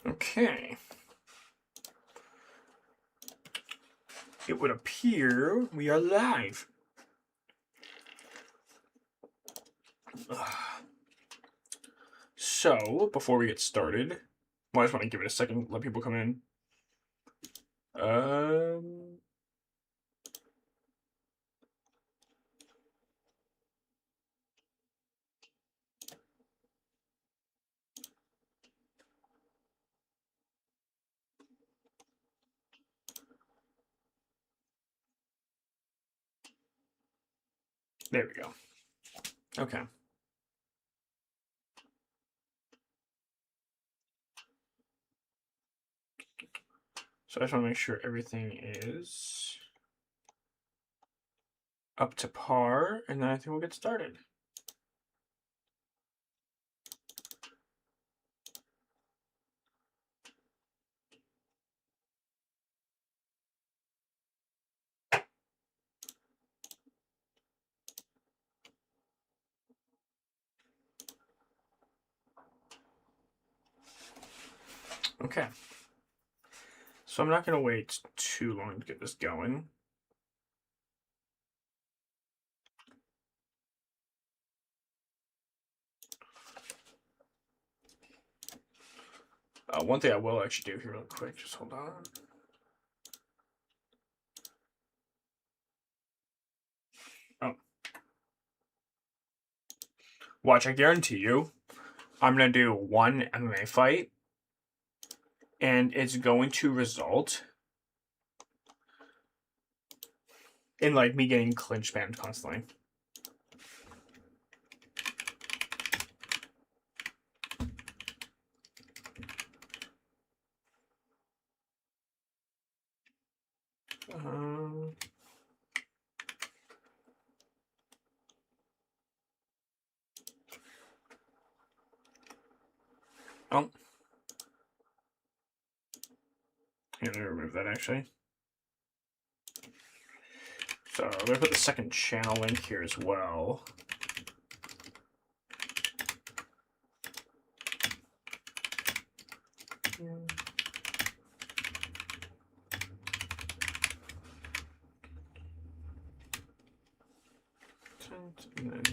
Okay. It would appear we are live. So, before we get started, I just want to give it a second, let people come in. There we go. Okay. So I just want to make sure everything is up to par, and then I think we'll get started. Okay. So I'm not going to wait too long to get this going. One thing I will actually do here real quick, just hold on. Oh. Watch, I guarantee you, I'm going to do one MMA fight, and it's going to result in, like, me getting clinch spammed constantly. Oh. Here, let me remove that, actually. So I'm going to put the second channel link here as well. And then...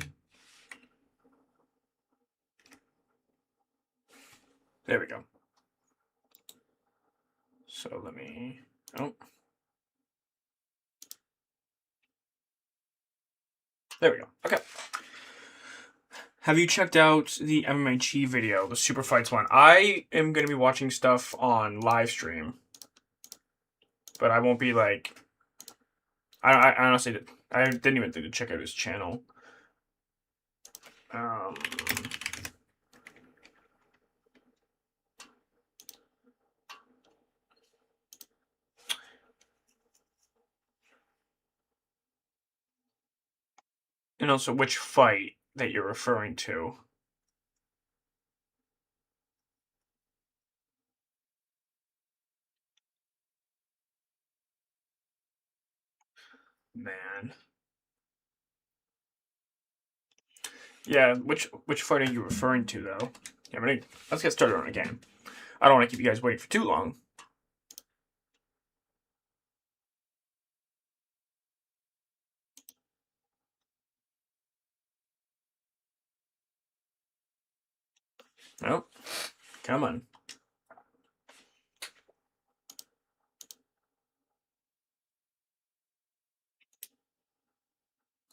There we go. So let me... Oh. There we go. Okay. Have you checked out the MMA Chi video, the Super Fights one? I am going to be watching stuff on live stream. But I won't be like... I honestly... I didn't even think to check out his channel. And also which fight that you're referring to. Man. Yeah, which fight are you referring to, though? Yeah, let's get started on a game. I don't want to keep you guys waiting for too long. Oh, come on.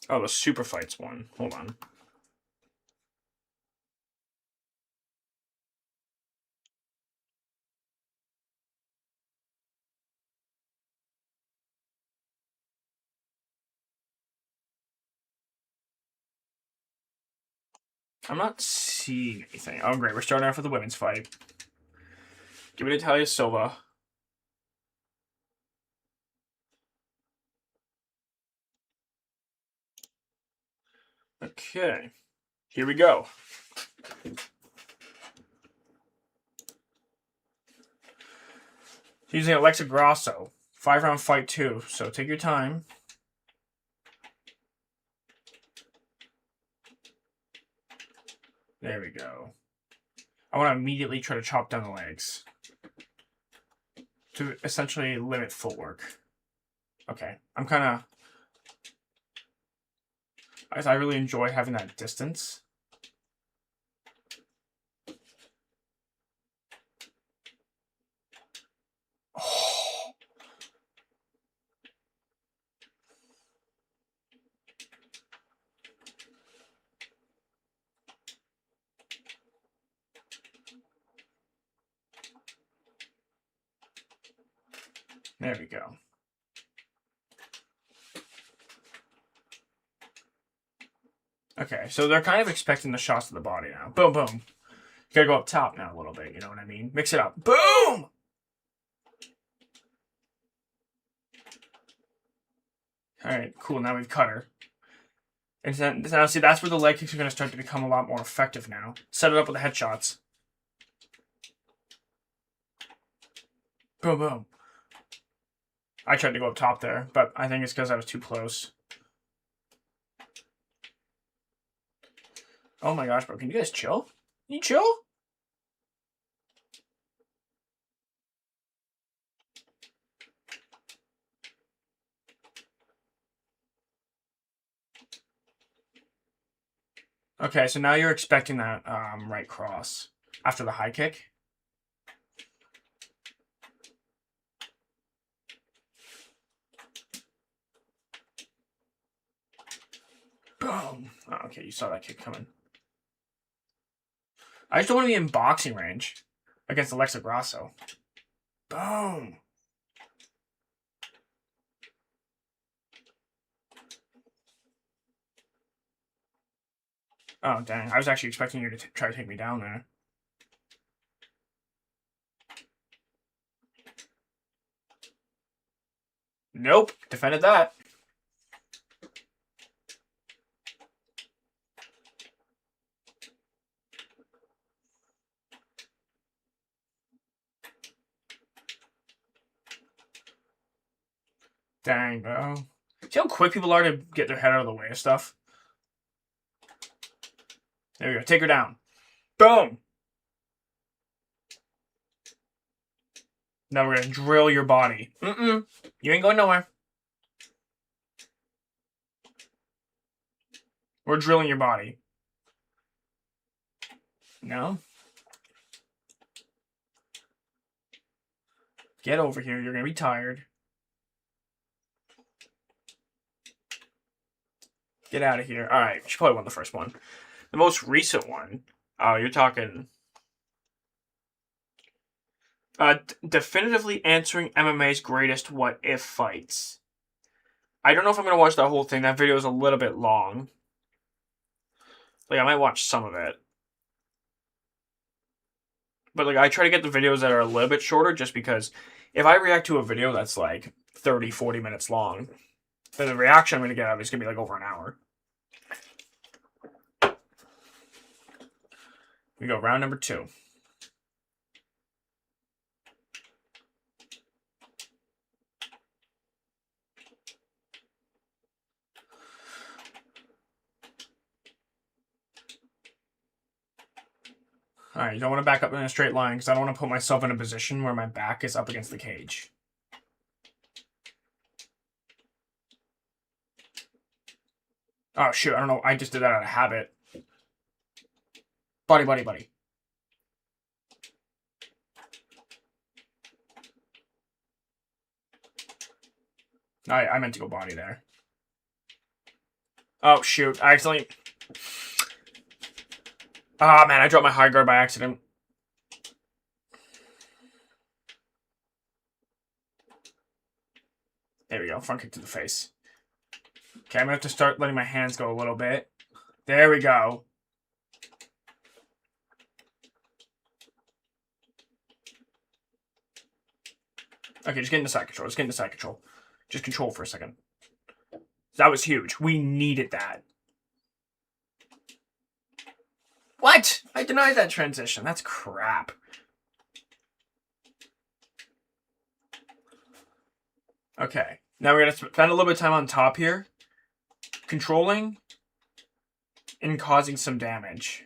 Oh, the Super Fights one. Hold on. I'm not seeing anything. Oh, great. We're starting off with the women's fight. Give it to Talia Silva. Okay. Here we go. Using Alexa Grasso. 5-round fight 2. So take your time. There we go. I want to immediately try to chop down the legs. to essentially limit footwork. Okay, I'm kind of... I really enjoy having that distance. Oh. There we go. Okay, so they're kind of expecting the shots to the body now. Boom, boom. You gotta go up top now a little bit, you know what I mean? Mix it up. Boom! Alright, cool, now we've cut her. And then, now, see, that's where the leg kicks are going to start to become a lot more effective now. Set it up with the headshots. Boom, boom. I tried to go up top there, but I think it's because I was too close. Oh my gosh, bro. Can you guys chill? Can you chill? Okay, so now you're expecting that right cross after the high kick. Boom. Oh, okay, you saw that kick coming. I just don't want to be in boxing range against Alexa Grasso. Boom. Oh, dang. I was actually expecting you to try to take me down there. Nope. Defended that. Dang, bro. See how quick people are to get their head out of the way of stuff? There we go. Take her down. Boom! Now we're going to drill your body. You ain't going nowhere. We're drilling your body. No? Get over here. You're going to be tired. Get out of here. Alright, she probably won the first one. The most recent one, you're talking... definitively answering MMA's greatest what-if fights. I don't know if I'm going to watch that whole thing. That video is a little bit long. Like, I might watch some of it. But, like, I try to get the videos that are a little bit shorter just because if I react to a video that's, like, 30, 40 minutes long, then the reaction I'm going to get out of it is going to be, like, over an hour. We go round number 2. Alright, you don't want to back up in a straight line because I don't want to put myself in a position where my back is up against the cage. Oh, shoot, I don't know. I just did that out of habit. Buddy, buddy, buddy. I meant to go body there. Oh, shoot. I accidentally... Ah, man, I dropped my high guard by accident. There we go. Front kick to the face. Okay, I'm going to have to start letting my hands go a little bit. There we go. Okay, just get into side control. Just get into side control. Just control for a second. That was huge. We needed that. What? I denied that transition. That's crap. Okay. Now we're going to spend a little bit of time on top here. Controlling and causing some damage.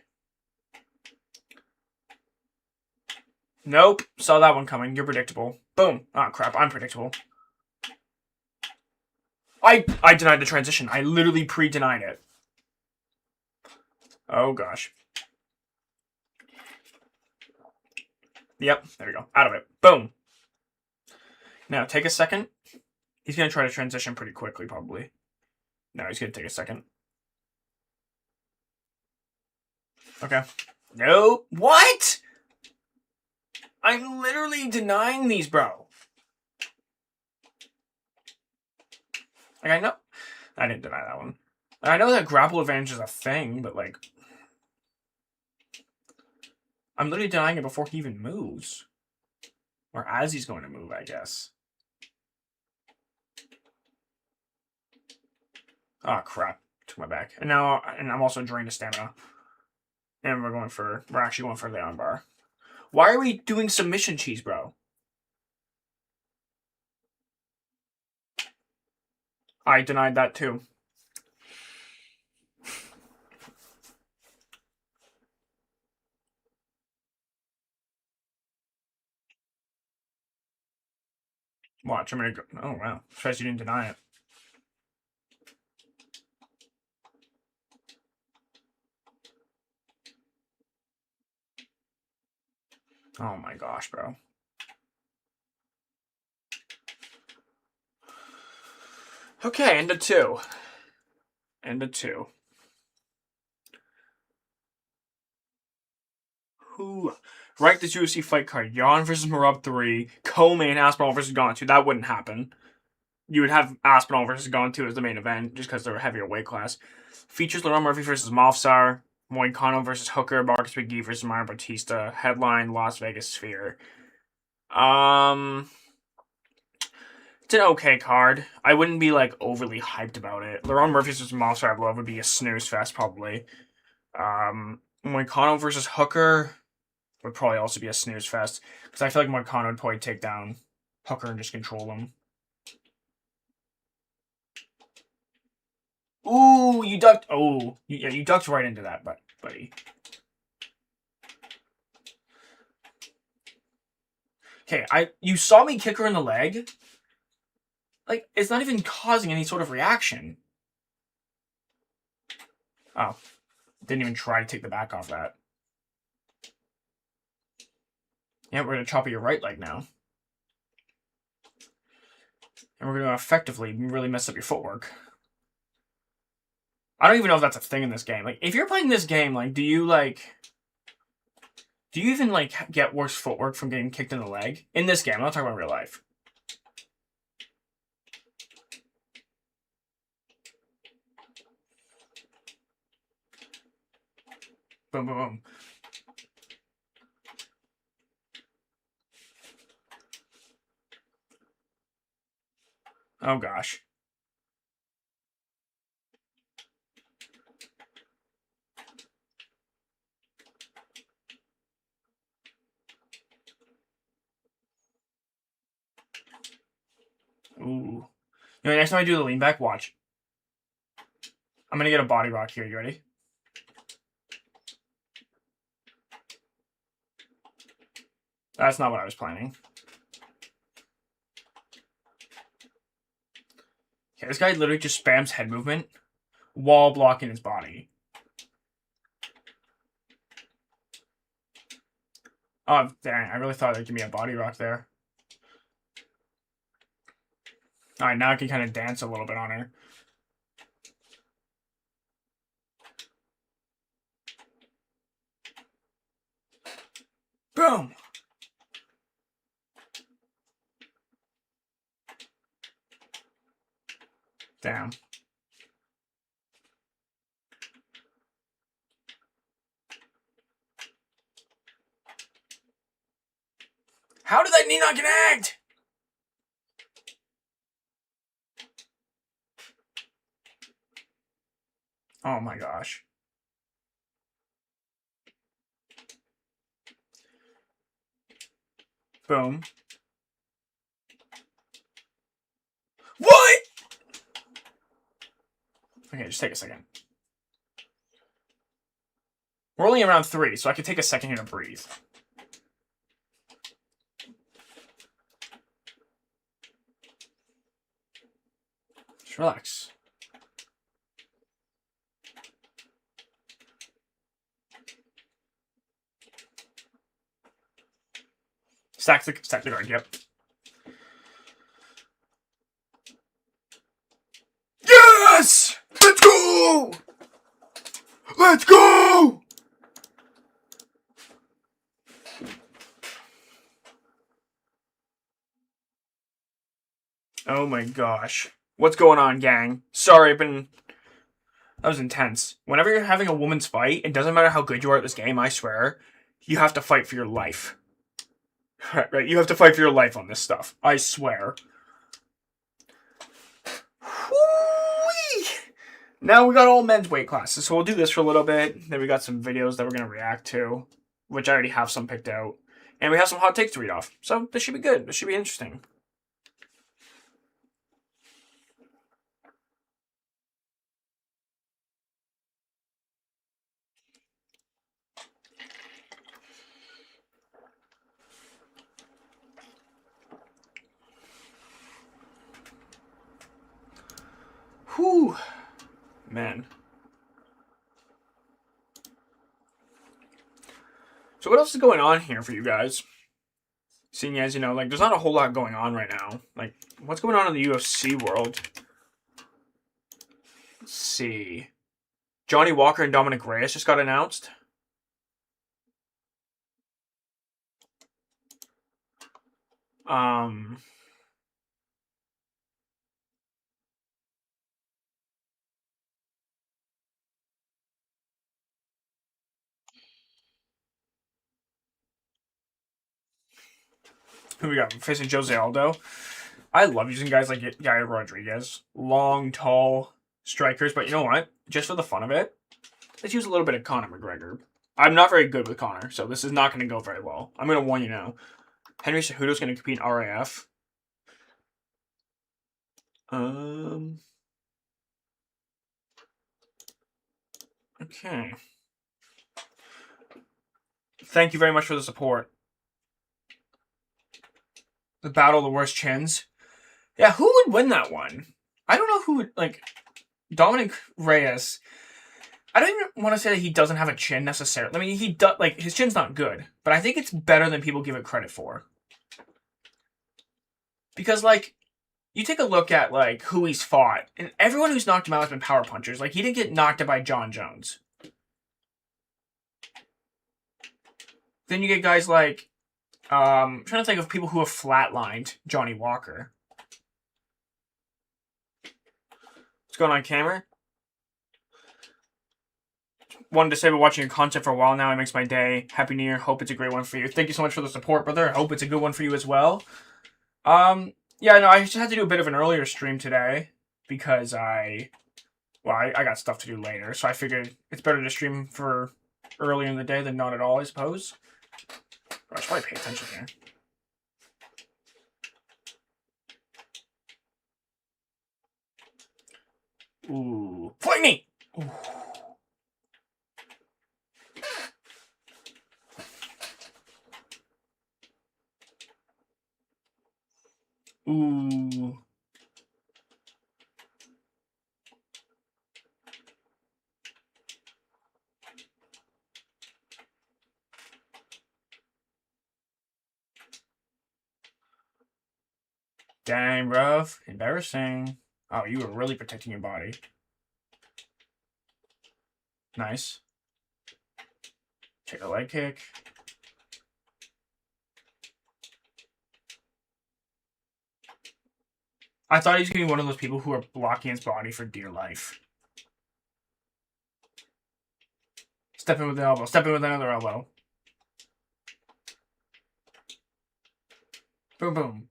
Nope. Saw that one coming. You're predictable. Boom. Oh, crap. I'm predictable. I denied the transition. I literally pre-denied it. Oh, gosh. Yep. There we go. Out of it. Boom. Now, take a second. He's going to try to transition pretty quickly, probably. No, he's going to take a second. Okay. No. What? I'm literally denying these, bro. Like, I know. I didn't deny that one. I know that grapple advantage is a thing, but, like... I'm literally denying it before he even moves. Or as he's going to move, I guess. Oh, crap. Took my back. And now, and I'm also drained of stamina. And we're actually going for the armbar. Why are we doing submission cheese, bro? I denied that too. Watch, I'm gonna go. Oh, wow. Surprised you didn't deny it. Oh my gosh, bro. Okay, end of 2. End of 2. Who? Rank this UFC fight card. Yan versus Marab 3. Co-main Aspinall versus Gaunt 2. That wouldn't happen. You would have Aspinall versus Gaunt 2 as the main event, just because they're a heavier weight class. Features Laurent Murphy versus Malfsar. Moicano versus Hooker. Marcus McGee versus Mario Bautista. Headline, Las Vegas Sphere. It's an okay card. I wouldn't be, like, overly hyped about it. Laurent Murphy versus Malfsar, I believe, would be a snooze fest, probably. Moicano versus Hooker would probably also be a snooze fest. Because I feel like Moicano would probably take down Hooker and just control him. Ooh, you ducked. Oh, yeah, you ducked right into that, buddy. Okay, you saw me kick her in the leg. Like, it's not even causing any sort of reaction. Oh, didn't even try to take the back off that. Yeah, we're gonna chop at your right leg now. And we're gonna effectively really mess up your footwork. I don't even know if that's a thing in this game. Like, if you're playing this game, like, do you even, like, get worse footwork from getting kicked in the leg? In this game, I'm not talking about real life. Boom, boom, boom. Oh, gosh. Ooh. You know, next time I do the lean back, watch. I'm gonna get a body rock here. You ready? That's not what I was planning. Okay, this guy literally just spams head movement while blocking his body. Oh, dang. I really thought there'd give me a body rock there. Alright, now I can kind of dance a little bit on her. Boom! Damn. How did that knee not connect? Oh my gosh. Boom. What? Okay, just take a second. We're only in round 3, so I can take a second here to breathe. Relax. Stack the guard, yep. Yes! Let's go! Let's go! Oh my gosh. What's going on, gang? Sorry, that was intense. Whenever you're having a woman's fight, it doesn't matter how good you are at this game, I swear, you have to fight for your life. Right? You have to fight for your life on this stuff. I swear. Whoo-wee! Now we got all men's weight classes, so we'll do this for a little bit. Then we got some videos that we're going to react to, which I already have some picked out. And we have some hot takes to read off. So this should be good. This should be interesting. Whew. Man. So what else is going on here for you guys? Seeing as, you know, like, there's not a whole lot going on right now. Like, what's going on in the UFC world? Let's see. Johnny Walker and Dominic Reyes just got announced. Who we got? Facing Jose Aldo. I love using guys like Yair Rodriguez. Long, tall strikers. But you know what? Just for the fun of it, let's use a little bit of Conor McGregor. I'm not very good with Conor, so this is not going to go very well. I'm going to warn you now. Henry Cejudo's going to compete in RAF. Okay. Thank you very much for the support. The Battle of the Worst Chins. Yeah, who would win that one? I don't know who would, like, Dominic Reyes. I don't even want to say that he doesn't have a chin necessarily. I mean, he does, like, his chin's not good, but I think it's better than people give it credit for. Because, like, you take a look at, like, who he's fought, and everyone who's knocked him out has been power punchers. Like, he didn't get knocked out by John Jones. Then you get guys like, I'm trying to think of people who have flatlined Johnny Walker. What's going on, Cameron? Wanted to say, been watching your content for a while now. It makes my day. Happy New Year. Hope it's a great one for you. Thank you so much for the support, brother. I hope it's a good one for you as well. Yeah, no, I just had to do a bit of an earlier stream today because I got stuff to do later. So I figured it's better to stream for earlier in the day than not at all, I suppose. I should probably pay attention here. Ooh. Fight me! Ooh. Ooh. Dang, bruv. Embarrassing. Oh, you were really protecting your body. Nice. Take a leg kick. I thought he was going to be one of those people who are blocking his body for dear life. Step in with an elbow. Step in with another elbow. Boom, boom.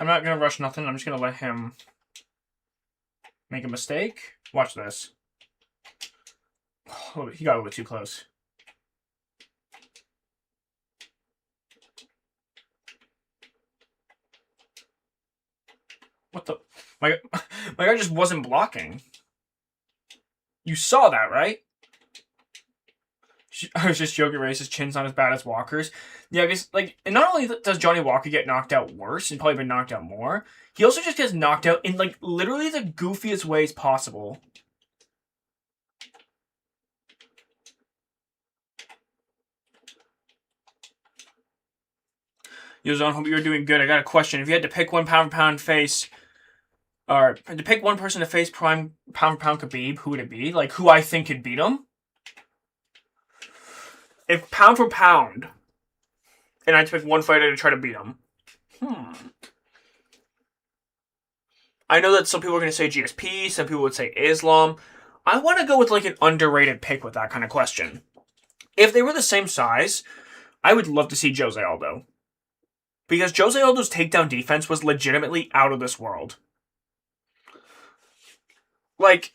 I'm not going to rush nothing. I'm just going to let him make a mistake. Watch this. Oh, he got a little bit too close. What the? My guy just wasn't blocking. You saw that, right? I was just joking, right? His chin's not as bad as Walker's. Yeah, because, like, and not only does Johnny Walker get knocked out worse, and probably been knocked out more, he also just gets knocked out in, like, literally the goofiest ways possible. Yo, Zone, hope you're doing good. I got a question. If you had to pick one pound for pound face, or to pick one person to face prime pound for pound Khabib, who would it be? Like, who I think could beat him? If pound for pound, and I had to pick one fighter to try to beat him. I know that some people are going to say GSP, some people would say Islam. I want to go with like an underrated pick with that kind of question. If they were the same size, I would love to see Jose Aldo. Because Jose Aldo's takedown defense was legitimately out of this world. Like,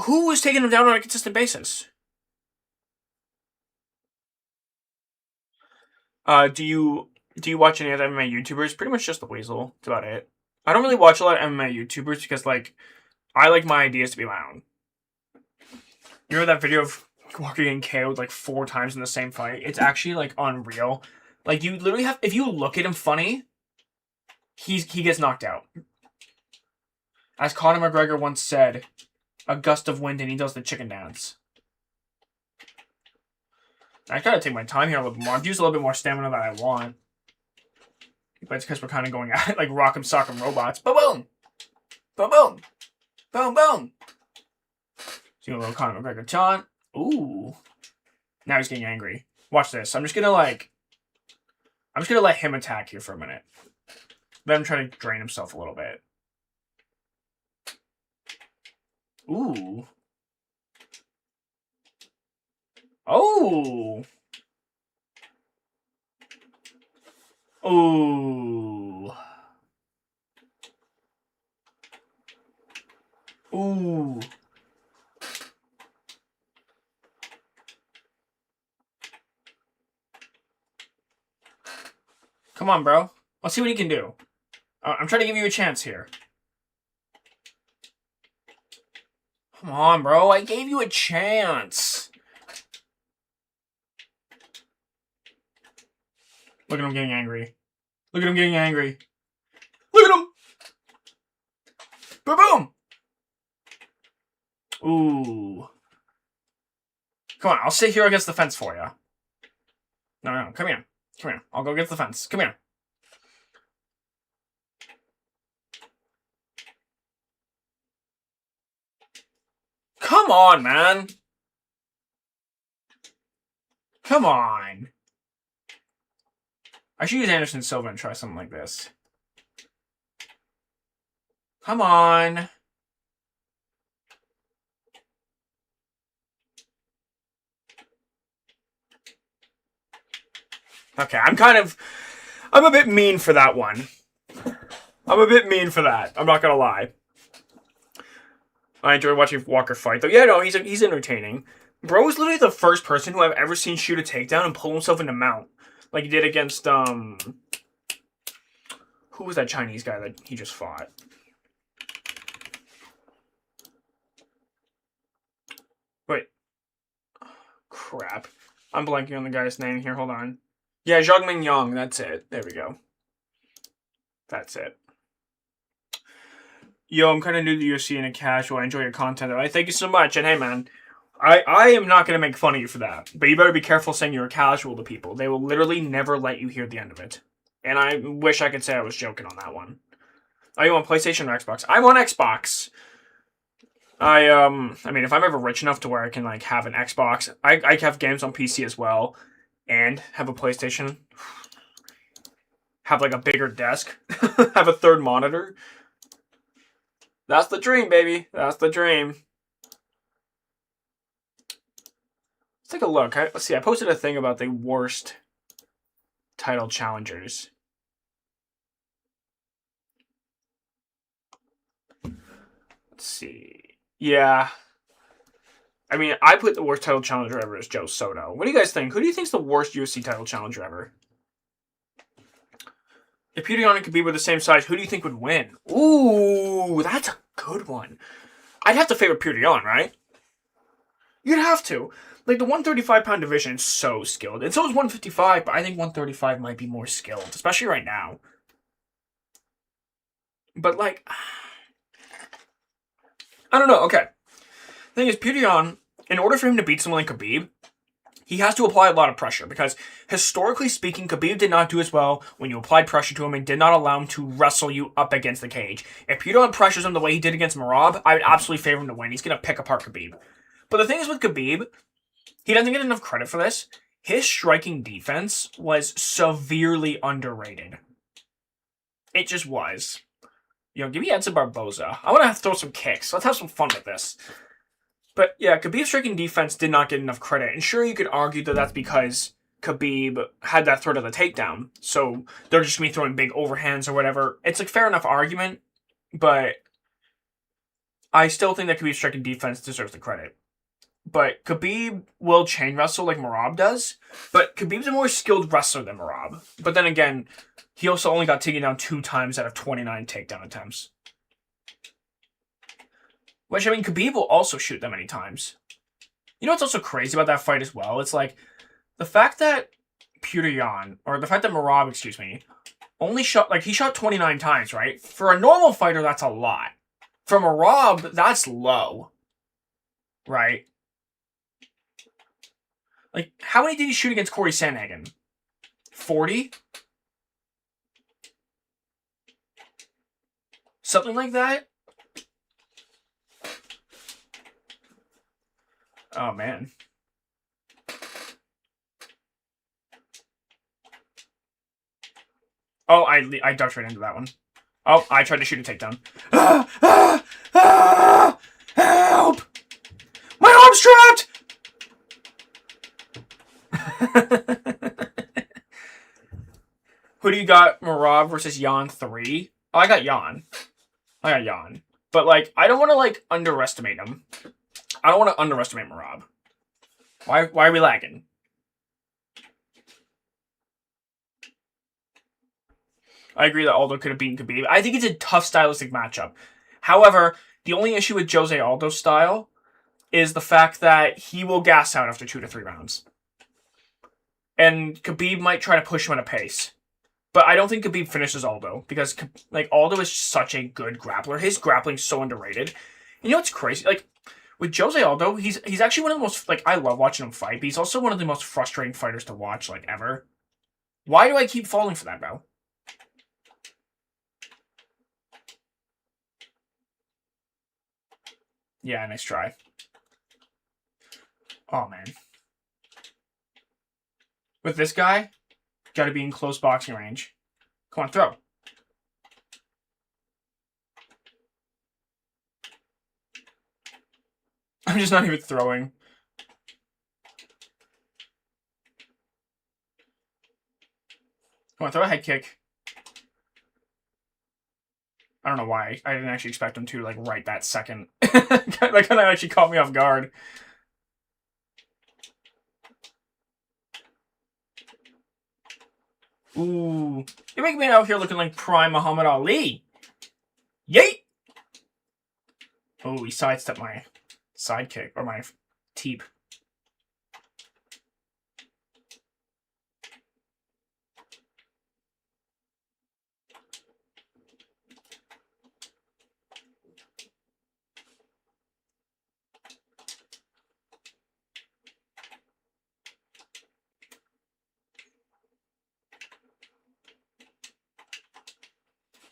who was taking him down on a consistent basis? Do you watch any other MMA YouTubers? Pretty much just the Weasel. That's about it. I don't really watch a lot of MMA YouTubers because, like, I like my ideas to be my own. You remember that video of Walker getting KO'd like 4 times in the same fight? It's actually, like, unreal. Like, you literally have... If you look at him funny, he gets knocked out. As Conor McGregor once said, a gust of wind and he does the chicken dance. I gotta take my time here a little bit more. I've used a little bit more stamina than I want. But it's because we're kind of going at it like Rock'em Sock'em Robots. Boom, boom! Boom, boom! Boom, boom! See a little Conor McGregor taunt. Ooh. Now he's getting angry. Watch this. I'm just gonna let him attack here for a minute. Let him try to drain himself a little bit. Ooh. Oh! Ooh. Ooh. Come on, bro. Let's see what he can do. I'm trying to give you a chance here. Come on, bro. I gave you a chance. Look at him getting angry. Look at him getting angry. Look at him! Boom, boom! Ooh. Come on, I'll sit here against the fence for you. No, come here. Come here. I'll go against the fence. Come here. Come on, man. Come on. I should use Anderson Silva and try something like this. Come on. Okay, I'm a bit mean for that one. I'm a bit mean for that. I'm not gonna lie. I enjoy watching Walker fight, though. Yeah, no, he's entertaining. Bro is literally the first person who I've ever seen shoot a takedown and pull himself into mount. Like he did against, who was that Chinese guy that he just fought? Wait. Crap. I'm blanking on the guy's name here. Hold on. Yeah, Zhongming Yang. That's it. There we go. That's it. Yo, I'm kind of new to UFC and a casual. I enjoy your content. I thank you so much. And hey, man, I am not going to make fun of you for that. But you better be careful saying you're a casual to people. They will literally never let you hear the end of it. And I wish I could say I was joking on that one. Are you on PlayStation or Xbox? I'm on Xbox. I mean, if I'm ever rich enough to where I can, like, have an Xbox, I have games on PC as well. And have a PlayStation. Have, like, a bigger desk. Have a third monitor. That's the dream, baby. That's the dream. Let's take a look. Let's see. I posted a thing about the worst title challengers. Let's see. Yeah. I mean, I put the worst title challenger ever as Joe Soto. What do you guys think? Who do you think's the worst UFC title challenger ever? If Petr Yan and Khabib were the same size, who do you think would win? Ooh, that's a good one. I'd have to favor Petr Yan, right? You'd have to. Like, the 135-pound division is so skilled. And so is 155, but I think 135 might be more skilled, especially right now. But, like, I don't know. Okay. Thing is, Petr, in order for him to beat someone like Khabib, he has to apply a lot of pressure because, historically speaking, Khabib did not do as well when you applied pressure to him and did not allow him to wrestle you up against the cage. If Petr pressures him the way he did against Merab, I would absolutely favor him to win. He's going to pick apart Khabib. But the thing is with Khabib, he doesn't get enough credit for this. His striking defense was severely underrated. It just was. Give me Edson Barboza. I want to throw some kicks. Let's have some fun with this. But yeah, Khabib's striking defense did not get enough credit. And sure, you could argue that that's because Khabib had that threat of the takedown. So they're just going to be throwing big overhands or whatever. It's a fair enough argument. But I still think that Khabib's striking defense deserves the credit. But Khabib will chain wrestle like Merab does. But Khabib's a more skilled wrestler than Merab. But then again, he also only got taken down 2 times out of 29 takedown attempts. Which, I mean, Khabib will also shoot that many times. You know what's also crazy about that fight as well? It's like, the fact that Merab, excuse me, only shot, like, he shot 29 times, right? For a normal fighter, that's a lot. For Merab, that's low. Right? Like, how many did he shoot against Corey Sandhagen? 40? Something like that? Oh, man. Oh, I ducked right into that one. Oh, I tried to shoot a takedown. Help! My arm's trapped! Who do you got? Merab versus Jan 3? Oh, I got Jan. But, like, I don't want to, like, underestimate him. I don't want to underestimate Merab. Why are we lagging? I agree that Aldo could have beaten Khabib. I think it's a tough stylistic matchup. However, the only issue with Jose Aldo's style is the fact that he will gas out after 2 to 3 rounds. And Khabib might try to push him at a pace. But I don't think Khabib finishes Aldo because, like, Aldo is such a good grappler. His grappling's so underrated. And you know what's crazy? Like, with Jose Aldo, he's actually one of the most, like, I love watching him fight, but he's also one of the most frustrating fighters to watch, like, ever. Why do I keep falling for that, bro? Yeah, nice try. Oh, man. With this guy, gotta be in close boxing range. Come on, throw. I'm just not even throwing. Come on, throw a head kick. I don't know why. I didn't actually expect him to, like, right that second. That kind of actually caught me off guard. Ooh. You make me out here looking like prime Muhammad Ali. Yeet! Oh, he sidestepped my sidekick, or my teep.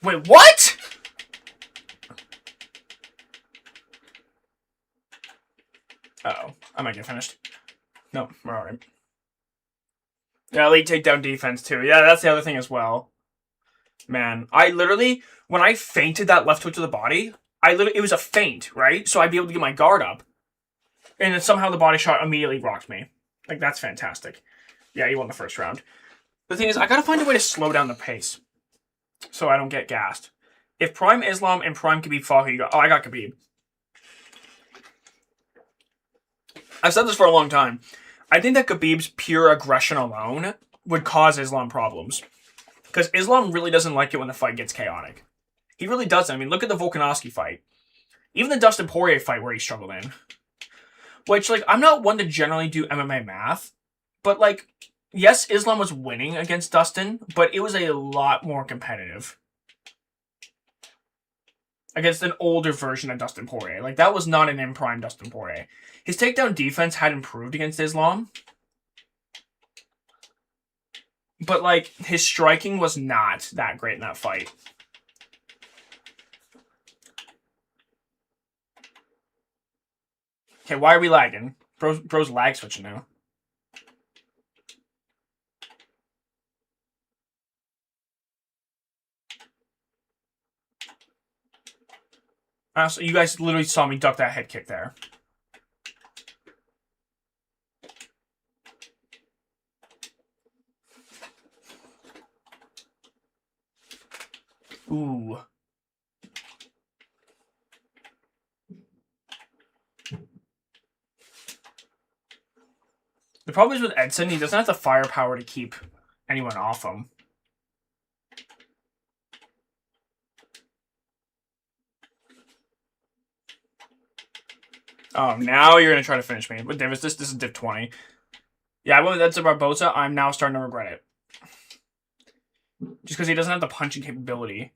Wait, what? Uh-oh. I might get finished. No, we're alright. Yeah, elite takedown defense, too. Yeah, that's the other thing as well. Man, I literally, when I feinted that left hook to the body, it was a feint, right? So I'd be able to get my guard up. And then somehow the body shot immediately rocked me. Like, that's fantastic. Yeah, he won the first round. The thing is, I gotta find a way to slow down the pace. So I don't get gassed. If Prime Islam and Prime Khabib fought, who you got? Oh, I got Khabib. I've said this for a long time. I think that Khabib's pure aggression alone would cause Islam problems. Because Islam really doesn't like it when the fight gets chaotic. He really doesn't. I mean, look at the Volkanovski fight. Even the Dustin Poirier fight where he struggled in. Which, like, I'm not one to generally do MMA math, but, like, yes, Islam was winning against Dustin, but it was a lot more competitive. Against an older version of Dustin Poirier. Like, that was not an in-prime Dustin Poirier. His takedown defense had improved against Islam. But, like, his striking was not that great in that fight. Okay, why are we lagging? Bro's lag switching now. So you guys literally saw me duck that head kick there. Ooh. The problem is with Edson, he doesn't have the firepower to keep anyone off him. Oh, now you're gonna try to finish me. But Davis, this is div 20. Yeah, I went with Edson Barboza. I'm now starting to regret it. Just because he doesn't have the punching capability.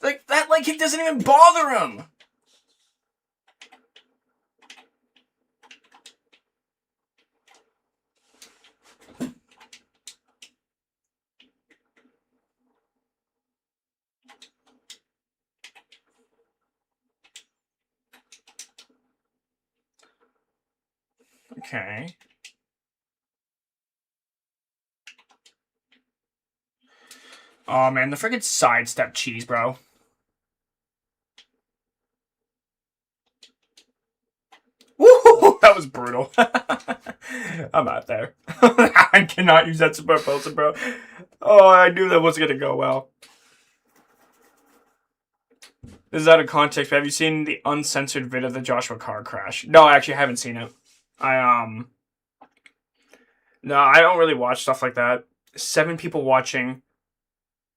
Like, that leg kick doesn't even bother him! Okay. Oh, man, the freaking sidestep cheese, bro. Woo! That was brutal. I'm out there. I cannot use that support Bolton, bro. Oh, I knew that wasn't going to go well. This is out of context, but have you seen the uncensored vid of the Joshua car crash? No, I actually haven't seen it. No, I don't really watch stuff like that. 7 people watching.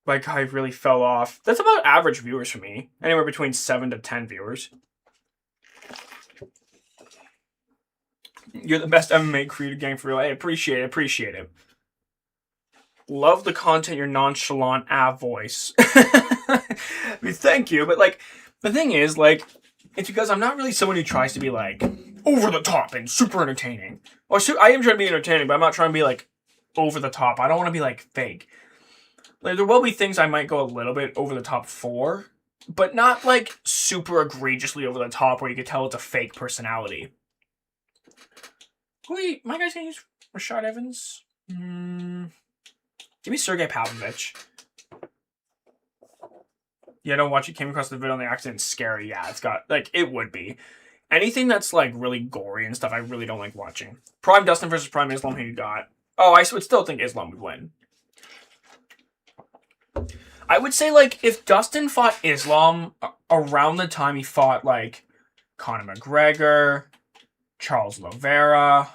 My guy really fell off. That's about average viewers for me. Anywhere between 7 to 10 viewers. You're the best MMA creator gang for real. I appreciate it. Love the content, your nonchalant voice. I mean, thank you, but, like, the thing is, like, it's because I'm not really someone who tries to be, like, over the top and super entertaining. Or I am trying to be entertaining, but I'm not trying to be, like, over the top. I don't want to be, like, fake. Like, there will be things I might go a little bit over the top for, but not, like, super egregiously over the top where you can tell it's a fake personality. Wait, my guy's gonna use Rashad Evans? Give me Sergey Pavlovich. Yeah, don't watch it. Came across the video on the accident. Scary. Yeah, it's got, like, it would be. Anything that's, like, really gory and stuff, I really don't like watching. Prime Dustin versus Prime Islam, who you got? Oh, I would still think Islam would win. I would say, like, if Dustin fought Islam around the time he fought, like, Conor McGregor, Charles Oliveira,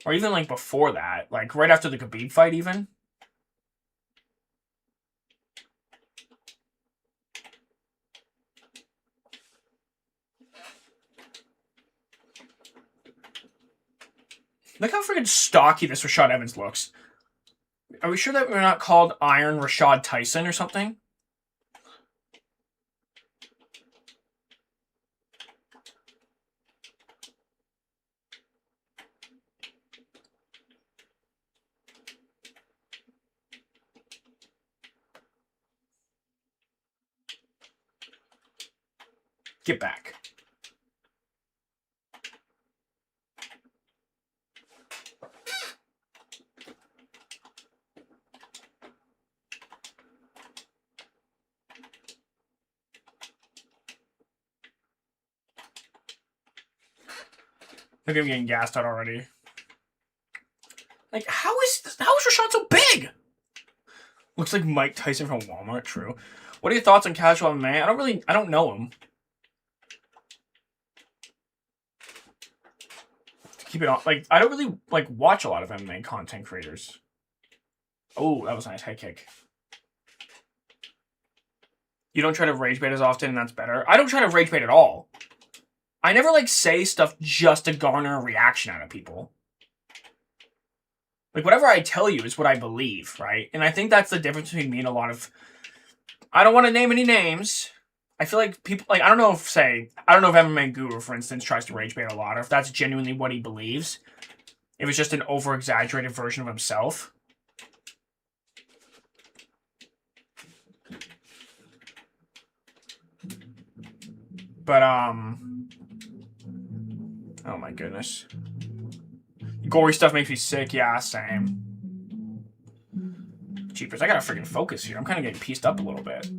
or even, like, before that, like, right after the Khabib fight, even. Look how freaking stocky this Rashad Evans looks. Are we sure that we're not called Iron Rashad Tyson or something? Get back. Look at him getting gassed out already. Like, how is Rashawn so big? Looks like Mike Tyson from Walmart. True. What are your thoughts on casual MMA? I don't know him. To keep it on, like, I don't really like watch a lot of MMA content creators. Oh, that was a nice head kick. You don't try to rage bait as often, and that's better. I don't try to rage bait at all. I never like say stuff just to garner a reaction out of people. Like, whatever I tell you is what I believe, right? And I think that's the difference between me and a lot of... I don't want to name any names. I feel like people... Like, I don't know if MMA Guru, for instance, tries to rage bait a lot, or if that's genuinely what he believes. If it's just an over-exaggerated version of himself. But, oh my goodness. Gory stuff makes me sick. Yeah, same. Jeepers, I gotta freaking focus here. I'm kind of getting pieced up a little bit.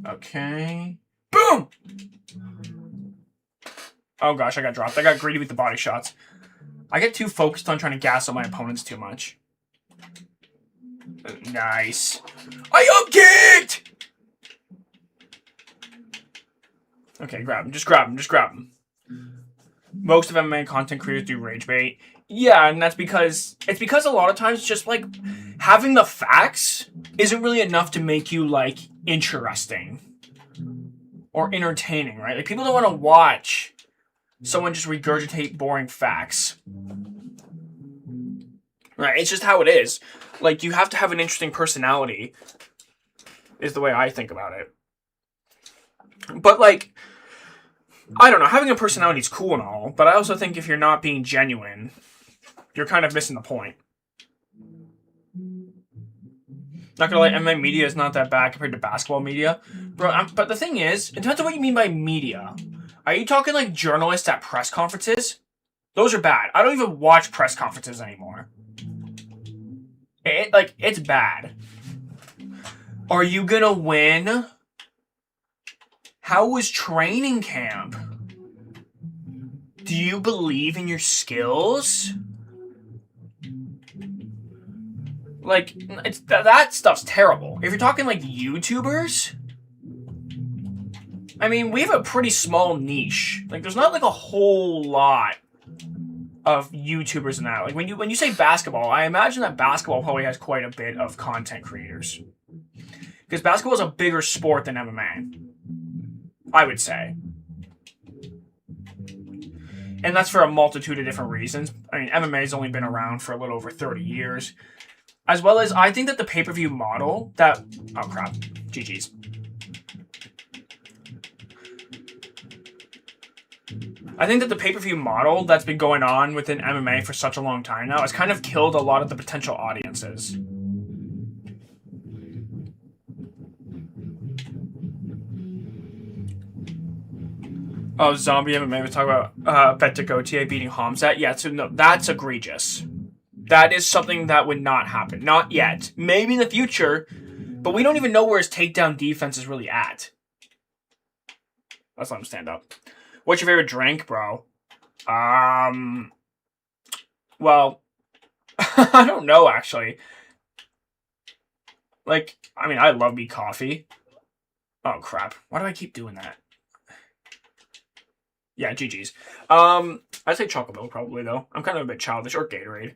Okay. Boom! Oh gosh, I got dropped. I got greedy with the body shots. I get too focused on trying to gas up my opponents too much. Nice. I up-kicked! Okay, grab him. Just grab him. Just grab him. Most of MMA content creators do rage bait. Yeah, and that's because... It's because a lot of times just, like, having the facts isn't really enough to make you, like, interesting. Or entertaining, right? Like, people don't want to watch someone just regurgitate boring facts. Right? It's just how it is. Like, you have to have an interesting personality, is the way I think about it. But, like, I don't know, having a personality is cool and all, but I also think if you're not being genuine, you're kind of missing the point. Not gonna lie, MMA media is not that bad compared to basketball media. Bro, but the thing is, it depends on what you mean by media. Are you talking, like, journalists at press conferences? Those are bad. I don't even watch press conferences anymore. It's bad. Are you gonna win? How was training camp? Do you believe in your skills? Like, that stuff's terrible. If you're talking, like, YouTubers, I mean, we have a pretty small niche. Like, there's not, like, a whole lot of YouTubers in that. Like, when you say basketball, I imagine that basketball probably has quite a bit of content creators. Because basketball is a bigger sport than MMA. I would say. And that's for a multitude of different reasons. I mean, MMA has only been around for a little over 30 years. As well as, I think that the pay-per-view model that... Oh, crap. GG's. I think that the pay-per-view model that's been going on within MMA for such a long time now has kind of killed a lot of the potential audiences. Oh, zombie MMA. We talk about Vector OTA beating Hamzat. Yeah, so no, that's egregious. That is something that would not happen. Not yet. Maybe in the future, but we don't even know where his takedown defense is really at. Let's let him stand up. What's your favorite drink, bro? Well, I don't know, actually. Like, I mean, I love me coffee. Oh, crap. Why do I keep doing that? Yeah, GG's. I'd say chocolate milk probably, though. I'm kind of a bit childish. Or Gatorade.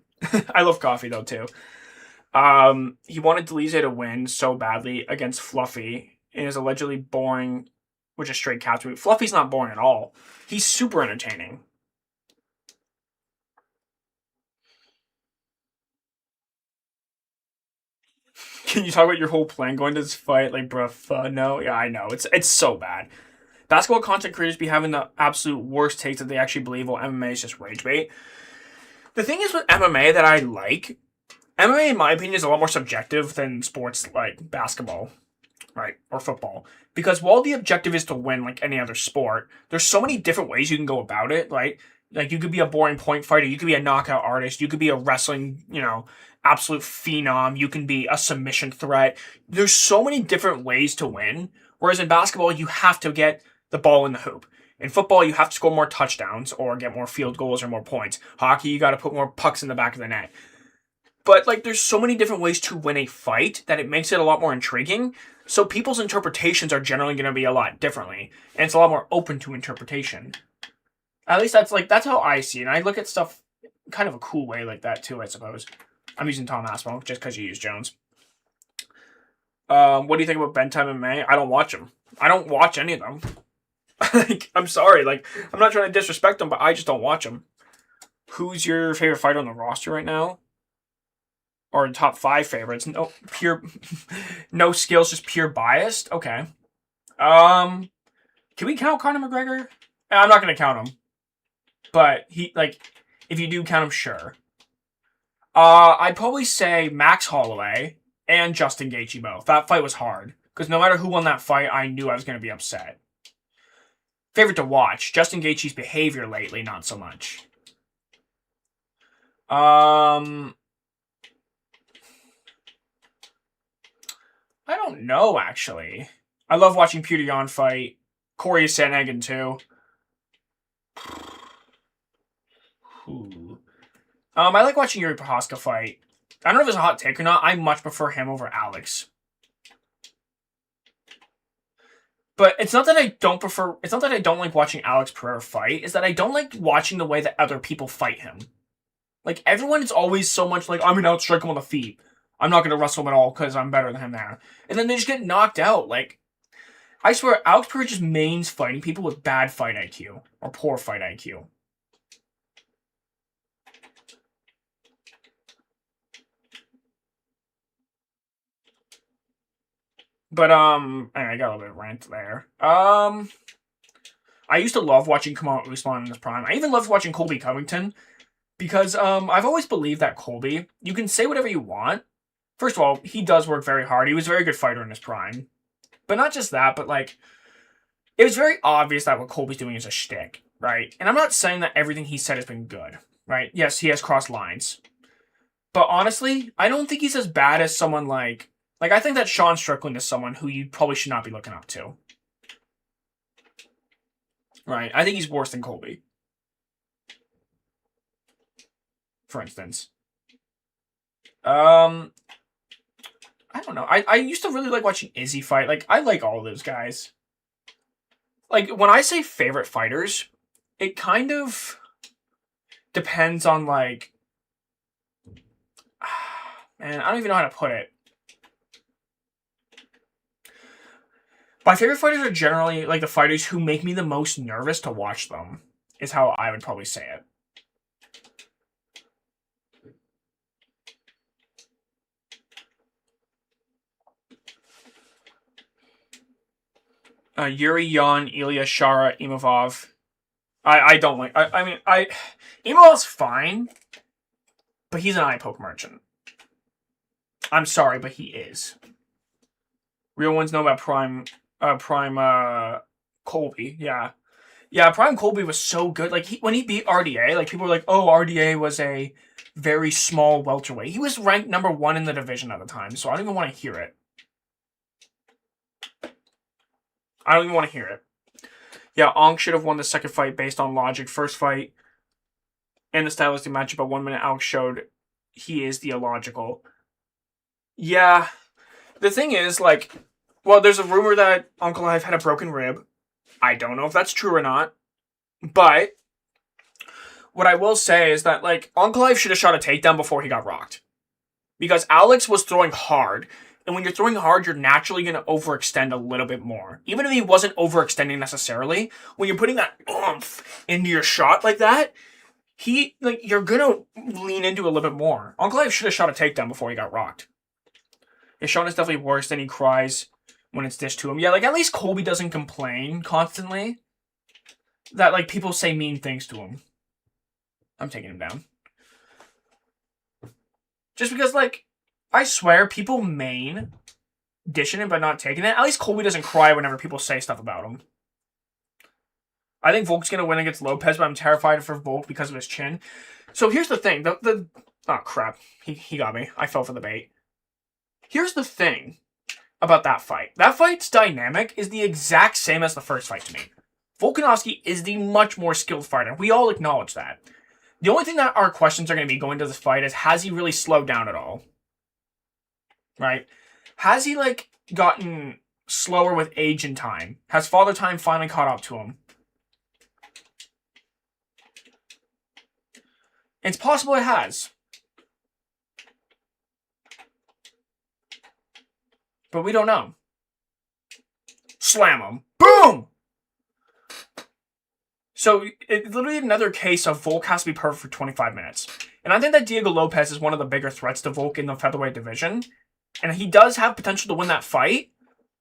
I love coffee, though, too. He wanted Delize to win so badly against Fluffy in his allegedly boring, which is straight capture. Fluffy's not boring at all. He's super entertaining. Can you talk about your whole plan going to this fight? Like, bruh, no. Yeah, I know. It's so bad. Basketball content creators be having the absolute worst takes that they actually believe, while MMA is just rage bait. The thing is with MMA that I like, MMA, in my opinion, is a lot more subjective than sports like basketball, right, or football. Because while the objective is to win like any other sport, there's so many different ways you can go about it, right? Like, you could be a boring point fighter, you could be a knockout artist, you could be a wrestling, absolute phenom, you can be a submission threat. There's so many different ways to win, Whereas in basketball, you have to get the ball in the hoop. In football, you have to score more touchdowns or get more field goals or more points. Hockey, you got to put more pucks in the back of the net. But, like, there's so many different ways to win a fight that it makes it a lot more intriguing. So people's interpretations are generally going to be a lot differently. And it's a lot more open to interpretation. At least that's how I see it. And I look at stuff kind of a cool way like that, too, I suppose. I'm using Tom Aspinall just because you use Jones. What do you think about Bedtime MMA? I don't watch them. I don't watch any of them. Like, I'm sorry. Like, I'm not trying to disrespect them, but I just don't watch them. Who's your favorite fighter on the roster right now? Or top 5 favorites? No, no skills, just pure biased. Okay. Can we count Conor McGregor? I'm not gonna count him, but if you do count him, sure. I'd probably say Max Holloway and Justin Gaethje both. That fight was hard because no matter who won that fight, I knew I was gonna be upset. Favorite to watch: Justin Gaethje's behavior lately, not so much. I don't know, actually. I love watching Petr Yan fight. Corey Sandhagen, too. I like watching Yuri Prohaska fight. I don't know if it's a hot take or not. I much prefer him over Alex. But it's not that I don't prefer... It's not that I don't like watching Alex Pereira fight. It's that I don't like watching the way that other people fight him. Like, everyone is always so much like, I'm going to outstrike him on the feet. I'm not going to wrestle him at all because I'm better than him there. And then they just get knocked out. Like, I swear, Alex Pereira just mains fighting people with bad fight IQ. Or poor fight IQ. But, anyway, I got a little bit of rant there. I used to love watching Kamaru Usman in his prime. I even loved watching Colby Covington. Because, I've always believed that Colby, you can say whatever you want. First of all, he does work very hard. He was a very good fighter in his prime. But not just that, but, like, it was very obvious that what Colby's doing is a shtick, right? And I'm not saying that everything he said has been good, right? Yes, he has crossed lines. But honestly, I don't think he's as bad as someone like... Like, I think that Sean Strickland is someone who you probably should not be looking up to. Right? I think he's worse than Colby. For instance. I don't know. I used to really like watching Izzy fight. Like, I like all those guys. Like, when I say favorite fighters, it kind of depends on, like... Man, I don't even know how to put it. My favorite fighters are generally, like, the fighters who make me the most nervous to watch them. Is how I would probably say it. Yuri, Yan, Ilya, Shara, Imavov. I don't like... I mean, Imavov's fine, but he's an eye poke merchant. I'm sorry, but he is. Real ones know about Prime Colby, yeah. Yeah, Prime Colby was so good. Like, when he beat RDA, like, people were like, oh, RDA was a very small welterweight. He was ranked number 1 in the division at the time, so I don't even want to hear it. I don't even want to hear it. Yeah, Ong should have won the second fight based on logic. First fight and the stylistic matchup at 1 minute, Alex showed he is the illogical. Yeah. The thing is, like, well, there's a rumor that Ankalaev had a broken rib. I don't know if that's true or not. But what I will say is that, like, Ankalaev should have shot a takedown before he got rocked. Because Alex was throwing hard. And when you're throwing hard, you're naturally going to overextend a little bit more. Even if he wasn't overextending necessarily, when you're putting that oomph into your shot like that, you're going to lean into it a little bit more. Ankalaev should have shot a takedown before he got rocked. His shot is definitely worse than he cries when it's dished to him. Yeah, like, at least Colby doesn't complain constantly that, like, people say mean things to him. I'm taking him down. Just because, like, I swear, people main dishing it but not taking it. At least Colby doesn't cry whenever people say stuff about him. I think Volk's going to win against Lopez, but I'm terrified for Volk because of his chin. So here's the thing. Oh, crap. He got me. I fell for the bait. Here's the thing. about that fight. That fight's dynamic is the exact same as the first fight to me. Volkanovski is the much more skilled fighter. We all acknowledge that. The only thing that our questions are going to be going to this fight is, has he really slowed down at all? Right? Has he, like, gotten slower with age and time? Has Father Time finally caught up to him? It's possible it has. But we don't know. Slam him. Boom! So, it's literally another case of Volk has to be perfect for 25 minutes. And I think that Diego Lopez is one of the bigger threats to Volk in the featherweight division. And he does have potential to win that fight.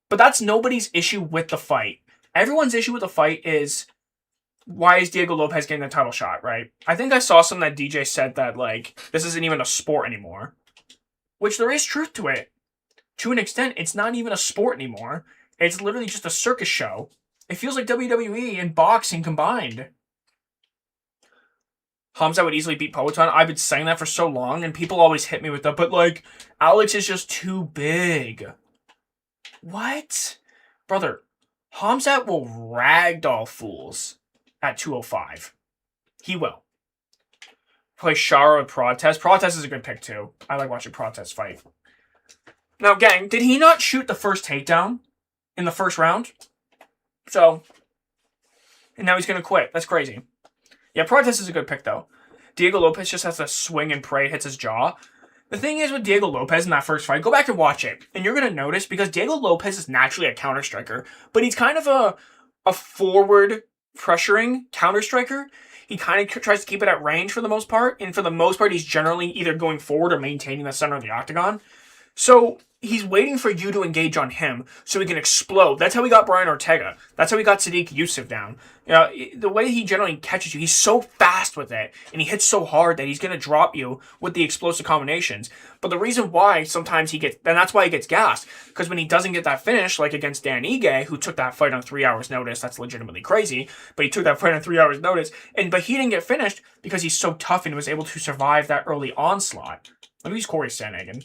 But that's nobody's issue with the fight. Everyone's issue with the fight is, why is Diego Lopez getting the title shot, right? I think I saw something that DJ said that, like, this isn't even a sport anymore. Which there is truth to it. To an extent, it's not even a sport anymore. It's literally just a circus show. It feels like WWE and boxing combined. Hamza would easily beat Poatan. I've been saying that for so long, and people always hit me with that, but, like, Alex is just too big. What? Brother, Hamzat will ragdoll fools at 205. He will. Play Shara with Protest. Protest is a good pick, too. I like watching Protest fight. Now, gang, did he not shoot the first takedown in the first round? So, and now he's going to quit. That's crazy. Yeah, Protest is a good pick, though. Diego Lopez just has to swing and pray, hits his jaw. The thing is with Diego Lopez in that first fight, go back and watch it, and you're going to notice, because Diego Lopez is naturally a counter-striker, but he's kind of a forward pressuring counter-striker. He kind of tries to keep it at range for the most part, and for the most part, he's generally either going forward or maintaining the center of the octagon. So, he's waiting for you to engage on him so he can explode. That's how we got Brian Ortega. That's how we got Sadiq Yusuf down. You know, the way he generally catches you, he's so fast with it, and he hits so hard that he's going to drop you with the explosive combinations. But the reason why sometimes he gets, and that's why he gets gassed, because when he doesn't get that finish, like against Dan Ige, who took that fight on 3 hours notice, that's legitimately crazy, but he took that fight on 3 hours notice, but he didn't get finished because he's so tough and was able to survive that early onslaught. Let me use Corey Sandhagen.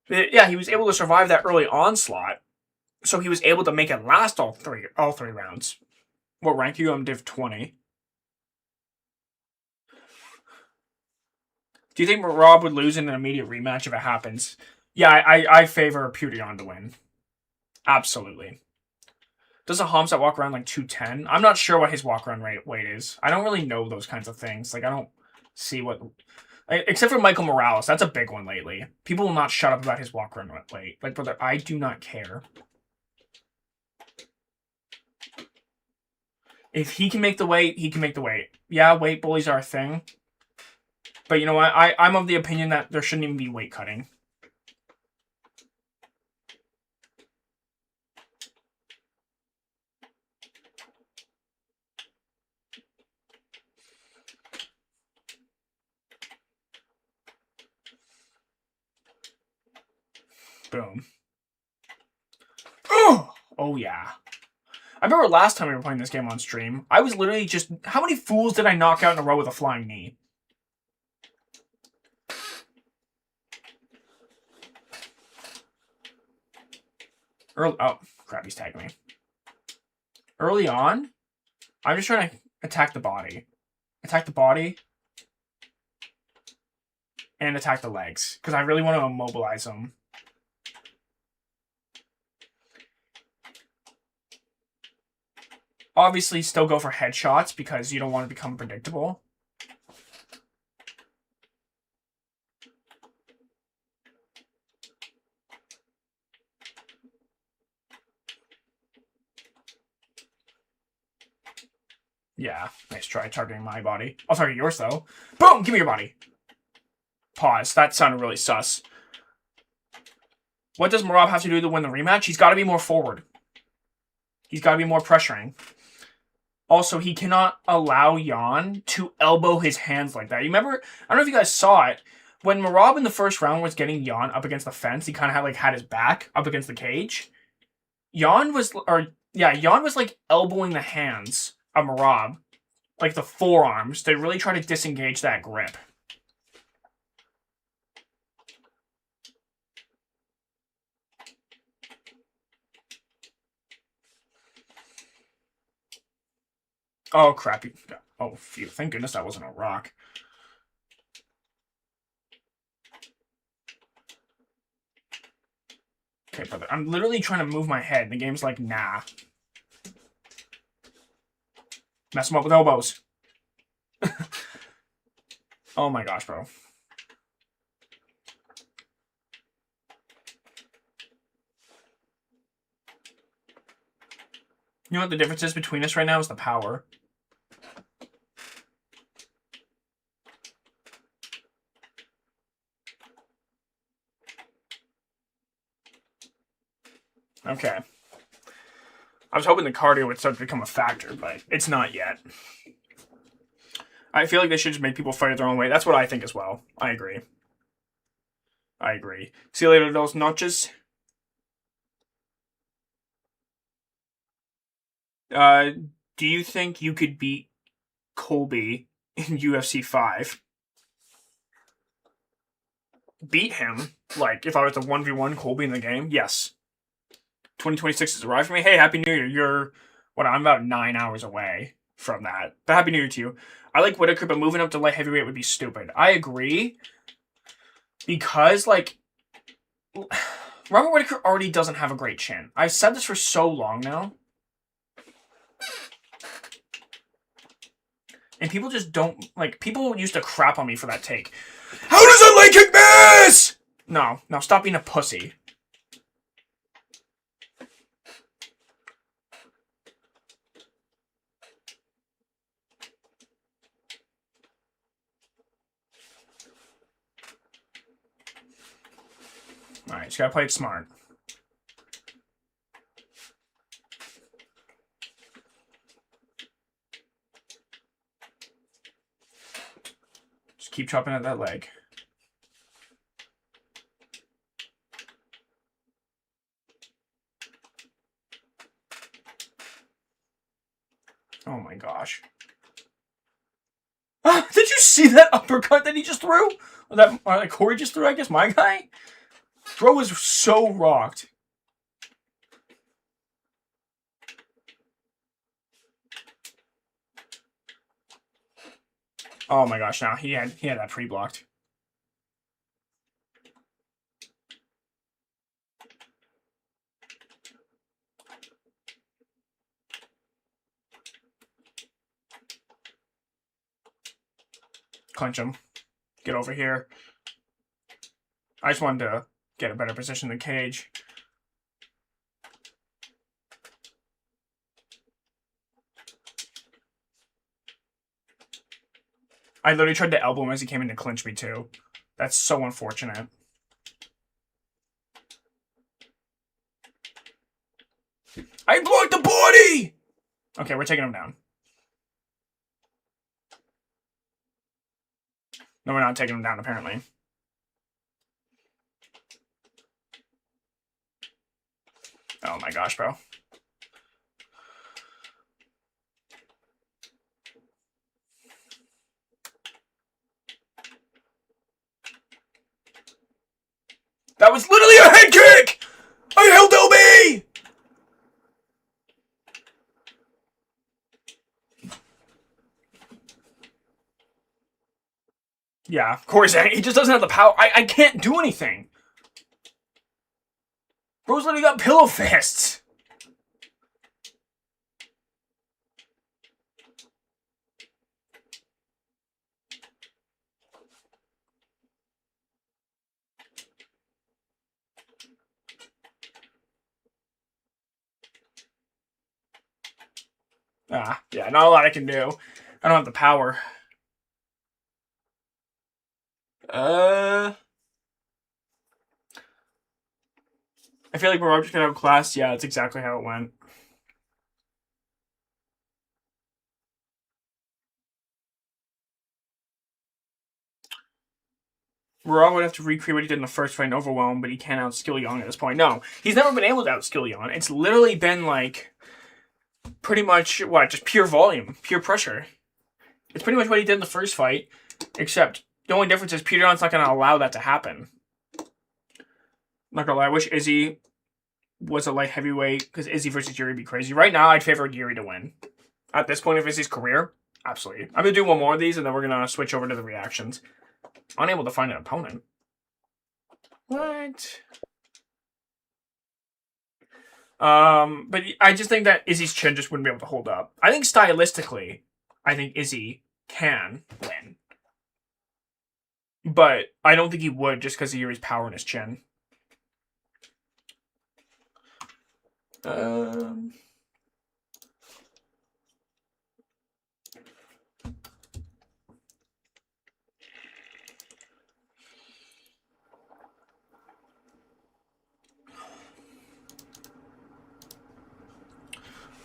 Yeah, he was able to survive that early onslaught, so he was able to make it last all three rounds. What rank are you? I'm Div 20. Do you think Rob would lose in an immediate rematch if it happens? Yeah, I favor Pudion to win. Absolutely. Doesn't Hamzat walk around like 210? I'm not sure what his walk around weight is. I don't really know those kinds of things. Like, I don't see what... Except for Michael Morales. That's a big one lately. People will not shut up about his walk around weight. Like, brother, I do not care. If he can make the weight, he can make the weight. Yeah, weight bullies are a thing. But you know what? I'm of the opinion that there shouldn't even be weight cutting. Boom. Oh, yeah. I remember last time we were playing this game on stream, I was literally just... How many fools did I knock out in a row with a flying knee? Oh, crap, he's tagging me. Early on, I'm just trying to attack the body. Attack the body. And attack the legs. Because I really want to immobilize them. Obviously, still go for headshots because you don't want to become predictable. Yeah, nice try targeting my body. I'll target yours, though. Boom! Give me your body. Pause. That sounded really sus. What does Merab have to do to win the rematch? He's got to be more forward. He's got to be more pressuring. Also, he cannot allow Jan to elbow his hands like that. You remember, I don't know if you guys saw it, when Merab in the first round was getting Jan up against the fence, he kind of had his back up against the cage. Jan was like elbowing the hands of Merab, like the forearms, to really try to disengage that grip. Oh, crappy. Oh, phew. Thank goodness that wasn't a rock. Okay, brother. I'm literally trying to move my head. The game's like, nah. Mess him up with elbows. Oh my gosh, bro. You know what the difference is between us right now is the power. Okay. I was hoping the cardio would start to become a factor, but it's not yet. I feel like they should just make people fight it their own way. That's what I think as well. I agree. I agree. See you later, those notches. Do you think you could beat Colby in UFC 5? Beat him? Like, if I was to 1v1 Colby in the game? Yes. 2026 has arrived for me. Hey, Happy New Year. You're, what, I'm about 9 hours away from that. But Happy New Year to you. I like Whitaker, but moving up to light heavyweight would be stupid. I agree. Because, like, Robert Whitaker already doesn't have a great chin. I've said this for so long now. And people just don't, like, people used to crap on me for that take. How does a leg kick miss? No, stop being a pussy. Alright, just gotta play it smart. Just keep chopping at that leg. Oh my gosh. Ah, did you see that uppercut that he just threw? Or that Corey just threw, I guess, my guy? Throw was so rocked. Oh my gosh, now he had that pre-blocked. Clinch him. Get over here. I just wanted to get a better position in the cage. I literally tried to elbow him as he came in to clinch me too. That's so unfortunate. I blocked the body! Okay, we're taking him down. No, we're not taking him down, apparently. Oh my gosh, bro. That was literally a head kick! I held LB! Yeah, of course, he just doesn't have the power. I can't do anything. Bro's literally got pillow fists. Yeah, not a lot I can do. I don't have the power. I feel like we're just gonna have class. Yeah, that's exactly how it went. Raw would have to recreate what he did in the first fight and overwhelm, but he can't outskill Young at this point. No, he's never been able to outskill Young. It's literally been like pretty much what, just pure volume, pure pressure. It's pretty much what he did in the first fight, except the only difference is Peter Yan's not going to allow that to happen. Not gonna lie, I wish Izzy was a light heavyweight, because Izzy versus Yuri would be crazy. Right now, I'd favor Yuri to win. At this point of Izzy's career, absolutely. I'm going to do one more of these, and then we're going to switch over to the reactions. Unable to find an opponent. What? But I just think that Izzy's chin just wouldn't be able to hold up. I think stylistically, I think Izzy can win. But I don't think he would just because of Yuri's power in his chin.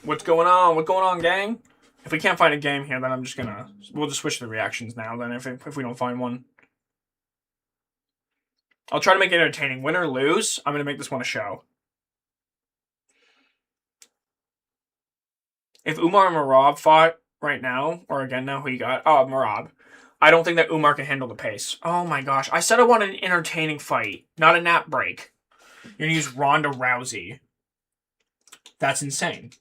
What's going on? What's going on, gang? If we can't find a game here, then we'll just switch to the reactions now, then, if we don't find one. I'll try to make it entertaining. Win or lose, I'm going to make this one a show. If Umar and Merab fought right now, or again now, who you got? Oh, Merab. I don't think that Umar can handle the pace. Oh my gosh. I said I want an entertaining fight, not a nap break. You're going to use Ronda Rousey. That's insane.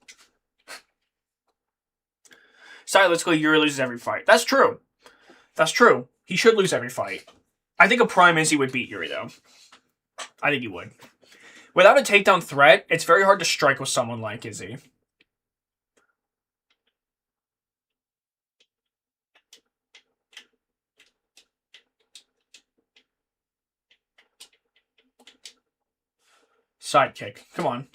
Stylistically, Yuri loses every fight. That's true. That's true. He should lose every fight. I think a prime Izzy would beat Yuri, though. I think he would. Without a takedown threat, it's very hard to strike with someone like Izzy. Sidekick. Come on.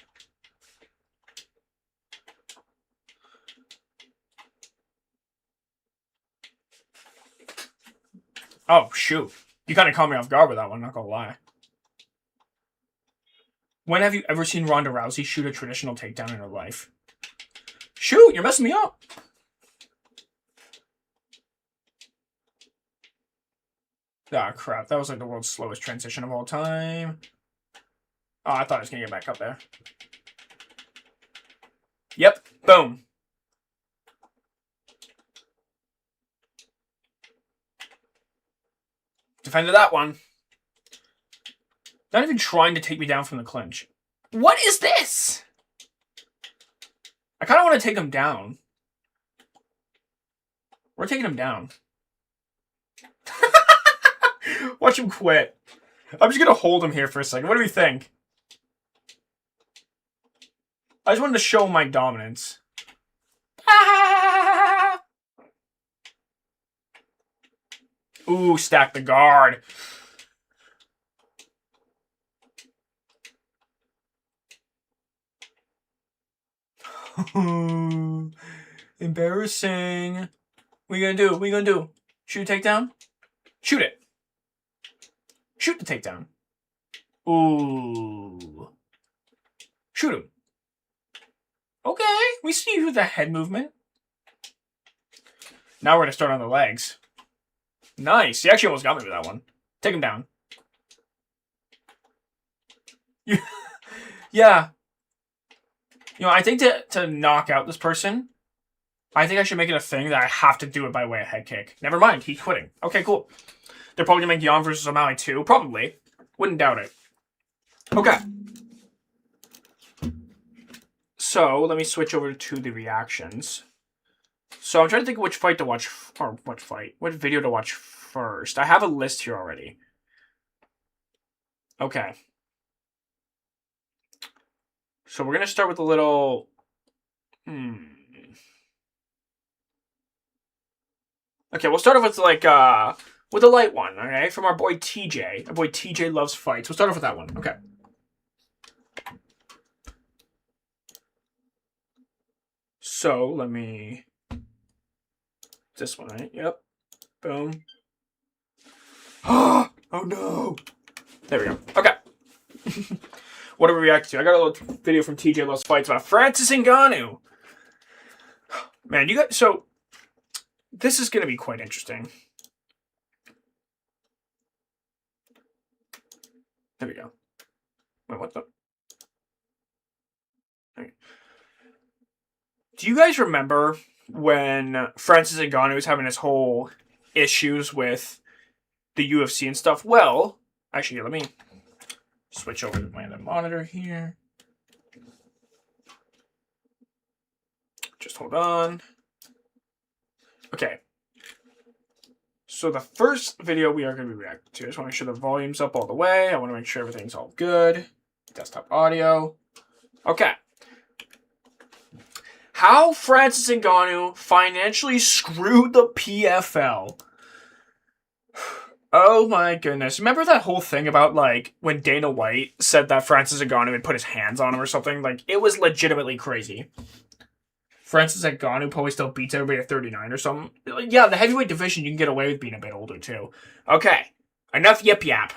Oh, shoot. You kind of caught me off guard with that one, not gonna lie. When have you ever seen Ronda Rousey shoot a traditional takedown in her life? Shoot, you're messing me up. Ah, crap. That was like the world's slowest transition of all time. Oh, I thought I was going to get back up there. Yep. Boom. Defended that one. Not even trying to take me down from the clinch. What is this? I kind of want to take him down. We're taking him down. Watch him quit. I'm just going to hold him here for a second. What do we think? I just wanted to show my dominance. Ah! Ooh, stack the guard. Embarrassing. What are you gonna do? What are you gonna do? Shoot a takedown? Shoot it. Shoot the takedown. Ooh. Shoot him. Okay, we see you with the head movement. Now we're gonna start on the legs. Nice. He actually almost got me with that one. Take him down. Yeah. You know, I think to knock out this person, I think I should make it a thing that I have to do it by way of head kick. Never mind, he's quitting. Okay, cool. They're probably gonna make Jan versus O'Malley too. Probably. Wouldn't doubt it. Okay. So, let me switch over to the reactions. So, I'm trying to think of which fight to watch, or what video to watch first. I have a list here already. Okay. So, we're gonna start with a little... Okay, we'll start off with, like, with a light one, okay? From our boy TJ. Our boy TJ loves fights. We'll start off with that one. Okay. So, let me... This one, right? Yep. Boom. Oh no! There we go. Okay. What are we reacting to? I got a little video from TJ Loves Fights about Francis Ngannou. Man, you got... So, this is going to be quite interesting. There we go. Wait, what the... Okay. Do you guys remember when Francis Ngannou was having his whole issues with the UFC and stuff? Well, actually, let me switch over to my other monitor here. Just hold on. Okay. So the first video we are going to be reacting to, I just want to make sure the volume's up all the way. I want to make sure everything's all good. Desktop audio. Okay. How Francis Ngannou financially screwed the PFL. Oh my goodness. Remember that whole thing about, like, when Dana White said that Francis Ngannou had put his hands on him or something? Like, it was legitimately crazy. Francis Ngannou probably still beats everybody at 39 or something. Yeah, the heavyweight division, you can get away with being a bit older, too. Okay. Enough yip-yap.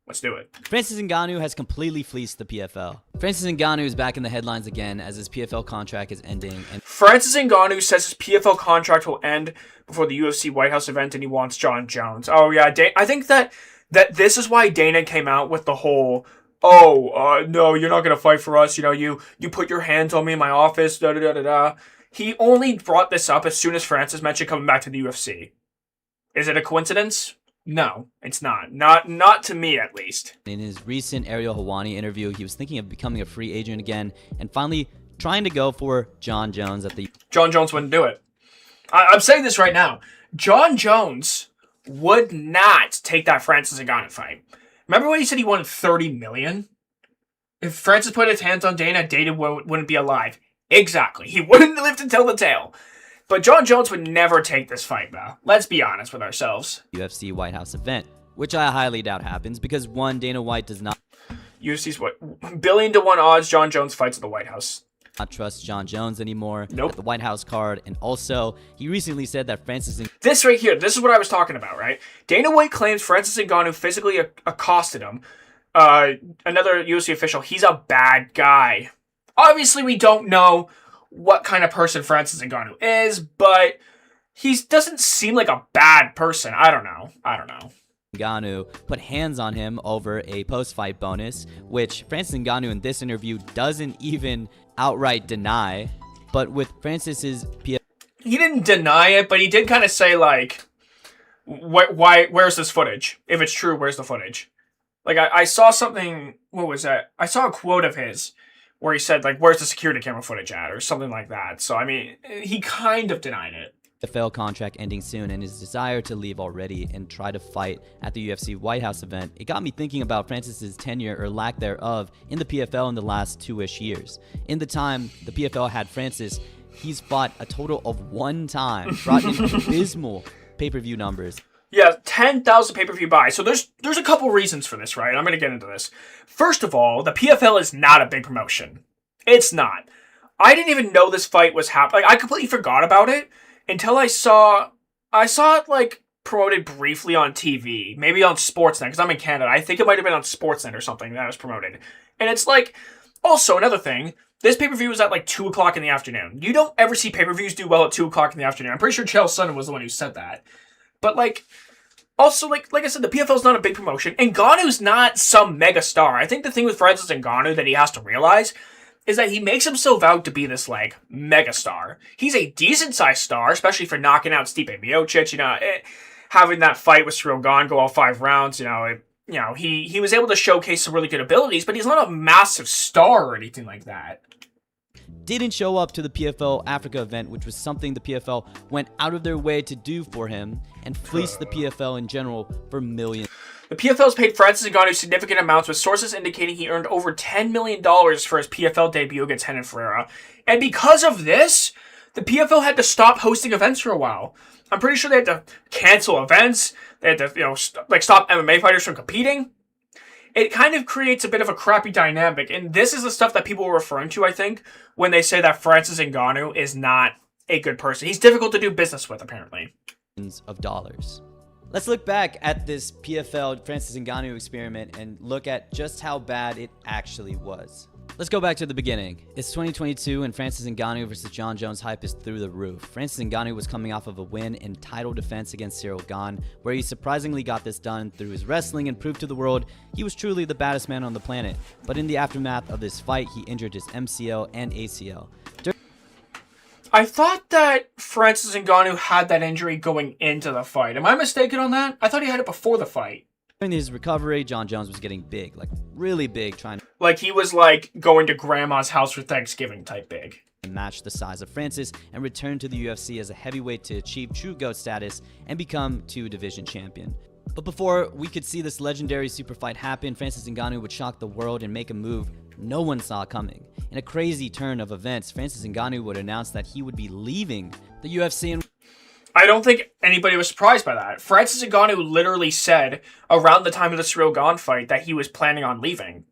Let's do it. Francis Ngannou has completely fleeced the PFL. Francis Ngannou is back in the headlines again as his PFL contract is ending. And Francis Ngannou says his PFL contract will end before the UFC White House event and he wants John Jones. Oh, yeah. I think that this is why Dana came out with the whole, no, you're not going to fight for us. You know, you put your hands on me in my office, da-da-da-da-da. He only brought this up as soon as Francis mentioned coming back to the UFC. Is it a coincidence? No, it's not. Not to me, at least. in his recent Ariel Helwani interview, he was thinking of becoming a free agent again and finally trying to go for John Jones at the... John Jones wouldn't do it. I'm saying this right now. John Jones would not take that Francis Ngannou fight. Remember when he said he wanted $30 million? If Francis put his hands on Dana, Dana wouldn't be alive. Exactly. He wouldn't live to tell the tale. But John Jones would never take this fight, though. Let's be honest with ourselves. UFC White House event, which I highly doubt happens because one, Dana White does not... UFC's what? 1,000,000,000 to 1 odds John Jones fights at the White House. Not trust John Jones anymore. Nope. At the White House card, and also he recently said that Francis... This right here, this is what I was talking about, right? Dana White claims Francis Ngannou physically accosted him. Another UFC official, he's a bad guy. Obviously, we don't know what kind of person Francis Ngannou is, but he doesn't seem like a bad person. I don't know. Ngannou put hands on him over a post-fight bonus, which Francis Ngannou in this interview doesn't even outright deny. But with Francis's PFL... He didn't deny it, but he did kind of say, like, where's this footage? If it's true, where's the footage? Like, I saw something, what was that? I saw a quote of his where he said, like, where's the security camera footage at? Or something like that. So, I mean, he kind of denied it. PFL contract ending soon and his desire to leave already and try to fight at the UFC White House event, it got me thinking about Francis's tenure or lack thereof in the PFL in the last 2-ish years. In the time the PFL had Francis, he's fought a total of 1 time, brought in abysmal pay-per-view numbers. Yeah, 10,000 pay-per-view buys. So there's a couple reasons for this, right? I'm going to get into this. First of all, the PFL is not a big promotion. It's not. I didn't even know this fight was happening. Like, I completely forgot about it until I saw it, like, promoted briefly on TV. Maybe on Sportsnet, because I'm in Canada. I think it might have been on Sportsnet or something that was promoted. And it's like, also, another thing, this pay-per-view was at, like, 2 o'clock in the afternoon. You don't ever see pay-per-views do well at 2 o'clock in the afternoon. I'm pretty sure Chael Sonnen was the one who said that. But, like, also, like I said, the PFL's not a big promotion. Ngannou's not some mega star. I think the thing with Francis Ngannou that he has to realize is that he makes himself out to be this, like, mega star. He's a decent-sized star, especially for knocking out Stipe Miocic, you know, having that fight with Cyril Gane go all 5 rounds, he was able to showcase some really good abilities, but he's not a massive star or anything like that. Didn't show up to the PFL Africa event, which was something the PFL went out of their way to do for him, and fleeced the PFL in general for millions. The PFL's paid Francis Ngannou significant amounts, with sources indicating he earned over $10 million for his PFL debut against Renan Ferreira. And because of this, the PFL had to stop hosting events for a while. I'm pretty sure they had to cancel events. They had to, stop MMA fighters from competing. It kind of creates a bit of a crappy dynamic, and this is the stuff that people are referring to, I think, when they say that Francis Ngannou is not a good person. He's difficult to do business with, apparently. Of dollars. Let's look back at this PFL Francis Ngannou experiment and look at just how bad it actually was. Let's go back to the beginning. It's 2022 and Francis Ngannou versus John Jones hype is through the roof. Francis Ngannou was coming off of a win in title defense against Cyril Gane, where he surprisingly got this done through his wrestling and proved to the world he was truly the baddest man on the planet. But in the aftermath of this fight, he injured his MCL and ACL. I thought that Francis Ngannou had that injury going into the fight. Am I mistaken on that? I thought he had it before the fight. During his recovery, John Jones was getting big, like really big, trying to... Like he was like going to grandma's house for Thanksgiving type big. match the size of Francis and return to the UFC as a heavyweight to achieve true GOAT status and become two-division champion. But before we could see this legendary super fight happen, Francis Ngannou would shock the world and make a move no one saw coming. In a crazy turn of events, Francis Ngannou would announce that he would be leaving the UFC. And I don't think anybody was surprised by that. Francis Ngannou literally said around the time of the Cyril Gane fight that he was planning on leaving.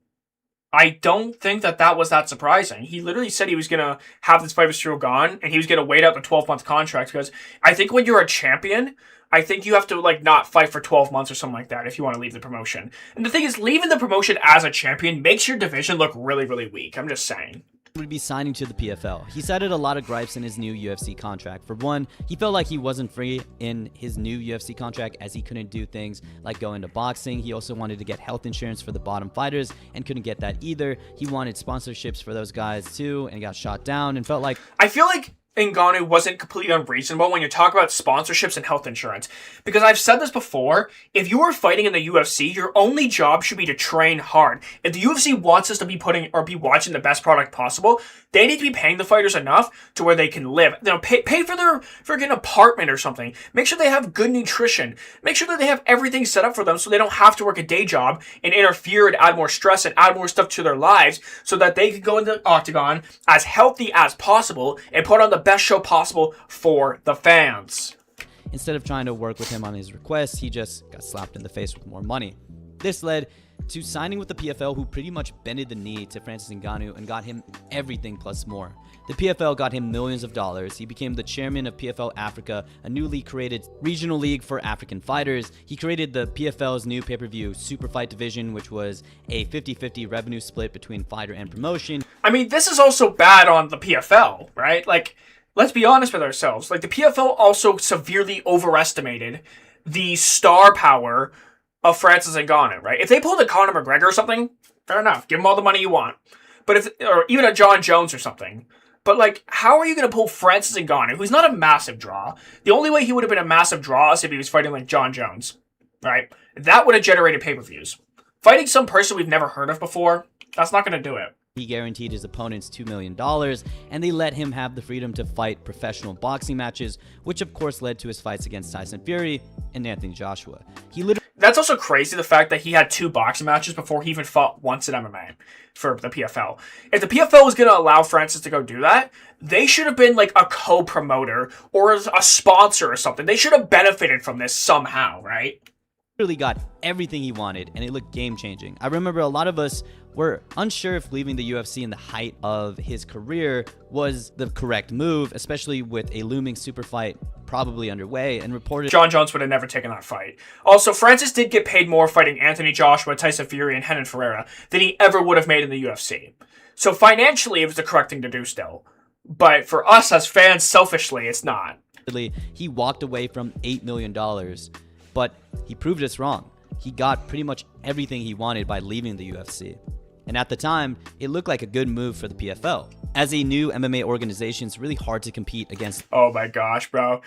I don't think that was that surprising. He literally said he was going to have this fight with Cyril Gane, and he was going to wait out the 12-month contract, because I think when you're a champion, I think you have to, like, not fight for 12 months or something like that if you want to leave the promotion. And the thing is, leaving the promotion as a champion makes your division look really, really weak. I'm just saying. Would be signing to the PFL. He cited a lot of gripes in his new UFC contract. For one, he felt like he wasn't free in his new UFC contract, as he couldn't do things like go into boxing. He also wanted to get health insurance for the bottom fighters and couldn't get that either. He wanted sponsorships for those guys too and got shot down, and felt like... I feel like Ngannou wasn't completely unreasonable when you talk about sponsorships and health insurance. Because I've said this before, if you are fighting in the UFC, your only job should be to train hard. If the UFC wants us to be watching the best product possible, they need to be paying the fighters enough to where they can live. You know, pay for their freaking apartment or something. Make sure they have good nutrition. Make sure that they have everything set up for them so they don't have to work a day job and interfere and add more stress and add more stuff to their lives, so that they can go into the octagon as healthy as possible and put on the best show possible for the fans. Instead of trying to work with him on his requests, he just got slapped in the face with more money. This led to signing with the PFL, who pretty much bended the knee to Francis Ngannou and got him everything plus more. The PFL got him millions of dollars. He became the chairman of PFL Africa, a newly created regional league for African fighters. He created the PFL's new pay-per-view super fight division, which was a 50-50 revenue split between fighter and promotion. I mean, this is also bad on the PFL, right? Like, let's be honest with ourselves. Like, the PFL also severely overestimated the star power of Francis Ngannou, right? If they pulled a Conor McGregor or something, fair enough. Give him all the money you want. But or even a John Jones or something. But, like, how are you going to pull Francis Ngannou, who's not a massive draw? The only way he would have been a massive draw is if he was fighting, like, John Jones, right? That would have generated pay-per-views. Fighting some person we've never heard of before, that's not going to do it. He guaranteed his opponents $2 million, and they let him have the freedom to fight professional boxing matches, which of course led to his fights against Tyson Fury and Anthony Joshua. That's also crazy, the fact that he had 2 boxing matches before he even fought once in MMA for the PFL. If the PFL was going to allow Francis to go do that, they should have been like a co-promoter or a sponsor or something. They should have benefited from this somehow, right? Really got everything he wanted, and it looked game-changing. I remember a lot of us were unsure if leaving the UFC in the height of his career was the correct move, especially with a looming super fight probably underway, and reported John Jones would have never taken that fight. Also, Francis did get paid more fighting Anthony Joshua, Tyson Fury, and Renan Ferreira than he ever would have made in the UFC. So financially, it was the correct thing to do still. But for us as fans, selfishly, it's not. He walked away from $8 million, but he proved us wrong. He got pretty much everything he wanted by leaving the UFC. And at the time, it looked like a good move for the PFL. As a new MMA organization, it's really hard to compete against... Oh my gosh, bro.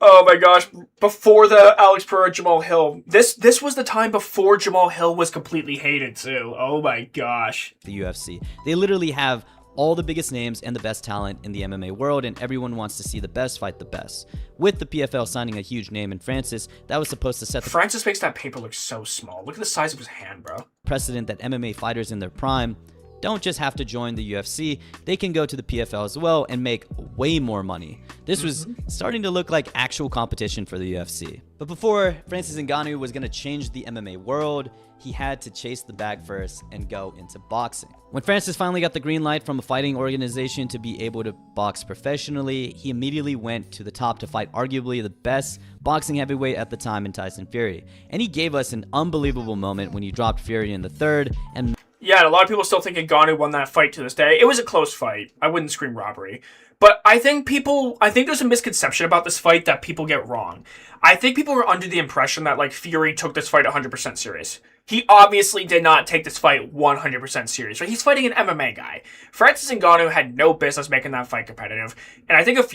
Oh my gosh. Before the Alex Pereira, Jamal Hill. This was the time before Jamal Hill was completely hated too. Oh my gosh. The UFC. They literally have all the biggest names and the best talent in the MMA world, and everyone wants to see the best fight the best. With the PFL signing a huge name in Francis, that was supposed to set the... Francis makes that paper look so small. Look at the size of his hand, bro. ...precedent that MMA fighters in their prime don't just have to join the UFC, they can go to the PFL as well and make way more money. This was starting to look like actual competition for the UFC. But before Francis Ngannou was going to change the MMA world, he had to chase the bag first and go into boxing. When Francis finally got the green light from a fighting organization to be able to box professionally, he immediately went to the top to fight arguably the best boxing heavyweight at the time in Tyson Fury. And he gave us an unbelievable moment when he dropped Fury in the third and... Yeah, and a lot of people still think Ngannou won that fight to this day. It was a close fight. I wouldn't scream robbery. But I think there's a misconception about this fight that people get wrong. I think people are under the impression that, like, Fury took this fight 100% serious. He obviously did not take this fight 100% serious, right? He's fighting an MMA guy. Francis Ngannou had no business making that fight competitive. And I think if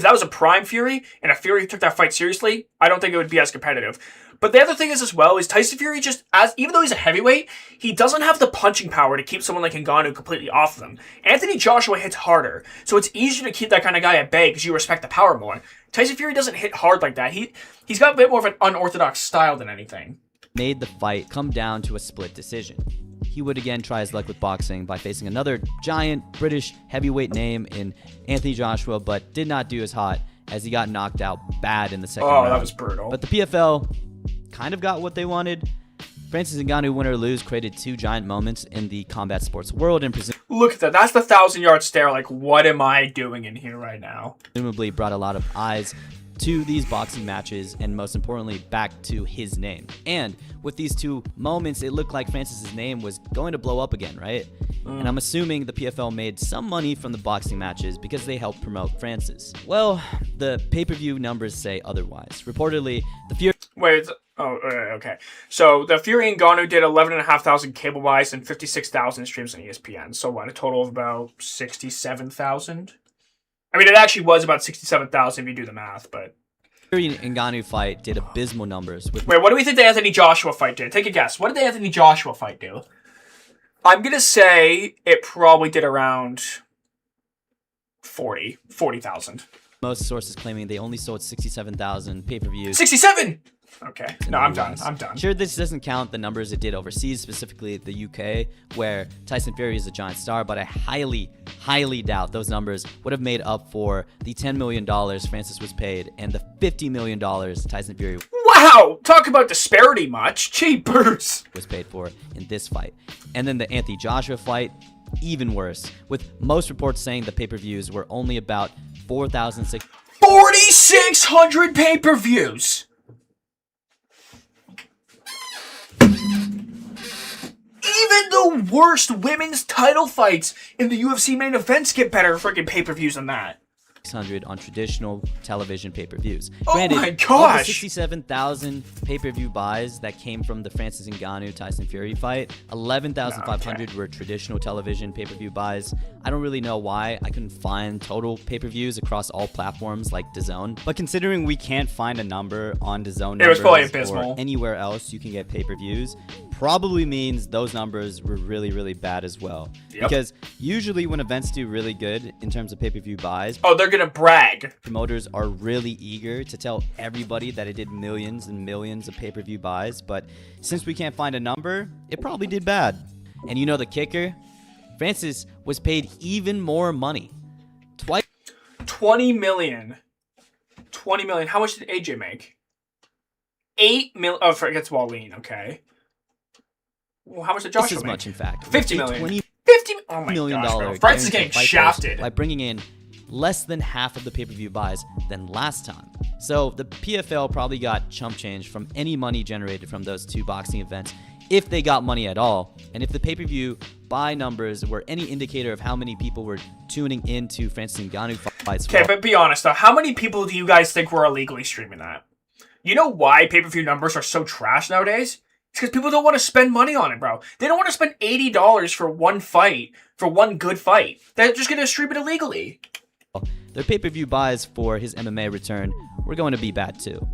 that was a prime Fury, and if Fury took that fight seriously, I don't think it would be as competitive. But the other thing is as well is Tyson Fury just, even though he's a heavyweight, he doesn't have the punching power to keep someone like Ngannou completely off of him. Anthony Joshua hits harder, so it's easier to keep that kind of guy at bay because you respect the power more. Tyson Fury doesn't hit hard like that. He's got a bit more of an unorthodox style than anything. Made the fight come down to a split decision. He would again try his luck with boxing by facing another giant British heavyweight name in Anthony Joshua, but did not do as hot as he got knocked out bad in the second round. Oh, that was brutal. But the PFL kind of got what they wanted. Francis Ngannou, win or lose, created 2 giant moments in the combat sports world and look at that. That's the 1,000-yard stare. Like, what am I doing in here right now? presumably brought a lot of eyes to these boxing matches, and most importantly, back to his name. And with these 2 moments, it looked like Francis's name was going to blow up again, right? And I'm assuming the PFL made some money from the boxing matches because they helped promote Francis. Well, the pay-per-view numbers say otherwise. Reportedly, the Fury... Wait, okay. So the Fury and Ngannou did 11,500 cable buys and 56,000 streams on ESPN. So what, a total of about 67,000? I mean, it actually was about 67,000 if you do the math, but... Fury and Ngannou fight did abysmal numbers. Wait, what do we think the Anthony Joshua fight did? Take a guess. What did the Anthony Joshua fight do? I'm going to say it probably did around 40,000. Most sources claiming they only sold 67,000 pay-per-views. 67! Okay. No, I'm done. I'm done. Sure, this doesn't count the numbers it did overseas, specifically the UK, where Tyson Fury is a giant star, but I highly, highly doubt those numbers would have made up for the $10 million Francis was paid and the $50 million Tyson Fury Wow! Talk about disparity much. Cheapers! was paid for in this fight. And then the Anthony Joshua fight, even worse, with most reports saying the pay-per-views were only about 4,600 pay-per-views! Even the worst women's title fights in the UFC main events get better freaking pay-per-views than that. 600 on traditional television pay-per-views. Oh Granted, my of the gosh! 67,000 pay-per-view buys that came from the Francis Ngannou Tyson Fury fight, 11,500 were traditional television pay-per-view buys. I don't really know why I couldn't find total pay-per-views across all platforms like DAZN. But considering we can't find a number on DAZN It was probably numbers abysmal. or anywhere else you can get pay-per-views, probably means those numbers were really, really bad as well. Yep. Because usually when events do really good in terms of pay-per-view buys, Oh, they're gonna brag. promoters are really eager to tell everybody that it did millions and millions of pay-per-view buys, but since we can't find a number, it probably did bad. And you know the kicker? Francis was paid even more money. Twice 20 million. 20 million. How much did AJ make? 8 million. Oh, forget Wallin, okay. Well, how much did Joshua this is make? much, in fact. 50 A million. $20 $50 Oh my million gosh, bro. Francis is getting guaranteed fight shafted. by bringing in less than half of the pay-per-view buys than last time. So the PFL probably got chump change from any money generated from those 2 boxing events, if they got money at all. And if the pay-per-view buy numbers were any indicator of how many people were tuning into Francis Ngannou fights. Okay, but be honest though. How many people do you guys think were illegally streaming that? You know why pay-per-view numbers are so trash nowadays? It's because people don't want to spend money on it, bro. They don't want to spend $80 for one fight, for one good fight. They're just going to stream it illegally. Their pay-per-view buys for his MMA return were going to be bad too.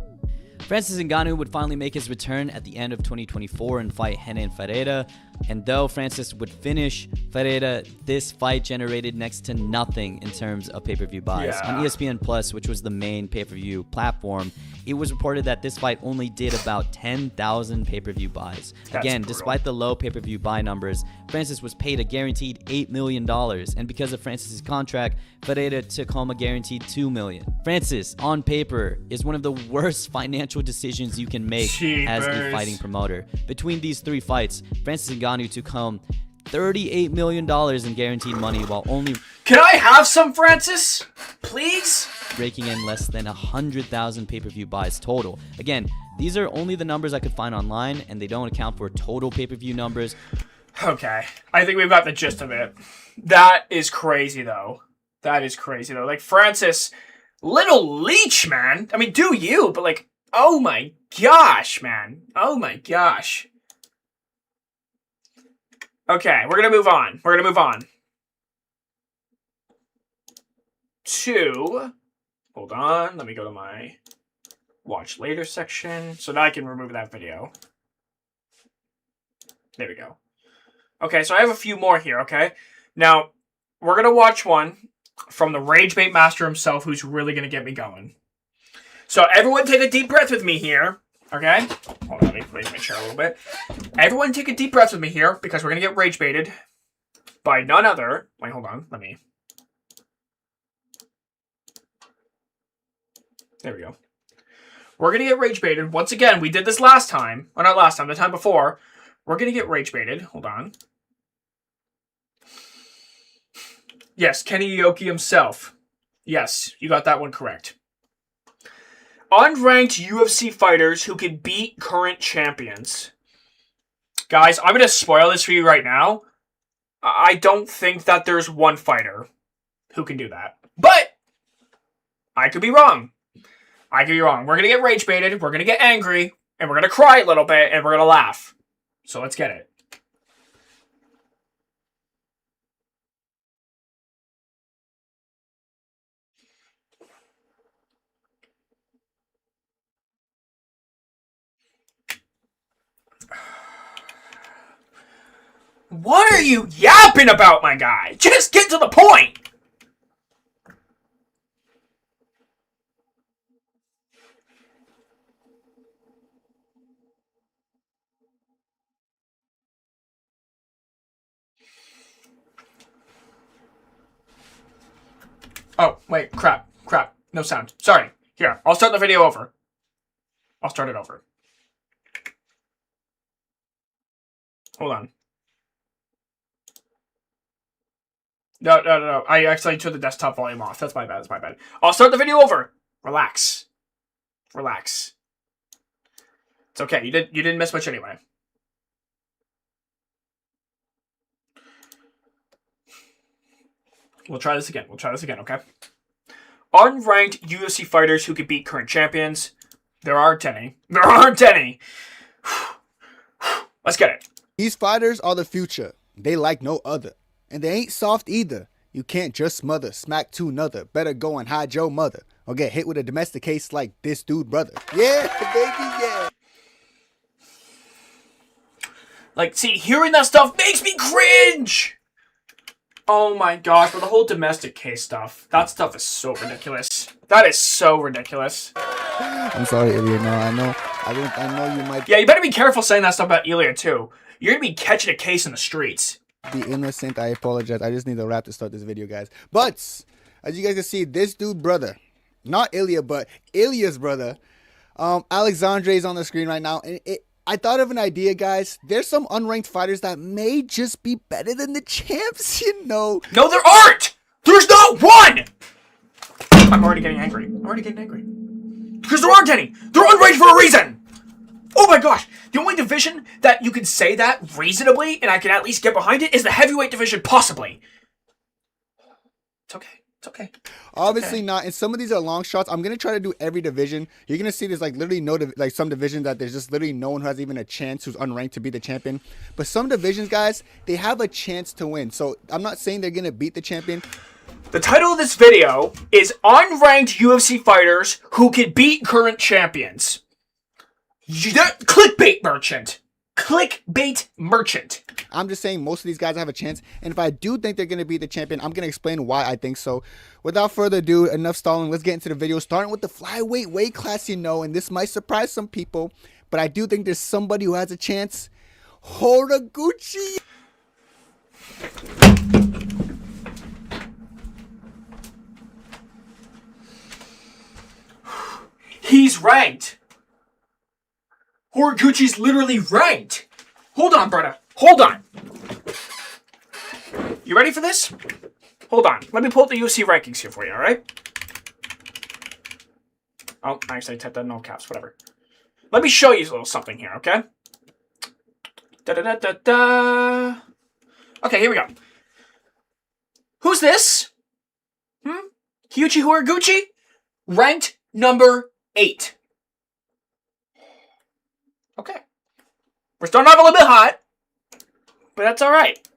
Francis Ngannou would finally make his return at the end of 2024 and fight Renan Ferreira. And though Francis would finish Ferreira, this fight generated next to nothing in terms of pay-per-view buys. Yeah. On ESPN Plus, which was the main pay-per-view platform, it was reported that this fight only did about 10,000 pay-per-view buys. That's Again, brutal. despite the low pay-per-view buy numbers, Francis was paid a guaranteed $8 million. And because of Francis's contract, Ferreira took home a guaranteed $2 million. Francis, on paper, is one of the worst financial decisions you can make as a Cheapers. fighting promoter. Between these 3 fights, Francis Ngannou took home $38 million in guaranteed money while only Can I have some, Francis? Please? raking in less than 100,000 pay-per-view buys total. Again, these are only the numbers I could find online, and they don't account for total pay-per-view numbers. Okay. I think we've got the gist of it. That is crazy, though. That is crazy, though. Like, Francis, little leech, man. I mean, do you, but like, oh my gosh, man. Oh my gosh. Okay, we're gonna move on. We're gonna move on. To... Hold on, let me go to my watch later section. So now I can remove that video. There we go. Okay, so I have a few more here, okay? Now, we're going to watch one from the Rage Bait Master himself, who's really going to get me going. So everyone take a deep breath with me here, okay? Hold on, let me raise my chair a little bit. Everyone take a deep breath with me here, because we're going to get rage baited by none other. Wait, hold on, let me. There we go. We're going to get rage baited. Once again, we did this last time. Or not last time, the time before. We're going to get rage baited. Hold on. Yes, Kenny Yoki himself. Yes, you got that one correct. Unranked UFC fighters who can beat current champions. Guys, I'm going to spoil this for you right now. I don't think that there's one fighter who can do that. But I could be wrong. I could be wrong. We're going to get rage baited, we're going to get angry, and we're going to cry a little bit, and we're going to laugh. So let's get it. What are you yapping about, my guy? Just get to the point! Oh, wait, crap. No sound. Sorry. Here, I'll start the video over. I'll start it over. Hold on. No. I actually took the desktop volume off. That's my bad. I'll start the video over. Relax. It's okay. You didn't miss much anyway. We'll try this again, okay? Unranked UFC fighters who can beat current champions. There aren't any. Let's get it. These fighters are the future. They like no other. And they ain't soft either. You can't just smother, smack to another. Better go and hide your mother. Or get hit with a domestic case like this dude brother. Yeah, baby, yeah. Like, see, hearing that stuff makes me cringe! Oh my gosh, for the whole domestic case stuff. That stuff is so ridiculous. That is so ridiculous. I'm sorry, Ilya. No, I know you might... Yeah, you better be careful saying that stuff about Ilya, too. You're gonna be catching a case in the streets. Be innocent. I apologize. I just need a rap to start this video, guys. But, as you guys can see, this dude brother, not Ilya, but Ilya's brother, Alexandre is on the screen right now. And I thought of an idea, guys. There's some unranked fighters that may just be better than the champs, you know. No, there aren't! There's not one! I'm already getting angry. Because there aren't any! They're unranked for a reason! Oh my gosh! The only division that you can say that reasonably, and I can at least get behind it, is the heavyweight division, possibly. It's okay. Obviously not. And some of these are long shots. I'm going to try to do every division. You're going to see there's like literally like some divisions that there's just literally no one who has even a chance who's unranked to be the champion. But some divisions, guys, they have a chance to win. So I'm not saying they're going to beat the champion. The title of this video is Unranked UFC Fighters Who Can Beat Current Champions. Clickbait merchant. I'm just saying most of these guys have a chance. And if I do think they're going to be the champion, I'm going to explain why I think so. Without further ado, enough stalling. Let's get into the video. Starting with the flyweight weight class, you know. And this might surprise some people. But I do think there's somebody who has a chance. Horiguchi. He's ranked. Horiguchi's literally ranked. Hold on, brother. Hold on. You ready for this? Hold on. Let me pull up the UFC rankings here for you, alright? Oh, actually, I typed that in all caps. Whatever. Let me show you a little something here, okay? Da-da-da-da-da. Okay, here we go. Who's this? Kyuchi Horiguchi? Ranked number 8. Okay. We're starting off a little bit hot, but that's alright.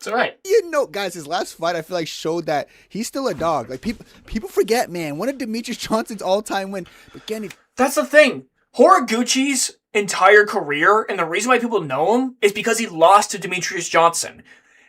It's all right. You know, guys, his last fight I feel like showed that he's still a dog. Like people forget, man. One of Demetrius Johnson's all-time win. But again, That's the thing. Horiguchi's entire career, and the reason why people know him, is because he lost to Demetrius Johnson.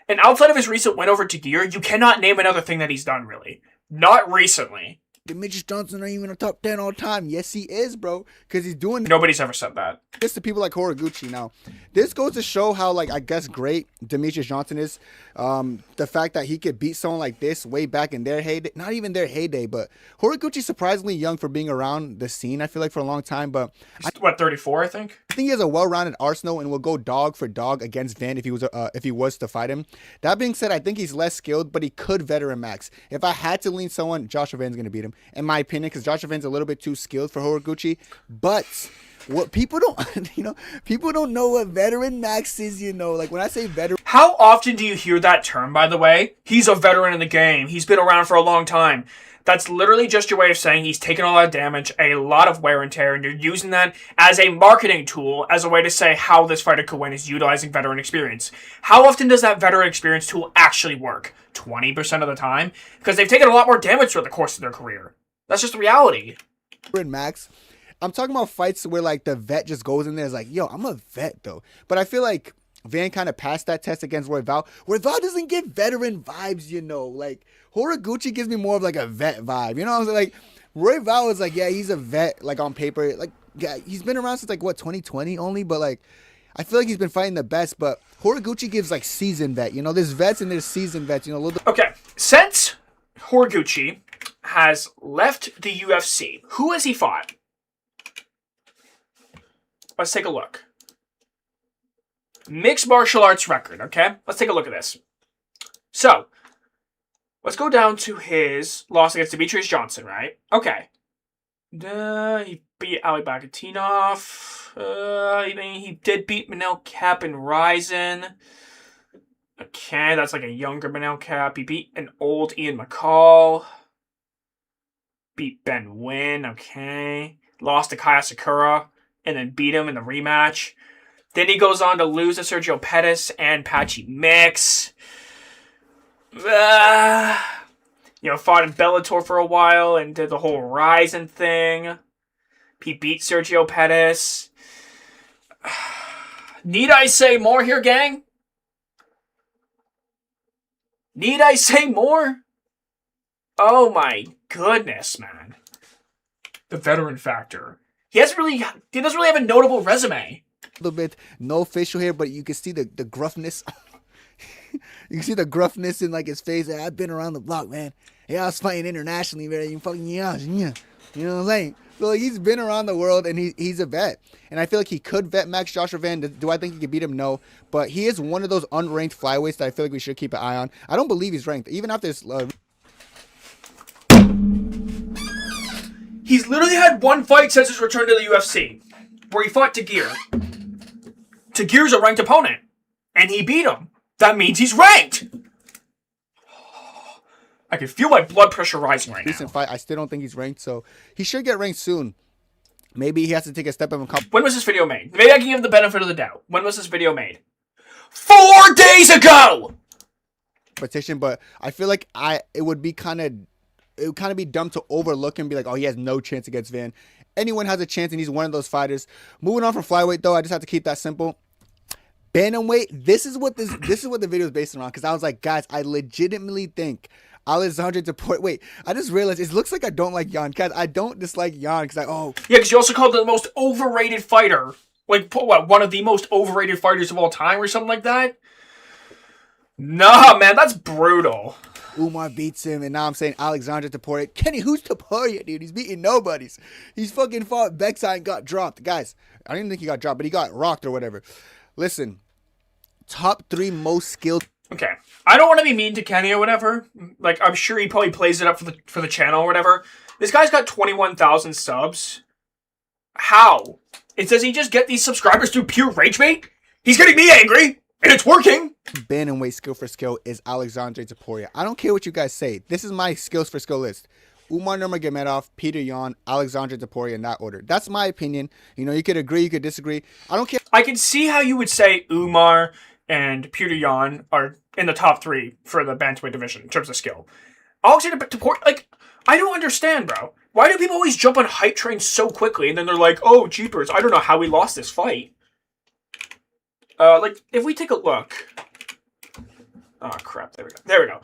And outside of his recent win over Tagir, you cannot name another thing that he's done, really. Not recently. Demetrius Johnson ain't even a top 10 all time. Yes, he is, bro. Because he's doing Nobody's ever said that. this to people like Horiguchi. Now, this goes to show how, like, I guess great Demetrius Johnson is. The fact that he could beat someone like this way back in their heyday. Not even their heyday, but Horiguchi's surprisingly young for being around the scene, I feel like, for a long time. But What, 34, I think? I think he has a well-rounded arsenal and will go dog for dog against Van if he was to fight him. That being said, I think he's less skilled, but he could veteran max. If I had to lean someone, Joshua Van's gonna beat him, in my opinion, because Joshua Van's a little bit too skilled for Horiguchi. But what people don't, people don't know what veteran max is. Like when I say veteran. How often do you hear that term, by the way? He's a veteran in the game. He's been around for a long time. That's literally just your way of saying he's taken a lot of damage, a lot of wear and tear, and you're using that as a marketing tool, as a way to say how this fighter could win is utilizing veteran experience. How often does that veteran experience tool actually work? 20% of the time? Because they've taken a lot more damage throughout the course of their career. That's just the reality. Max. I'm talking about fights where, like, the vet just goes in there and is like, yo, I'm a vet, though. But I feel like Van kind of passed that test against Royval. Royval doesn't give veteran vibes, Like, Horiguchi gives me more of, like, a vet vibe. You know what I'm saying? Like, Royval is like, yeah, he's a vet, like, on paper. Like, yeah, he's been around since, like, what, 2020 only? But, like, I feel like he's been fighting the best. But Horiguchi gives, like, seasoned vet. There's vets and there's seasoned vets. A little bit. Okay, since Horiguchi has left the UFC, who has he fought? Let's take a look. Mixed martial arts record, okay? Let's take a look at this. So, let's go down to his loss against Demetrius Johnson, right? Okay. He beat Ali Bagatinov. He did beat Manel Cap and Ryzen. Okay, that's like a younger Manel Cap. He beat an old Ian McCall. Beat Ben Wynn, okay. Lost to Kaya Sakura, and then beat him in the rematch. Then he goes on to lose to Sergio Pettis and Patchy Mix. Fought in Bellator for a while and did the whole Ryzen thing. He beat Sergio Pettis. Need I say more here, gang? Need I say more? Oh my goodness, man. The veteran factor. He doesn't really have a notable resume. A little bit no facial hair, but you can see the gruffness. You can see the gruffness in, like, his face. I've been around the block, man. Yeah, I was fighting internationally, man. You fucking you know what I'm saying? So, like, he's been around the world and he's a vet. And I feel like he could vet max Joshua Van. Do I think he could beat him? No. But he is one of those unranked flyweights that I feel like we should keep an eye on. I don't believe he's ranked. Even after this He's literally had one fight since his return to the UFC, where he fought Tagir. Tagir's a ranked opponent, and he beat him. That means he's ranked! I can feel my blood pressure rising right recent now. fight, I still don't think he's ranked, so he should get ranked soon. Maybe he has to take a step up and come. When was this video made? Maybe I can give him the benefit of the doubt. When was this video made? 4 days ago! Competition, but I feel like it would kind of be dumb to overlook him and be like, oh, he has no chance against Van. Anyone has a chance, and he's one of those fighters. Moving on from flyweight, though, I just have to keep that simple. Bantamweight, this is what the video is based around, because I was like, guys, I legitimately think Alexandre Deport. Wait, I just realized it looks like I don't like Jan. Guys, I don't dislike Jan because Yeah, because you also called him the most overrated fighter. Like, what, one of the most overrated fighters of all time or something like that? Nah, man, that's brutal. Umar beats him, and now I'm saying Alexandre Taporia. Kenny, who's Taporia, dude? He's beating nobodies. He's fucking fought Bekzai and got dropped. Guys, I didn't think he got dropped, but he got rocked or whatever. Listen, top 3 most skilled. Okay, I don't want to be mean to Kenny or whatever. Like, I'm sure he probably plays it up for the channel or whatever. This guy's got 21,000 subs. How? Does he just get these subscribers through pure rage bait? He's getting me angry, and it's working. Bantamweight skill for skill is Alexandre Taporia. I don't care what you guys say. This is my skills for skill list. Umar Nurmagomedov, Peter Yan, Alexandre Taporia in that order. That's my opinion. You could agree, you could disagree. I don't care. I can see how you would say Umar, and Petr Yan are in the top 3 for the bantamweight division in terms of skill. Alexander Topuria, like, I don't understand, bro. Why do people always jump on hype trains so quickly and then they're like, oh, jeepers, I don't know how we lost this fight. Like, if we take a look... Oh, crap, there we go. There we go.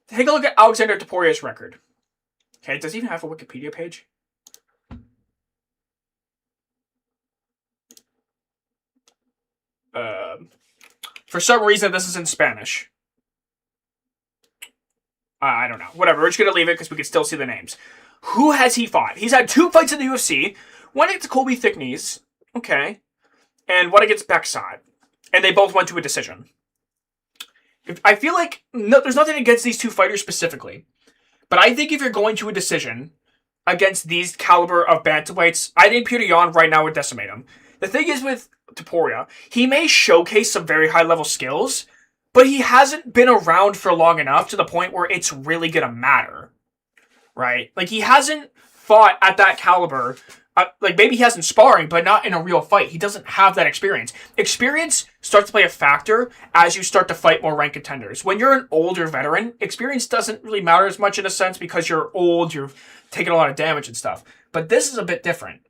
Take a look at Alexander Topuria's record. Okay, does he even have a Wikipedia page? For some reason, this is in Spanish. I don't know. Whatever, we're just going to leave it because we can still see the names. Who has he fought? He's had 2 fights in the UFC. One against Colby Thicknees. Okay. And one against Bexad. And they both went to a decision. I feel like there's nothing against these 2 fighters specifically. But I think if you're going to a decision against these caliber of bantamweights, I think Petr Yan right now would decimate him. The thing is with Topuria, he may showcase some very high-level skills, but he hasn't been around for long enough to the point where it's really going to matter. Right? Like, he hasn't fought at that caliber. Like, maybe he has in sparring, but not in a real fight. He doesn't have that experience. Experience starts to play a factor as you start to fight more ranked contenders. When you're an older veteran, experience doesn't really matter as much in a sense because you're old, you're taking a lot of damage and stuff. But this is a bit different.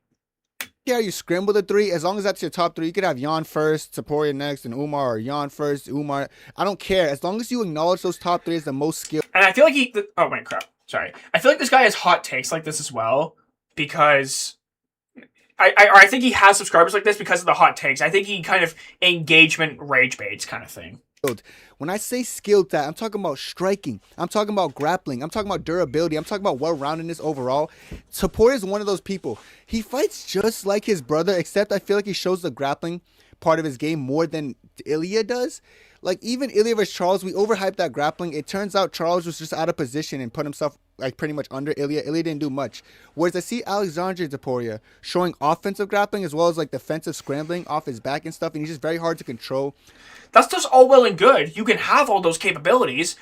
Yeah, you scramble the 3. As long as that's your top 3, you could have Yan first, Topuria next, and Umar, or Yan first, Umar. I don't care. As long as you acknowledge those top 3 as the most skilled. And I feel like oh, my crap. Sorry. I feel like this guy has hot takes like this as well because... I think he has subscribers like this because of the hot takes. I think he kind of engagement rage baits kind of thing. When I say skilled, I'm talking about striking. I'm talking about grappling. I'm talking about durability. I'm talking about well-roundedness overall. Topuria is one of those people. He fights just like his brother, except I feel like he shows the grappling part of his game more than Ilya does. Like, even Ilya vs. Charles, we overhyped that grappling. It turns out Charles was just out of position and put himself like pretty much under Ilya. Ilya didn't do much. Whereas I see Alexander Topuria showing offensive grappling as well as like defensive scrambling off his back and stuff, and he's just very hard to control. That's just all well and good. You can have all those capabilities,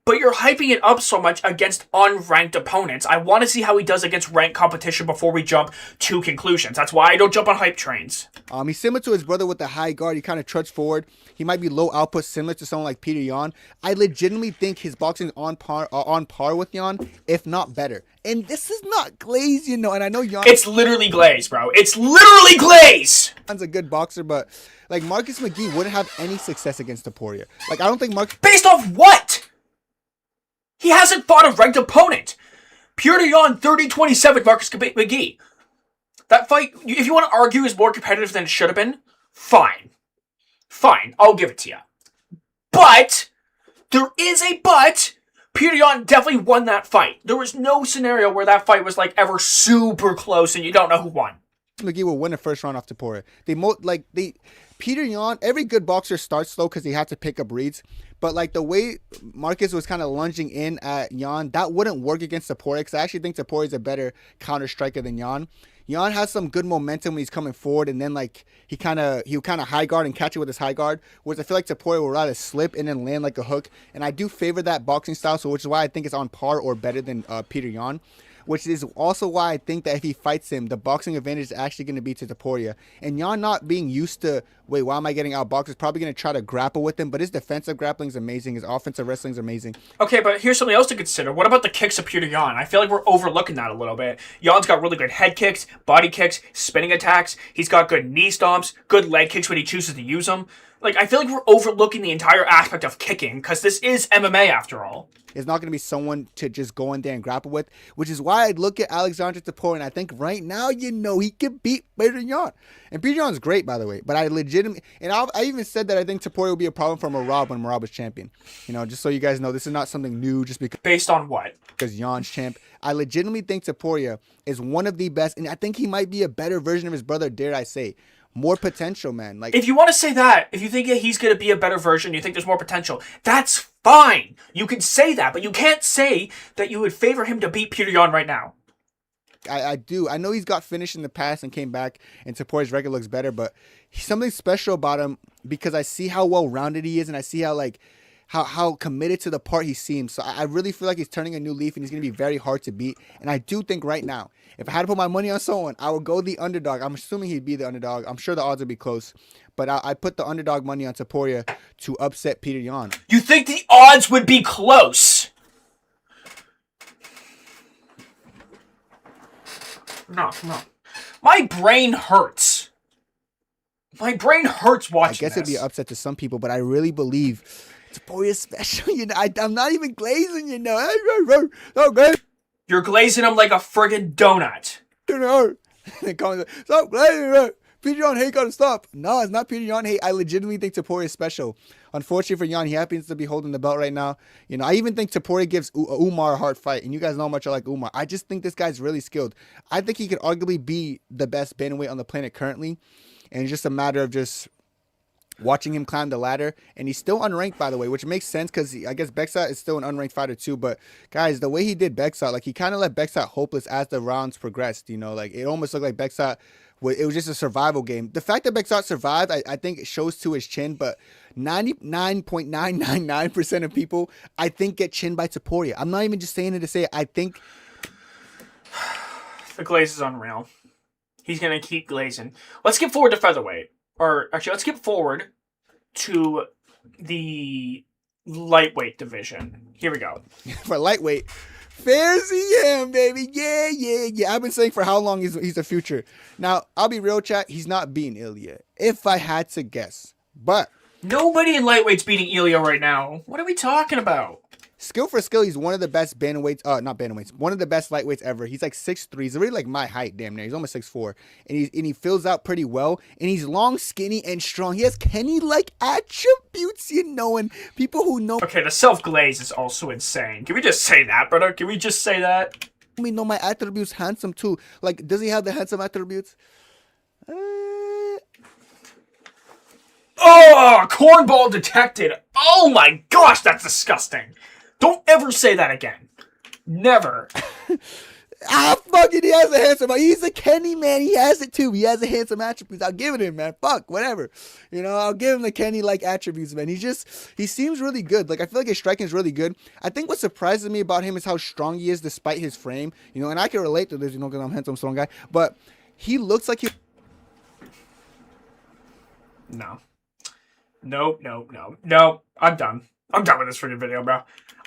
but you're hyping it up so much against unranked opponents. I want to see how he does against ranked competition before we jump to conclusions. That's why I don't jump on hype trains. He's similar to his brother with the high guard. He kind of trucks forward. He might be low output, similar to someone like Petr Yan. I legitimately think his boxing is on par with Yan, if not better. And this is not glaze, and I know Yan. It's literally glaze, bro. It's literally glaze. Yan's a good boxer, but like Marcus McGee wouldn't have any success against Topuria. Like, I don't think Marcus. Based off what? He hasn't fought a ranked opponent. Petr Yan 30-27 Marcus McGee. That fight, if you want to argue, is more competitive than it should have been, fine. Fine, I'll give it to you. But, there is a but, Petr Yan definitely won that fight. There was no scenario where that fight was like ever super close and you don't know who won. McGee will win the first round off Topuria. Petr Yan, every good boxer starts slow because they have to pick up reads. But like the way Marcus was kind of lunging in at Yan, that wouldn't work against Topuria because I actually think Topuria is a better counter striker than Yan. Yan has some good momentum when he's coming forward, and then like he'll kind of high guard and catch it with his high guard. Whereas I feel like Topuria will rather slip and then land like a hook, and I do favor that boxing style, so which is why I think it's on par or better than Petr Yan. Which is also why I think that if he fights him, the boxing advantage is actually going to be to Topuria. And Yan not being used to, wait, why am I getting outboxed? Is probably going to try to grapple with him. But his defensive grappling is amazing. His offensive wrestling is amazing. Okay, but here's something else to consider. What about the kicks of Petr Yan? I feel like we're overlooking that a little bit. Yan's got really good head kicks, body kicks, spinning attacks. He's got good knee stomps, good leg kicks when he chooses to use them. Like, I feel like we're overlooking the entire aspect of kicking because this is MMA after all. It's not going to be someone to just go in there and grapple with, which is why I look at Alexander Topuria, and I think right now, he can beat Petr Yan. And Petr Yan's great, by the way, but I legitimately, and I even said that I think Topuria will be a problem for Merab when Merab is champion. Just so you guys know, this is not something new just because. Based on what? Because Yan's champ. I legitimately think Topuria is one of the best, and I think he might be a better version of his brother, dare I say. More potential, man. Like, if you want to say that, if you think that he's going to be a better version, you think there's more potential, that's fine. You can say that, but you can't say that you would favor him to beat Petr Yan right now. I do. I know he's got finished in the past and came back, and Topuria's record looks better, but he's something special about him because I see how well-rounded he is, and I see how committed to the part he seems. So I really feel like he's turning a new leaf, and he's going to be very hard to beat. And I do think right now, if I had to put my money on someone, I would go the underdog. I'm assuming he'd be the underdog. I'm sure the odds would be close. but I put the underdog money on Topuria to upset Peter Yan. You think the odds would be close? No. My brain hurts. My brain hurts watching this. I guess it'd be an upset to some people, but I really believe Topuria's special. You know, I'm not even glazing, you know. Okay. You're glazing him like a friggin' donut. Stop glazing. Peter Yan hate gotta stop. No, it's not Peter Yan hate. I legitimately think Topuria is special. Unfortunately for Yan, he happens to be holding the belt right now. You know, I even think Topuria gives Umar a hard fight, and you guys know how much I like Umar. I just think this guy's really skilled. I think he could arguably be the best bantamweight on the planet currently, and it's just a matter of just watching him climb the ladder. And he's still unranked, by the way, which makes sense because I guess Beksat is still an unranked fighter too. But guys, the way he did Beksat, like he kind of left Beksat hopeless as the rounds progressed. You know, like it almost looked like Beksat. It was just a survival game. The fact that Beksat survived, I think it shows to his chin, but 99.999% of people, I think, get chinned by Topuria. I'm not even just saying it to say it. I think the glaze is unreal. He's going to keep glazing. Let's skip forward to featherweight. Or, actually, let's skip forward to the lightweight division. Here we go. For lightweight, Fairzy him, baby. Yeah. I've been saying for how long he's the future. Now, I'll be real, chat. He's not beating Ilya, if I had to guess. But nobody in lightweight's beating Ilya right now. What are we talking about? Skill for skill, he's one of the best bantamweights. Not bantamweights. One of the best lightweights ever. He's like 6'3". He's really like my height, damn near. He's almost 6'4". And he fills out pretty well. And he's long, skinny, and strong. He has Kenny-like attributes, you know. And people who know... Okay, the self-glaze is also insane. Can we just say that, brother? Can we just say that? Me know my attributes handsome too. Like, does he have the handsome attributes? Oh, cornball detected. Oh my gosh, that's disgusting. Don't ever say that again. Never. Fuck it, he has a handsome. He's a Kenny, man. He has it too. He has a handsome attributes. I'll give it him, man. Fuck, whatever. You know, I'll give him the Kenny-like attributes, man. He seems really good. Like, I feel like his striking is really good. I think what surprises me about him is how strong he is despite his frame. You know, and I can relate to this, you know, because I'm a handsome, strong guy. But he looks like he... No. No. I'm done. I'm done with this freaking video, bro.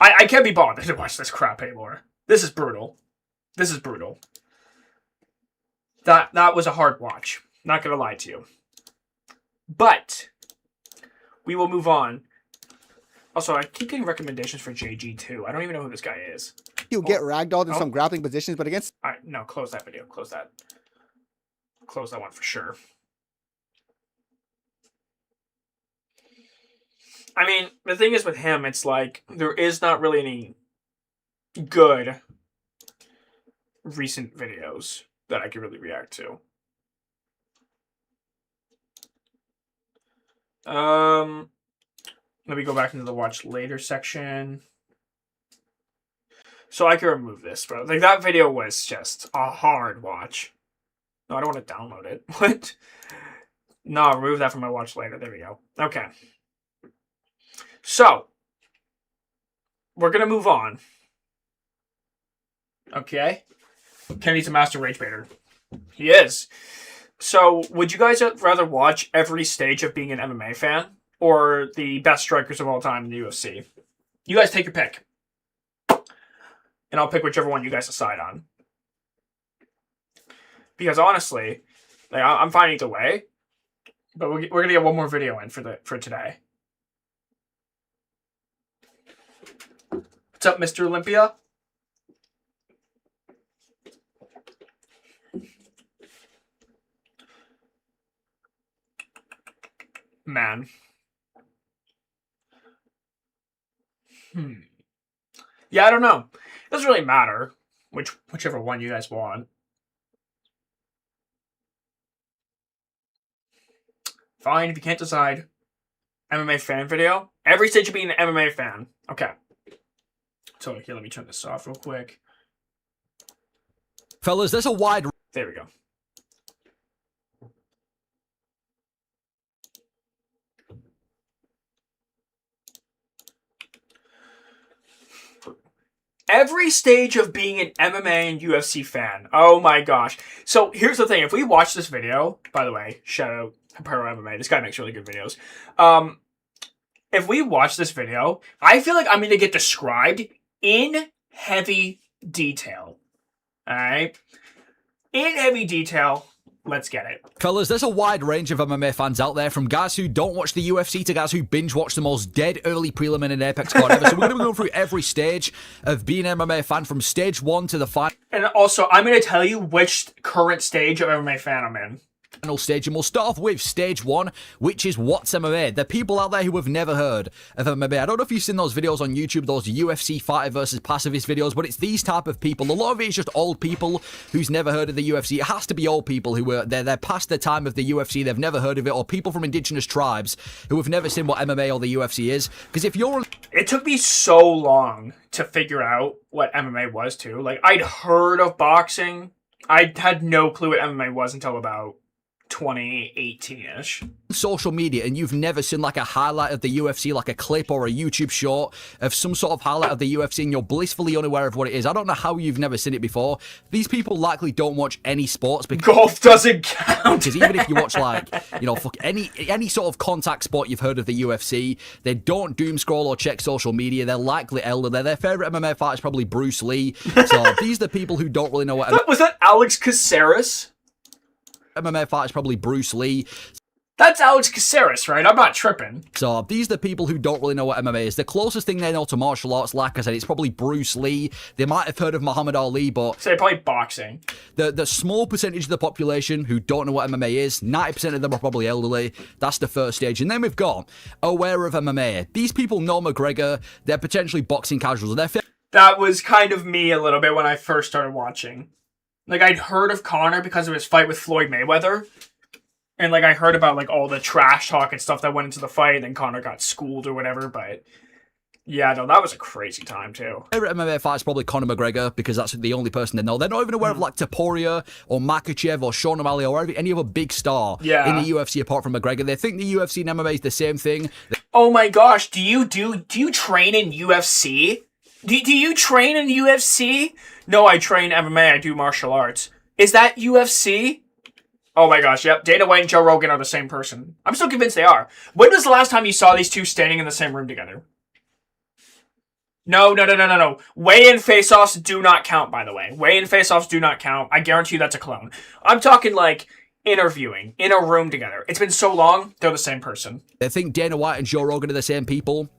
I can't be bothered to watch this crap anymore. This is brutal. That was a hard watch. Not gonna lie to you. But we will move on. Also, I keep getting recommendations for JG too. I don't even know who this guy is. He'll get ragdolled in some grappling positions, but against... Alright, no, close that video. Close that. Close that one for sure. I mean, the thing is with him, it's like, there is not really any good recent videos that I can really react to. Let me go back into the watch later section. So I can remove this, bro. Like, that video was just a hard watch. No, I don't want to download it. What? No, remove that from my watch later. There we go. Okay. So, we're going to move on. Okay? Kenny's a master rage baiter. He is. So, would you guys rather watch every stage of being an MMA fan? Or the best strikers of all time in the UFC? You guys take your pick. And I'll pick whichever one you guys decide on. Because honestly, like, I'm fine either way. But we're going to get one more video in for today. What's up, Mr. Olympia? Man. Yeah, I don't know. It doesn't really matter whichever one you guys want. Fine, if you can't decide. MMA fan video. Every stage of being an MMA fan. Okay. So here, let me turn this off real quick. Fellas, there's a wide... There we go. Every stage of being an MMA and UFC fan. Oh my gosh. So here's the thing. If we watch this video, by the way, shout out Pro MMA. This guy makes really good videos. If we watch this video, I feel like I'm going to get described in heavy detail. Alright? In heavy detail. Let's get it. Fellas, there's a wide range of MMA fans out there, from guys who don't watch the UFC to guys who binge watch the most dead early prelim in an Apex card ever. So we're going to be going through every stage of being an MMA fan, from stage 1 to the final And also, I'm going to tell you which current stage of MMA fan I'm in. stage, and we'll start off with stage 1, which is what's MMA. The people out there who have never heard of MMA. I don't know if you've seen those videos on YouTube, those UFC fighter versus pacifist videos, but it's these type of people. A lot of it is just old people who's never heard of the UFC. It has to be old people who are they're past the time of the UFC, they've never heard of it, or people from indigenous tribes who have never seen what MMA or the UFC is. Because if you're... It took me so long to figure out what MMA was, too. Like, I'd heard of boxing. I had no clue what MMA was until about 2018-ish. social media, and you've never seen like a highlight of the UFC, like a clip or a YouTube short of some sort of highlight of the UFC, and you're blissfully unaware of what it is. I don't know how you've never seen it before. These people likely don't watch any sports because golf doesn't count. Because even if you watch like, you know, fuck any sort of contact sport you've heard of the UFC, they don't doom scroll or check social media. They're likely elderly. Their favorite MMA fighter is probably Bruce Lee. So these are the people who don't really know what Was that Alex Caceres? MMA fighter is probably Bruce Lee. That's Alex Caceres, right? I'm not tripping. So these are the people who don't really know what MMA is. The closest thing they know to martial arts, like I said, it's probably Bruce Lee. They might have heard of Muhammad Ali, but... So they play boxing. The small percentage of the population who don't know what MMA is, 90% of them are probably elderly. That's the first stage. And then we've got aware of MMA. These people know McGregor. They're potentially boxing casuals. That was kind of me a little bit when I first started watching. Like, I'd heard of Conor because of his fight with Floyd Mayweather. And, like, I heard about, like, all the trash talk and stuff that went into the fight, and then Conor got schooled or whatever, but... Yeah, no, that was a crazy time, too. Favorite MMA fight is probably Conor McGregor, because that's the only person they know. They're not even aware of, like, Topuria, or Makhachev, or Sean O'Malley, or any other big star in the UFC apart from McGregor. They think the UFC and MMA is the same thing. Oh my gosh, do you train in UFC? Do you train in UFC? No, I train MMA, I do martial arts. Is that UFC? Oh my gosh, yep. Dana White and Joe Rogan are the same person. I'm still convinced they are. When was the last time you saw these two standing in the same room together? No. Weigh-in face-offs do not count, by the way. Weigh-in face-offs do not count. I guarantee you that's a clone. I'm talking like interviewing in a room together. It's been so long, they're the same person. They think Dana White and Joe Rogan are the same people.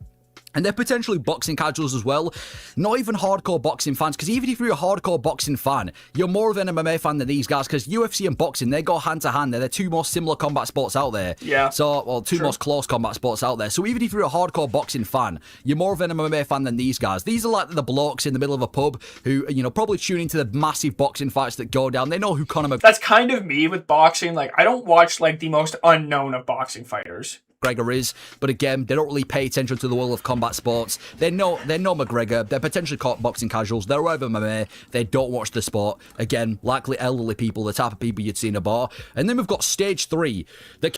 And they're potentially boxing casuals as well. Not even hardcore boxing fans, because even if you're a hardcore boxing fan, you're more of an MMA fan than these guys, because UFC and boxing, they go hand to hand. They're the two most similar combat sports out there. Yeah. So, well, two most close combat sports out there. So even if you're a hardcore boxing fan, you're more of an MMA fan than these guys. These are like the blokes in the middle of a pub who, you know, probably tune into the massive boxing fights that go down. They know who Conor McGregor... That's kind of me with boxing. Like, I don't watch, like, the most unknown of boxing fighters. McGregor is, but again, they don't really pay attention to the world of combat sports. They know McGregor. They're potentially caught boxing casuals. They're aware of MMA. They don't watch the sport. Again, likely elderly people, the type of people you'd see in a bar. And then we've got stage 3, the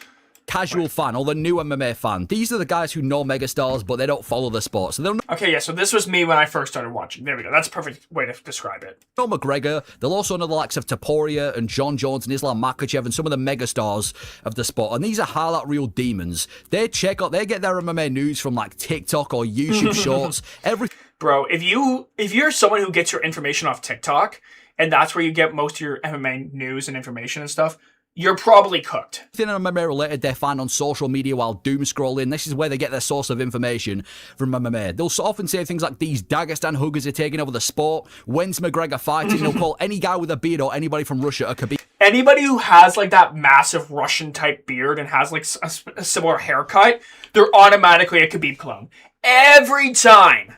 casual fan or the new MMA fan. These are the guys who know megastars, but they don't follow the sport. So they'll Okay, yeah, so this was me when I first started watching. There we go. That's a perfect way to describe it. know McGregor. They'll also know the likes of Topuria and John Jones and Islam Makhachev and some of the megastars of the sport. And these are highlight reel demons. They get their MMA news from like TikTok or YouTube shorts. Bro, if you're someone who gets your information off TikTok, and that's where you get most of your MMA news and information and stuff, you're probably cooked. Everything MMA related they find on social media while doom scrolling. This is where they get their source of information from MMA. They'll often say things like, these Dagestan huggers are taking over the sport. When's McGregor fighting? They'll call any guy with a beard or anybody from Russia a Khabib. Anybody who has like that massive Russian type beard and has like a similar haircut, they're automatically a Khabib clone. Every time.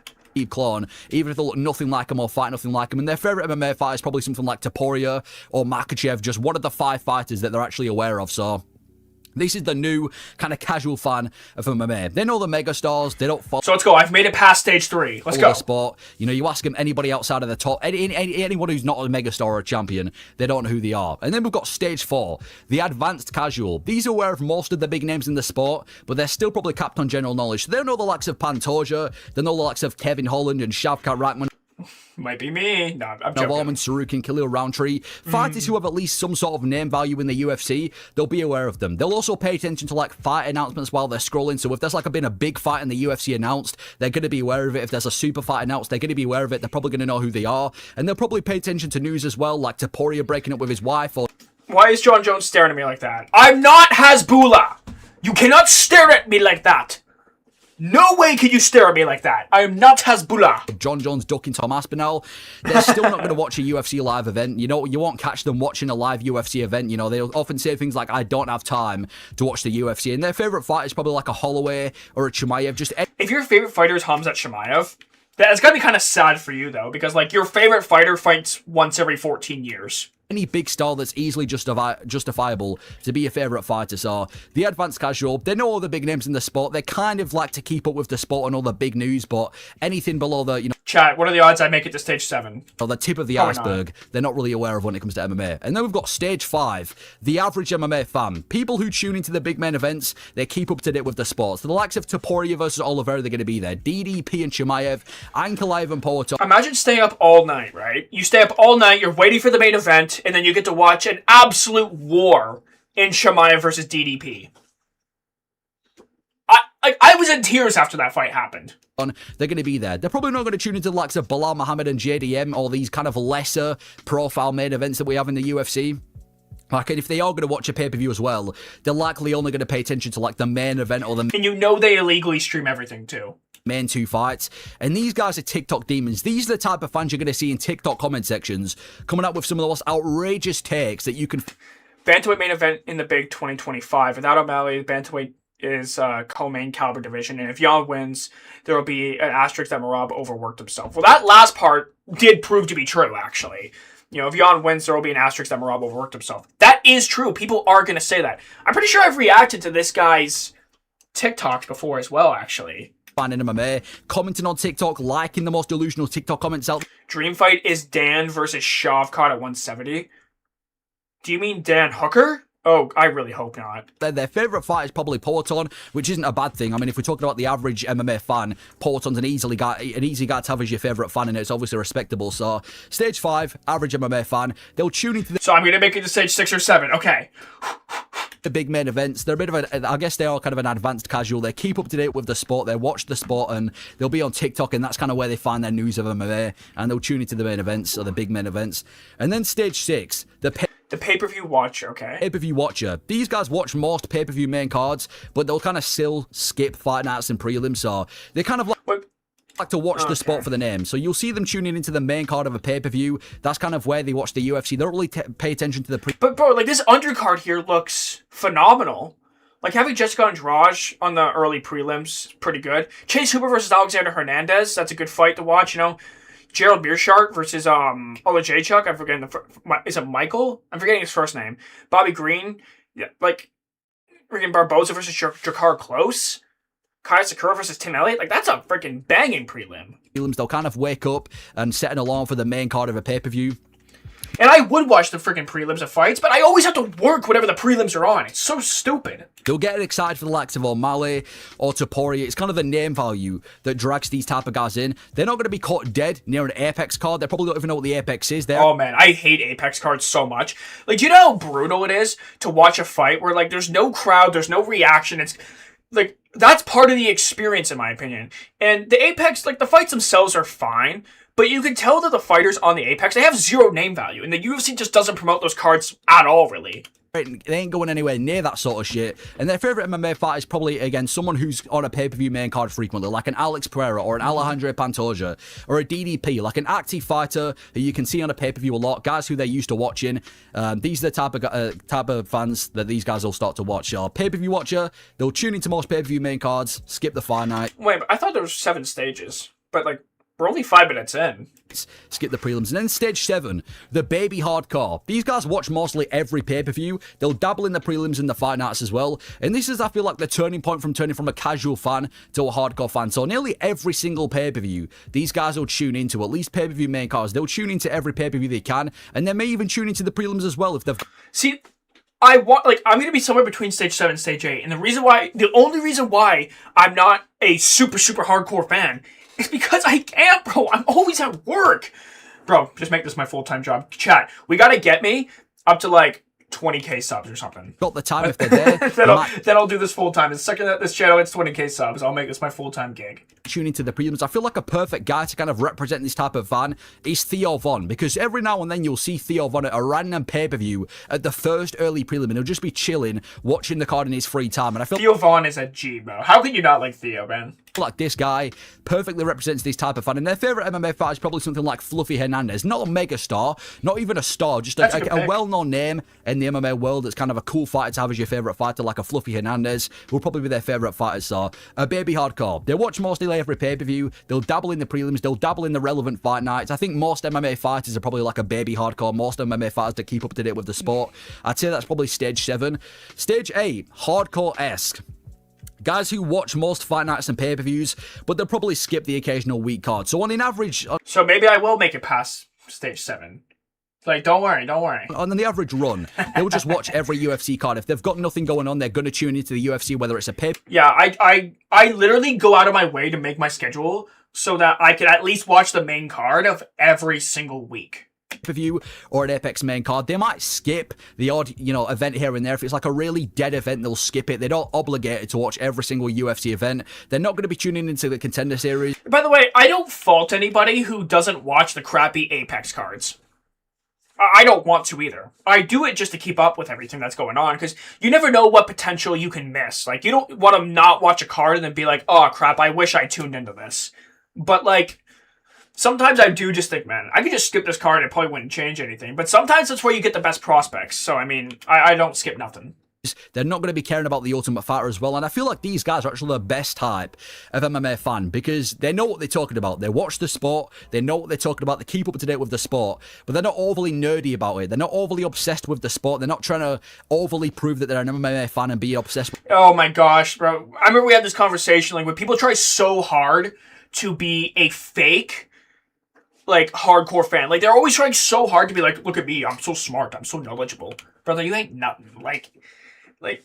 Clone, even if they look nothing like him or fight nothing like him. And their favorite MMA fight is probably something like Topuria or Makhachev, just one of the 5 fighters that they're actually aware of. So this is the new kind of casual fan of MMA. They know the megastars. They don't follow. So let's go. I've made it past stage 3. Let's go. The sport. You know, you ask them anybody outside of the top, anyone who's not a megastar or a champion, they don't know who they are. And then we've got stage 4, the advanced casual. These are aware of most of the big names in the sport, but they're still probably capped on general knowledge. So they know the likes of Pantoja. They know the likes of Kevin Holland and Shavkat Rakhmonov. Might be me. No, I'm Now, joking. Arman Sarukian, Khalil Roundtree, fighters who have at least some sort of name value in the UFC, they'll be aware of them. They'll also pay attention to like fight announcements while they're scrolling. So if there's like been a big fight in the UFC announced, they're going to be aware of it. If there's a super fight announced, they're going to be aware of it. They're probably going to know who they are. And they'll probably pay attention to news as well, like Taporia breaking up with his wife or... Why is John Jones staring at me like that? I'm not Hasbullah! You cannot stare at me like that! No way can you stare at me like that. I am not Hasbullah. John Jones ducking Tom Aspinall. They're still not going to watch a UFC live event. You know, you won't catch them watching a live UFC event. You know, they'll often say things like, I don't have time to watch the UFC. And their favorite fight is probably like a Holloway or a Chimaev. Just if your favorite fighter is Hamzat Chimaev, that's got to be kind of sad for you, though, because, like, your favorite fighter fights once every 14 years. any big star that's easily justifiable to be a favorite fighter. So the advanced casual, they know all the big names in the sport. They kind of like to keep up with the sport and all the big news, but anything below the, you know, chat, what are the odds I make it to stage 7? or the tip of the iceberg, they're not really aware of when it comes to MMA. And then we've got stage 5, the average MMA fan. People who tune into the big main events, they keep up to date with the sports. So the likes of Topuria versus Oliveira, they're going to be there. DDP and Chimaev, Ankalaev and Poatov. Imagine staying up all night, right? You stay up all night, you're waiting for the main event, and then you get to watch an absolute war in Chimaev versus DDP. I was in tears after that fight happened. They're going to be there. They're probably not going to tune into the likes of Bilal Muhammad and JDM or these kind of lesser profile main events that we have in the UFC. Like, if they are going to watch a pay-per-view as well, they're likely only going to pay attention to, like, the main event or the... And you know they illegally stream everything, too. main 2 fights. And these guys are TikTok demons. These are the type of fans you're going to see in TikTok comment sections coming up with some of the most outrageous takes that you can... Bantamweight main event in the big 2025. Without O'Malley, Bantamweight is co-main caliber division, and if Jan wins, there will be an asterisk that Merab overworked himself. Well, that last part did prove to be true, actually. You know, if Jan wins, there will be an asterisk that Merab overworked himself. That is true. People are going to say that. I'm pretty sure I've reacted to this guy's TikToks before as well, actually. Fan in MMA, commenting on TikTok, liking the most delusional TikTok comments out. Dream fight is Dan versus Shavkat at 170. Do you mean Dan Hooker? Oh, I really hope not. Their favourite fight is probably Poaton, which isn't a bad thing. I mean, if we're talking about the average MMA fan, Poaton's an easy guy to have as your favourite fan, and it's obviously respectable. So, stage 5, average MMA fan, they'll tune into the... So I'm going to make it to stage 6 or 7. Okay. The big main events. They're a bit of a... I guess they are kind of an advanced casual. They keep up to date with the sport. They watch the sport, and they'll be on TikTok, and that's kind of where they find their news of MMA, and they'll tune into the main events, or the big main events. And then stage 6, the pay-per-view watcher, okay? Pay-per-view watcher. These guys watch most pay-per-view main cards, but they'll kind of still skip fight nights and prelims, so they kind of like to watch the sport for the name. So you'll see them tuning into the main card of a pay-per-view. That's kind of where they watch the UFC. They don't really pay attention to the But bro, like this undercard here looks phenomenal. Like having Jessica Andrade on the early prelims, pretty good. Chase Hooper versus Alexander Hernandez, that's a good fight to watch, you know. Gerald Meerschaert versus Olajaychuk. I'm forgetting is it Michael? I'm forgetting his first name. Bobby Green. Yeah, like freaking Barboza versus Jakar Close. Kaya Sakura versus Tim Elliott. Like that's a freaking banging prelim. They'll kind of wake up and set an alarm for the main card of a pay-per-view. And I would watch the freaking prelims of fights, but I always have to work whenever the prelims are on. It's so stupid. They'll get excited for the likes of O'Malley or Topuria. It's kind of the name value that drags these type of guys in. They're not going to be caught dead near an Apex card. They probably don't even know what the Apex is. Oh man, I hate Apex cards so much. Like, do you know how brutal it is to watch a fight where like there's no crowd, there's no reaction. It's like that's part of the experience in my opinion. And the Apex, like the fights themselves are fine, but you can tell that the fighters on the Apex, they have zero name value, and the UFC just doesn't promote those cards at all, really. They ain't going anywhere near that sort of shit. And their favourite MMA fight is probably, again, someone who's on a pay-per-view main card frequently, like an Alex Pereira or an Alejandro Pantoja or a DDP, like an active fighter who you can see on a pay-per-view a lot, guys who they're used to watching. These are the type of fans that these guys will start to watch. Pay-per-view watcher, they'll tune into most pay-per-view main cards, skip the fight night. Wait, but I thought there was 7 stages, but like, we're only 5 minutes in. Skip the prelims. And then stage 7, the baby hardcore. These guys watch mostly every pay-per-view. They'll dabble in the prelims and the fight nights as well. And this is, I feel like, the turning point from turning from a casual fan to a hardcore fan. So nearly every single pay-per-view, these guys will tune into at least pay-per-view main cards. They'll tune into every pay-per-view they can. And they may even tune into the prelims as well if they've... See, I want, like, I'm gonna be somewhere between stage 7 and stage 8, and the only reason why I'm not a super hardcore fan is because I can't, bro. I'm always at work, bro. Just make this my full-time job. Chat, we gotta get me up to like 20k subs or something. Got the time if they're there. then I'll do this full time. The second that this channel hits 20k subs, I'll make this my full-time gig. Tune into the prelims. I feel like a perfect guy to kind of represent this type of fan is Theo Von, because every now and then you'll see Theo Von at a random pay-per-view at the first early prelim, and he'll just be chilling, watching the card in his free time. And I feel Theo Von is a G, bro. How can you not like Theo, man? like this guy perfectly represents this type of fan, and their favorite MMA fighter is probably something like Fluffy Hernandez. Not a mega star, not even a star, just a well-known name in the MMA world. That's kind of a cool fighter to have as your favorite fighter, like a Fluffy Hernandez will probably be their favorite fighter. So a baby hardcore, they watch mostly every pay-per-view, they'll dabble in the prelims, they'll dabble in the relevant fight nights. I think most MMA fighters are probably like a baby hardcore. Most MMA fighters that keep up to date with the sport, I'd say that's probably stage 7. Stage 8, hardcore-esque. Guys who watch most fight nights and pay-per-views, but they'll probably skip the occasional week card. So on an average... So maybe I will make it past stage 7. Like, don't worry. On the average run, they'll just watch every UFC card. If they've got nothing going on, they're going to tune into the UFC, whether it's a pay... Yeah, I literally go out of my way to make my schedule so that I can at least watch the main card of every single week. Pay-per-view or an Apex main card. They might skip the odd, event here and there. If it's like a really dead event, they'll skip it. They're not obligated to watch every single UFC event. They're not going to be tuning into the Contender Series. By the way, I don't fault anybody who doesn't watch the crappy Apex cards. I don't want to either. I do it just to keep up with everything that's going on, because you never know what potential you can miss. Like, you don't want to not watch a card and then be like, oh crap, I wish I tuned into this. But like, sometimes I do just think, man, I could just skip this card and it probably wouldn't change anything. But sometimes that's where you get the best prospects. So, I mean, I don't skip nothing. They're not going to be caring about the Ultimate Fighter as well. And I feel like these guys are actually the best type of MMA fan, because they know what they're talking about. They watch the sport. They know what they're talking about. They keep up to date with the sport. But they're not overly nerdy about it. They're not overly obsessed with the sport. They're not trying to overly prove that they're an MMA fan and be obsessed with... Oh my gosh, bro. I remember we had this conversation, like, when people try so hard to be a fake... like, hardcore fan. Like, they're always trying so hard to be like, look at me, I'm so smart, I'm so knowledgeable. Brother, you ain't nothing. Like,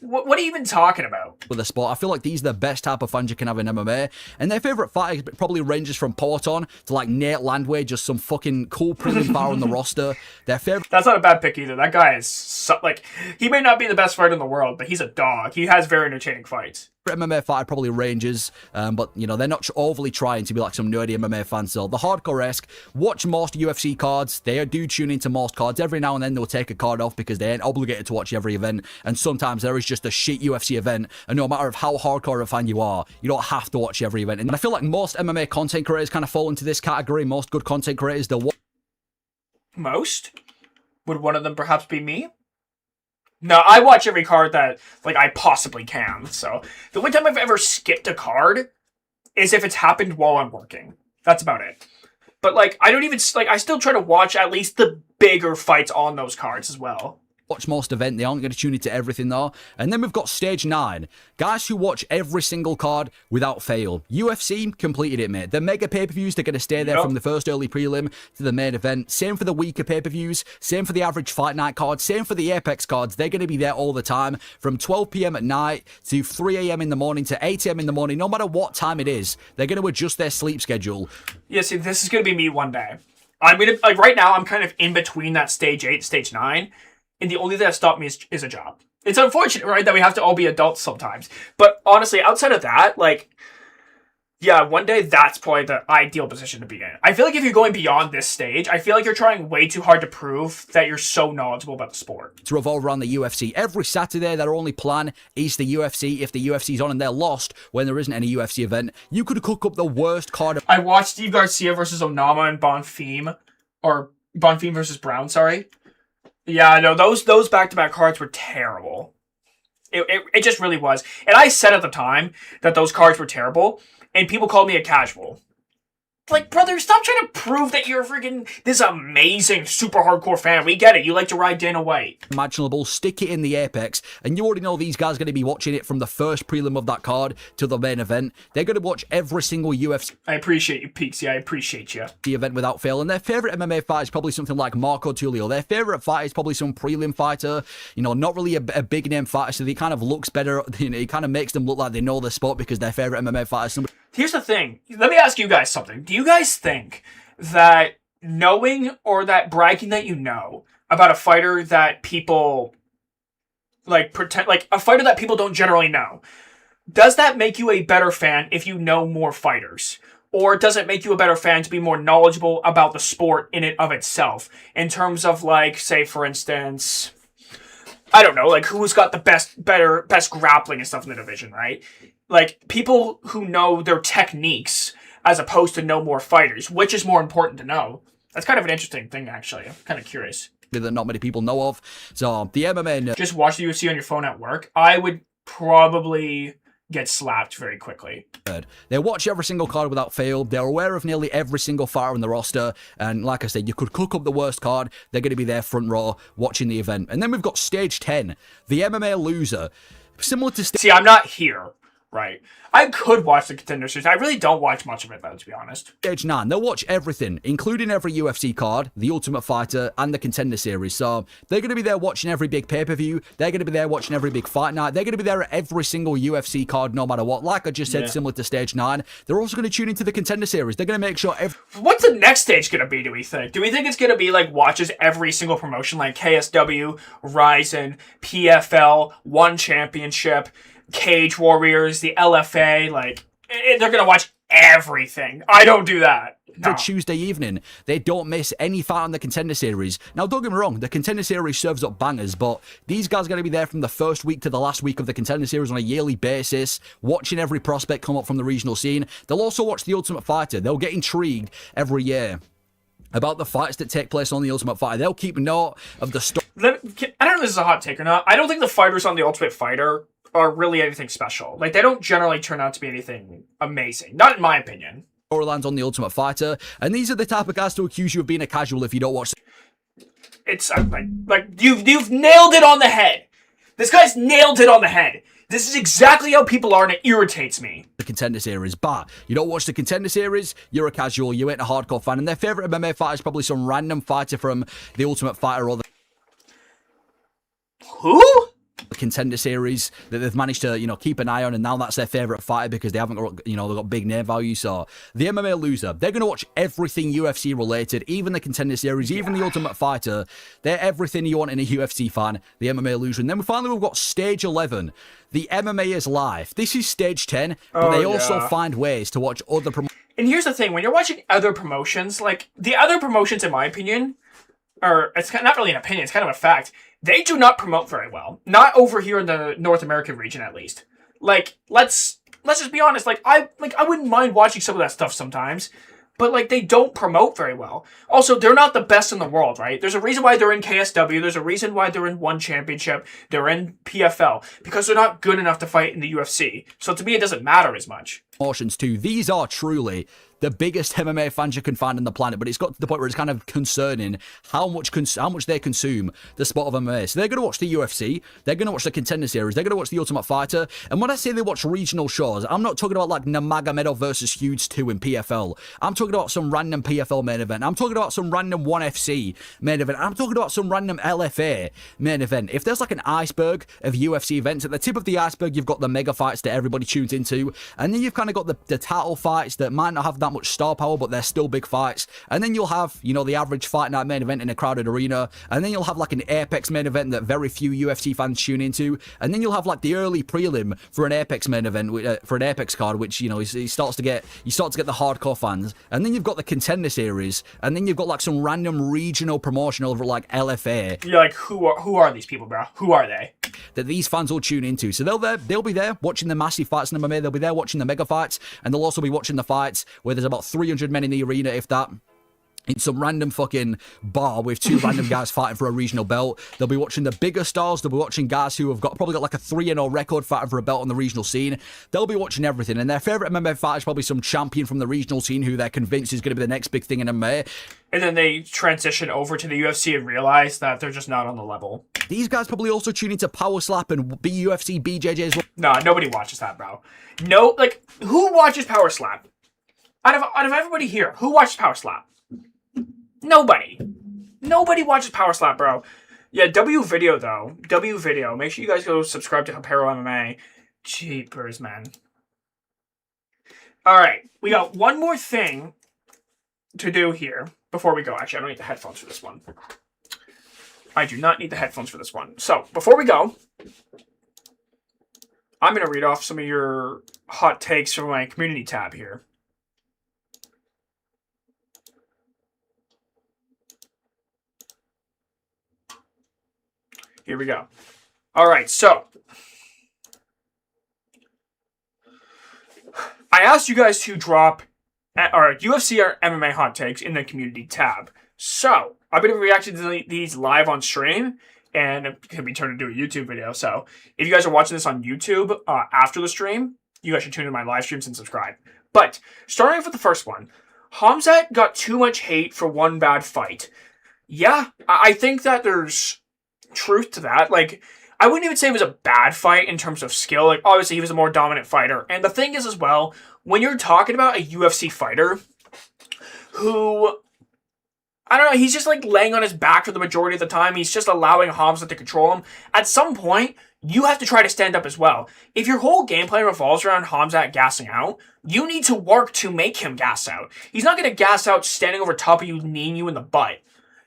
what are you even talking about? With the sport, I feel like these are the best type of fans you can have in MMA. And their favourite fighter probably ranges from Poeton to, like, Nate Landwehr, just some fucking cool prelim bar on the roster. Their favourite... That's not a bad pick either. That guy is, like, he may not be the best fighter in the world, but he's a dog. He has very entertaining fights. MMA fighter probably ranges, but they're not overly trying to be like some nerdy MMA fans. So the hardcore-esque watch most UFC cards. They do tune into most cards. Every now and then they'll take a card off because they ain't obligated to watch every event. And sometimes there is just a shit UFC event, and no matter of how hardcore a fan you are, you don't have to watch every event. And I feel like most MMA content creators kind of fall into this category. Most good content creators, most? Would one of them perhaps be me? No, I watch every card that, like, I possibly can. So, the only time I've ever skipped a card is if it's happened while I'm working. That's about it. But, like, I don't even, like, I still try to watch at least the bigger fights on those cards as well. Watch most event, they aren't going to tune into everything though. And then we've got stage 9, guys who watch every single card without fail. UFC completed it, mate. The mega pay-per-views, they're going to stay there from the first early prelim to the main event. Same for the weaker pay-per-views, same for the average fight night cards, same for the Apex cards. They're going to be there all the time, from 12 p.m. at night to 3 a.m. in the morning to 8 a.m. in the morning. No matter what time it is, they're going to adjust their sleep schedule. Yeah, see, this is going to be me one day. I'm going to, like, right now, I'm kind of in between that stage 8 and stage 9. And the only thing that stopped me is a job. It's unfortunate, right, that we have to all be adults sometimes. But honestly, outside of that, like, yeah, one day that's probably the ideal position to be in. I feel like if you're going beyond this stage, I feel like you're trying way too hard to prove that you're so knowledgeable about the sport. To revolve around the UFC. Every Saturday, their only plan is the UFC. If the UFC's on and they're lost when there isn't any UFC event, you could cook up the worst card. I watched Steve Garcia versus Onama and Bonfim, or Bonfim versus Brown, sorry. Yeah, no, those back-to-back cards were terrible. It just really was. And I said at the time that those cards were terrible, and people called me a casual. like, brother, stop trying to prove that you're freaking this amazing, super hardcore fan. We get it. You like to ride Dana White. Imaginable, stick it in the Apex, and you already know these guys are going to be watching it from the first prelim of that card to the main event. They're going to watch every single UFC I appreciate you, Peaksy. I appreciate you. event without fail, and their favorite MMA fight is probably something like Marco Tulio. Their favorite fight is probably some prelim fighter, you know, not really a big name fighter, so he kind of looks better. You know, it kind of makes them look like they know the sport because their favorite MMA fighter is somebody. Here's the thing. Let me ask you guys something. Do you guys think that knowing or that bragging that you know about a fighter that people like pretend, like a fighter that people don't generally know, does that make you a better fan if you know more fighters? Or does it make you a better fan to be more knowledgeable about the sport in and of itself? In terms of, like, say, for instance, I don't know, like, who's got the best grappling and stuff in the division, right? Like, people who know their techniques as opposed to know more fighters. Which is more important to know? That's kind of an interesting thing, actually. I'm kind of curious. That not many people know of. So the MMA. Just watch the UFC on your phone at work. I would probably get slapped very quickly. They watch every single card without fail. They're aware of nearly every single fighter in the roster. And like I said, you could cook up the worst card. They're going to be there front row watching the event. And then we've got Stage 10, the MMA loser. Similar to... See, I'm not here. Right. I could watch the Contender Series. I really don't watch much of it, though, to be honest. Stage 9, they'll watch everything, including every UFC card, the Ultimate Fighter, and the Contender Series. So they're going to be there watching every big pay-per-view. They're going to be there watching every big fight night. They're going to be there at every single UFC card, no matter what. Like I just said, similar to Stage 9, they're also going to tune into the Contender Series. They're going to make sure... What's the next stage going to be, do we think? Do we think it's going to be, like, watches every single promotion, like KSW, Ryzen, PFL, One Championship... Cage Warriors, the LFA, like, they're gonna watch everything. I don't do that. No. Tuesday evening, they don't miss any fight on the Contender Series. Now, don't get me wrong, the Contender Series serves up bangers, but these guys are going to be there from the first week to the last week of the Contender Series on a yearly basis, watching every prospect come up from the regional scene. They'll also watch the Ultimate Fighter. They'll get intrigued every year about the fights that take place on the Ultimate Fighter. They'll keep note of the story. I don't know if this is a hot take or not. I don't think the fighters on the Ultimate Fighter are really anything special. Like, they don't generally turn out to be anything amazing. Not in my opinion. Storylines on the Ultimate Fighter, and these are the type of guys to accuse you of being a casual if you don't watch. It's like you've nailed it on the head. This guy's nailed it on the head. This is exactly how people are, and it irritates me. The Contender Series, but you don't watch the Contender Series, you're a casual, you ain't a hardcore fan, and their favorite MMA fighter is probably some random fighter from the Ultimate Fighter or the... Who? Contender Series that they've managed to, you know, keep an eye on, and now that's their favorite fighter because they haven't got, you know, they've got big name value. So the MMA loser, they're going to watch everything UFC related, even the Contender Series, even the Ultimate Fighter. They're everything you want in a UFC fan, the MMA loser. And then finally we've got Stage 11, the MMA is live. This is Stage 10, but they also find ways to watch other promotions. And here's the thing, when you're watching other promotions, like, the other promotions, in my opinion, or it's not really an opinion, it's kind of a fact, they do not promote very well. Not over here in the North American region, at least. Like, let's just be honest. Like, I wouldn't mind watching some of that stuff sometimes, but, like, they don't promote very well. Also, they're not the best in the world, right? There's a reason why they're in KSW. There's a reason why they're in One Championship. They're in PFL. Because they're not good enough to fight in the UFC. So to me, it doesn't matter as much. Promotions too. These are truly the biggest MMA fans you can find on the planet, but it's got to the point where it's kind of concerning how much they consume the sport of MMA. So they're going to watch the UFC, they're going to watch the Contender Series, they're going to watch the Ultimate Fighter, and when I say they watch regional shows, I'm not talking about like Nurmagomedov versus Hughes 2 in PFL. I'm talking about some random PFL main event. I'm talking about some random 1FC main event. I'm talking about some random LFA main event. If there's like an iceberg of UFC events, at the tip of the iceberg, you've got the mega fights that everybody tunes into, and then you've kind of got the title fights that might not have that much star power, but they're still big fights. And then you'll have, you know, the average fight night main event in a crowded arena. And then you'll have like an Apex main event that very few UFC fans tune into. And then you'll have like the early prelim for an Apex main event, for an Apex card, which, you know, you start to get the hardcore fans. And then you've got the Contender Series. And then you've got like some random regional promotion over like LFA. You're like, who are these people, bro? Who are they? That these fans will tune into. So they'll be there watching the massive fights in MMA. They'll be there watching the mega fights, and they'll also be watching the fights where there's about 300 men in the arena, if that. in some random fucking bar with two random guys fighting for a regional belt. They'll be watching the bigger stars. They'll be watching guys who have probably got like a 3-0 record fighting for a belt on the regional scene. They'll be watching everything. And their favorite MMA fighter is probably some champion from the regional scene who they're convinced is going to be the next big thing in MMA. And then they transition over to the UFC and realize that they're just not on the level. These guys probably also tune into Power Slap and UFC, BJJ as well. No, nobody watches that, bro. No, like, who watches Power Slap? Out of everybody here, who watches Power Slap? Nobody. Nobody watches Power Slap, bro. Yeah, W Video, though. W Video. Make sure you guys go subscribe to Apparel MMA. Jeepers, man. Alright, we got one more thing to do here before we go. Actually, I don't need the headphones for this one. I do not need the headphones for this one. So, before we go, I'm going to read off some of your hot takes from my community tab here. Here we go. All right, so I asked you guys to drop our UFC or MMA hot takes in the community tab. So I'm going to be reacting to these live on stream, and it can be turned into a YouTube video. So if you guys are watching this on YouTube after the stream, you guys should tune in my live streams and subscribe. But starting off with the first one, Hamzat got too much hate for one bad fight. Yeah, I think that there's truth to that. Like, I wouldn't even say it was a bad fight in terms of skill. Like, obviously he was a more dominant fighter. And the thing is as well, when you're talking about a UFC fighter who, I don't know, he's just like laying on his back for the majority of the time. He's just allowing Hamzat to control him. At some point, you have to try to stand up as well. If your whole game plan revolves around Hamzat gassing out, you need to work to make him gas out. He's not going to gas out standing over top of you, kneeing you in the butt.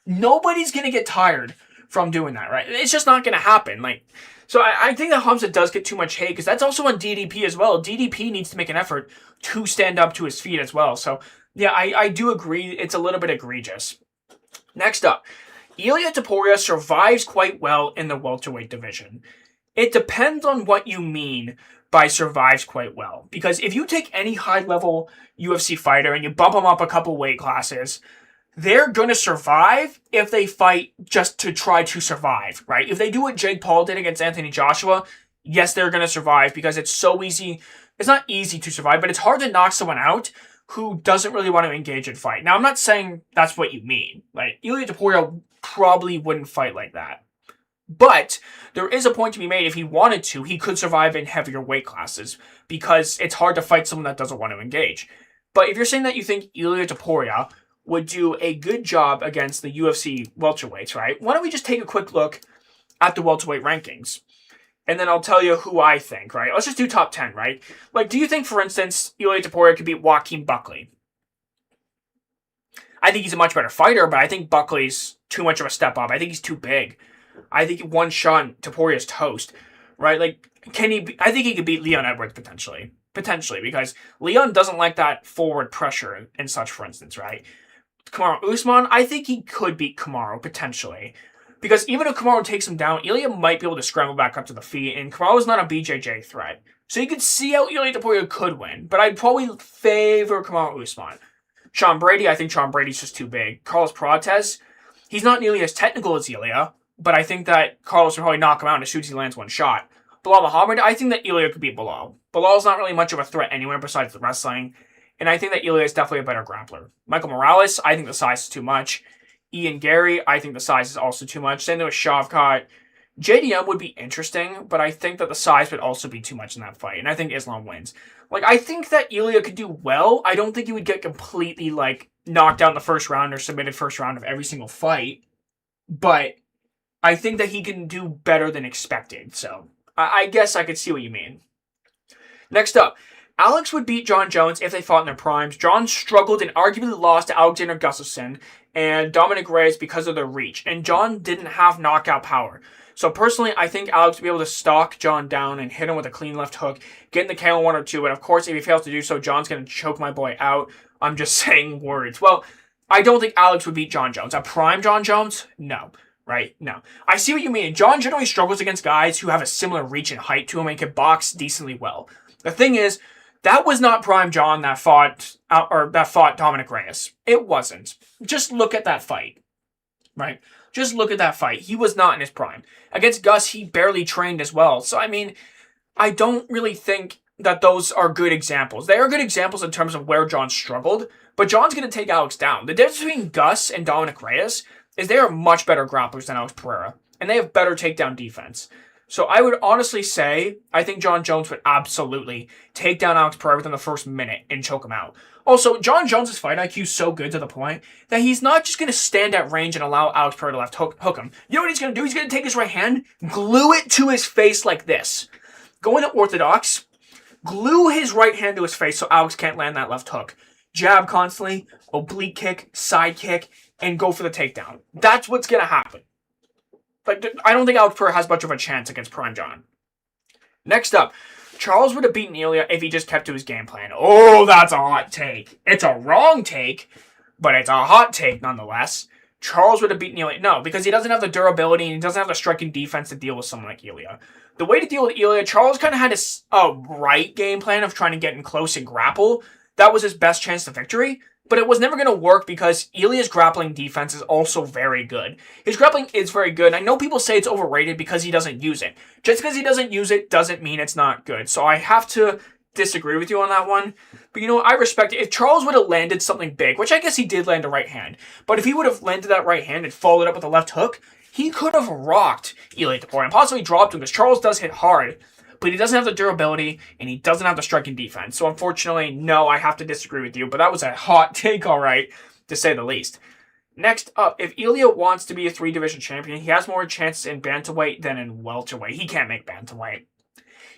Nobody's going to get tired from doing that, right? It's just not going to happen. Like, so I think that Hamzat does get too much hate, because that's also on DDP as well. DDP needs to make an effort to stand up to his feet as well. So, yeah, I do agree. It's a little bit egregious. Next up, Ilia Topuria survives quite well in the welterweight division. It depends on what you mean by survives quite well. Because if you take any high-level UFC fighter and you bump them up a couple weight classes, they're going to survive if they fight just to try to survive, right? If they do what Jake Paul did against Anthony Joshua, yes, they're going to survive, because it's so easy. It's not easy to survive, but it's hard to knock someone out who doesn't really want to engage in fight. Now, I'm not saying that's what you mean. Like, Ilia Topuria probably wouldn't fight like that. But there is a point to be made. If he wanted to, he could survive in heavier weight classes, because it's hard to fight someone that doesn't want to engage. But if you're saying that you think Ilia Topuria would do a good job against the UFC welterweights, right? Why don't we just take a quick look at the welterweight rankings? And then I'll tell you who I think, right? Let's just do top 10, right? Like, do you think, for instance, Ilia Topuria could beat Joaquin Buckley? I think he's a much better fighter, but I think Buckley's too much of a step up. I think he's too big. I think one shot, Topuria's toast, right? Like, can he? I think he could beat Leon Edwards potentially, because Leon doesn't like that forward pressure and such, for instance, right? Kamaru Usman, I think he could beat Kamaru, potentially. Because even if Kamaru takes him down, Ilia might be able to scramble back up to the feet, and Kamaru's not a BJJ threat. So you could see how Ilia Topuria could win, but I'd probably favor Kamaru Usman. Sean Brady, I think Sean Brady's just too big. Carlos Prates, he's not nearly as technical as Ilia, but I think that Carlos will probably knock him out as soon as he lands one shot. Bilal Muhammad, I think that Ilia could beat Bilal. Bilal's not really much of a threat anywhere besides the wrestling. And I think that Ilia is definitely a better grappler. Michael Morales, I think the size is too much. Ian Gary, I think the size is also too much. Same thing with Shavkat. JDM would be interesting, but I think that the size would also be too much in that fight. And I think Islam wins. Like, I think that Ilia could do well. I don't think he would get completely, like, knocked out in the first round or submitted first round of every single fight. But I think that he can do better than expected. So, I guess I could see what you mean. Next up, Alex would beat John Jones if they fought in their primes. John struggled and arguably lost to Alexander Gustafsson and Dominic Reyes because of their reach. And John didn't have knockout power. So personally, I think Alex would be able to stalk John down and hit him with a clean left hook, get in the KO 1 or 2. And of course, if he fails to do so, John's going to choke my boy out. I'm just saying words. Well, I don't think Alex would beat John Jones. A prime John Jones? No. Right? No. I see what you mean. John generally struggles against guys who have a similar reach and height to him and can box decently well. The thing is, That was not Prime John that fought Dominic Reyes. It wasn't. Just look at that fight, right? Just look at that fight. He was not in his prime. Against Gus, he barely trained as well. So, I mean, I don't really think that those are good examples. They are good examples in terms of where John struggled, but John's going to take Alex down. The difference between Gus and Dominic Reyes is they are much better grapplers than Alex Pereira, and they have better takedown defense. So I would honestly say, I think John Jones would absolutely take down Alex Pereira within the first minute and choke him out. Also, John Jones' fight IQ is so good to the point that he's not just going to stand at range and allow Alex Pereira to left hook him. You know what he's going to do? He's going to take his right hand, glue it to his face like this. Go into orthodox, glue his right hand to his face so Alex can't land that left hook. Jab constantly, oblique kick, side kick, and go for the takedown. That's what's going to happen. Like, I don't think Alex Pereira has much of a chance against Prime John. Next up, Charles would have beaten Ilya if he just kept to his game plan. Oh, that's a hot take. It's a wrong take, but it's a hot take nonetheless. Charles would have beaten Ilya. No, because he doesn't have the durability and he doesn't have the striking defense to deal with someone like Ilya. The way to deal with Ilya, Charles kind of had a right game plan of trying to get in close and grapple. That was his best chance to victory. But it was never going to work because Ilya's grappling defense is also very good. His grappling is very good. I know people say it's overrated because he doesn't use it. Just because he doesn't use it doesn't mean it's not good. So I have to disagree with you on that one. But you know, I respect it. If Charles would have landed something big, which I guess he did land a right hand, but if he would have landed that right hand and followed up with a left hook, he could have rocked Ilya Topuria and possibly dropped him because Charles does hit hard. But he doesn't have the durability, and he doesn't have the striking defense. So unfortunately, no, I have to disagree with you. But that was a hot take, all right, to say the least. Next up, if Ilya wants to be a 3-division champion, he has more chances in bantamweight than in welterweight. He can't make bantamweight.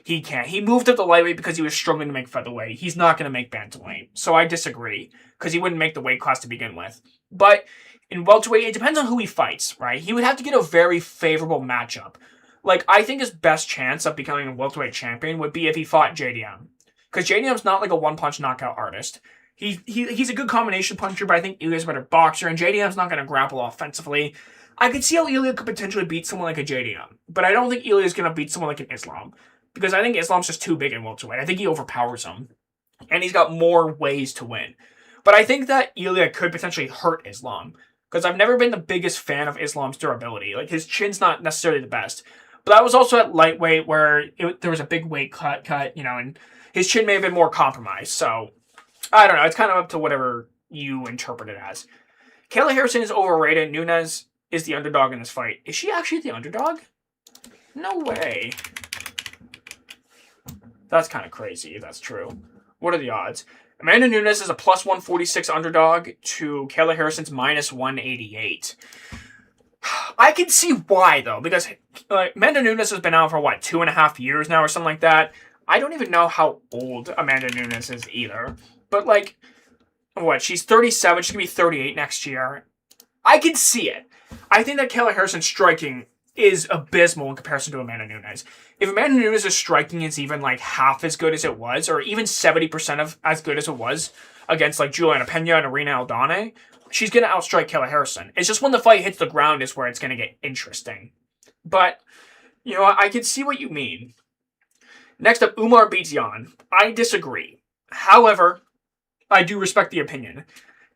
He can't. He moved up to lightweight because he was struggling to make featherweight. He's not going to make bantamweight. So I disagree, because he wouldn't make the weight class to begin with. But in welterweight, it depends on who he fights, right? He would have to get a very favorable matchup. Like, I think his best chance of becoming a welterweight champion would be if he fought JDM. Because JDM's not like a one-punch knockout artist. He's a good combination puncher, but I think Ilya's a better boxer, and JDM's not going to grapple offensively. I could see how Ilya could potentially beat someone like a JDM, but I don't think Ilya's going to beat someone like an Islam. Because I think Islam's just too big in welterweight. I think he overpowers him. And he's got more ways to win. But I think that Ilya could potentially hurt Islam. Because I've never been the biggest fan of Islam's durability. Like, his chin's not necessarily the best. But that was also at lightweight where there was a big weight cut, you know, and his chin may have been more compromised. So, I don't know. It's kind of up to whatever you interpret it as. Kayla Harrison is overrated. Nunes is the underdog in this fight. Is she actually the underdog? No way. That's kind of crazy if that's true. What are the odds? Amanda Nunes is a plus 146 underdog to Kayla Harrison's minus 188. I can see why, though, because Amanda Nunes has been out for, 2.5 years now or something like that. I don't even know how old Amanda Nunes is either. But, she's 37, she's going to be 38 next year. I can see it. I think that Kayla Harrison's striking is abysmal in comparison to Amanda Nunes. If Amanda Nunes' striking is even, half as good as it was, or even 70% of as good as it was against, Juliana Pena and Irina Aldana, she's going to outstrike Kayla Harrison. It's just when the fight hits the ground is where it's going to get interesting. But, you know, I can see what you mean. Next up, Umar beats Jan. I disagree. However, I do respect the opinion.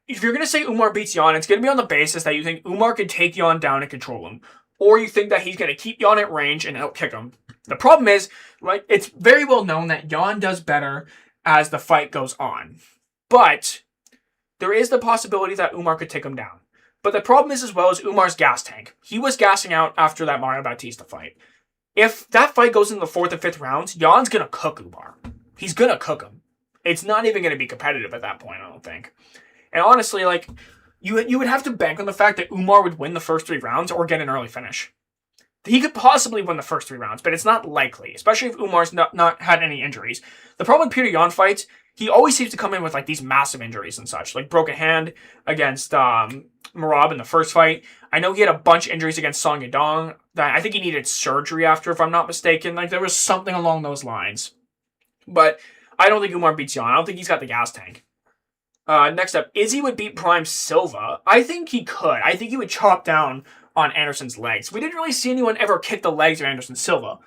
If you're going to say Umar beats Jan, it's going to be on the basis that you think Umar can take Jan down and control him. Or you think that he's going to keep Jan at range and outkick him. The problem is, it's very well known that Jan does better as the fight goes on. But there is the possibility that Umar could take him down. But the problem is, as well, is Umar's gas tank. He was gassing out after that Mario Bautista fight. If that fight goes into the 4th and 5th rounds, Jan's going to cook Umar. He's going to cook him. It's not even going to be competitive at that point, I don't think. And honestly, you would have to bank on the fact that Umar would win the first 3 rounds or get an early finish. He could possibly win the first 3 rounds, but it's not likely, especially if Umar's not had any injuries. The problem with Peter Yan fights, he always seems to come in with these massive injuries and such, broke a hand against Merab in the first fight. I know he had a bunch of injuries against Song Yadong that I think he needed surgery after, if I'm not mistaken. There was something along those lines. But I don't think Umar beats Yan. I don't think he's got the gas tank. Next up, Izzy would beat Prime Silva. I think he could. I think he would chop down on Anderson's legs. We didn't really see anyone ever kick the legs of Anderson Silva.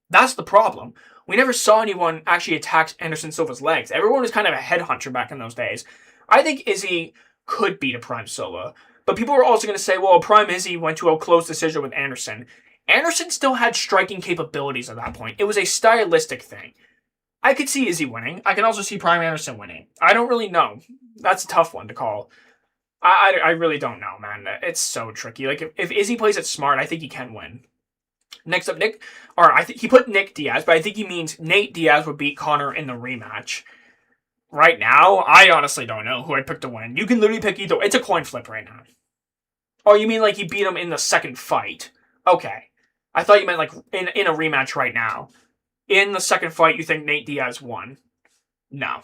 That's the problem. We never saw anyone actually attack Anderson Silva's legs. Everyone was kind of a headhunter back in those days. I think Izzy could beat a Prime Silva. But people were also going to say, well, Prime Izzy went to a close decision with Anderson. Anderson still had striking capabilities at that point. It was a stylistic thing. I could see Izzy winning. I can also see Prime Anderson winning. I don't really know. That's a tough one to call. I really don't know, man. It's so tricky. Like, if Izzy plays it smart, I think he can win. Next up, I think he put Nick Diaz, but I think he means Nate Diaz would beat Conor in the rematch. Right now, I honestly don't know who I'd pick to win. You can literally pick either. It's a coin flip right now. Oh, you mean like he beat him in the second fight? Okay. I thought you meant like in a rematch right now. In the second fight, you think Nate Diaz won? No.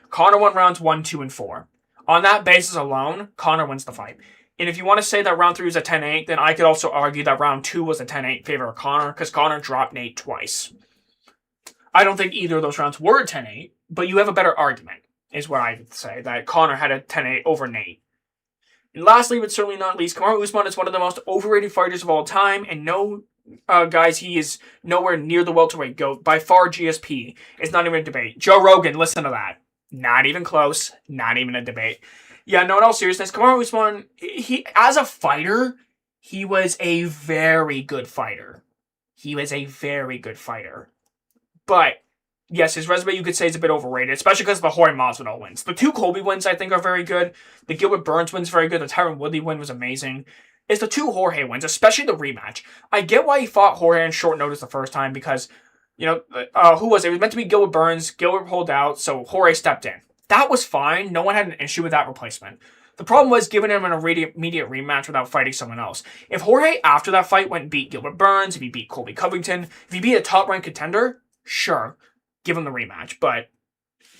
Conor won rounds 1, 2, and 4. On that basis alone, Conor wins the fight. And if you want to say that round 3 was a 10-8, then I could also argue that round 2 was a 10-8 in favor of Conor, because Conor dropped Nate twice. I don't think either of those rounds were 10-8, but you have a better argument, is what I would say, that Conor had a 10-8 over Nate. And lastly, but certainly not least, Kamaru Usman is one of the most overrated fighters of all time, and guys, he is nowhere near the welterweight GOAT. By far, GSP is not even a debate. Joe Rogan, listen to that. Not even close. Not even a debate. Yeah, no, in all seriousness, Kamaru Usman, he, as a fighter, he was a very good fighter. But, yes, his resume, you could say, is a bit overrated, especially because of the Jorge Masvidal wins. The 2 Colby wins, I think, are very good. The Gilbert Burns win's very good. The Tyron Woodley win was amazing. It's the 2 Jorge wins, especially the rematch. I get why he fought Jorge on short notice the first time, because, who was it? It was meant to be Gilbert Burns. Gilbert pulled out, so Jorge stepped in. That was fine. No one had an issue with that replacement. The problem was giving him an immediate rematch without fighting someone else. If Jorge, after that fight, went and beat Gilbert Burns, if he beat Colby Covington, if he beat a top-ranked contender, sure, give him the rematch. But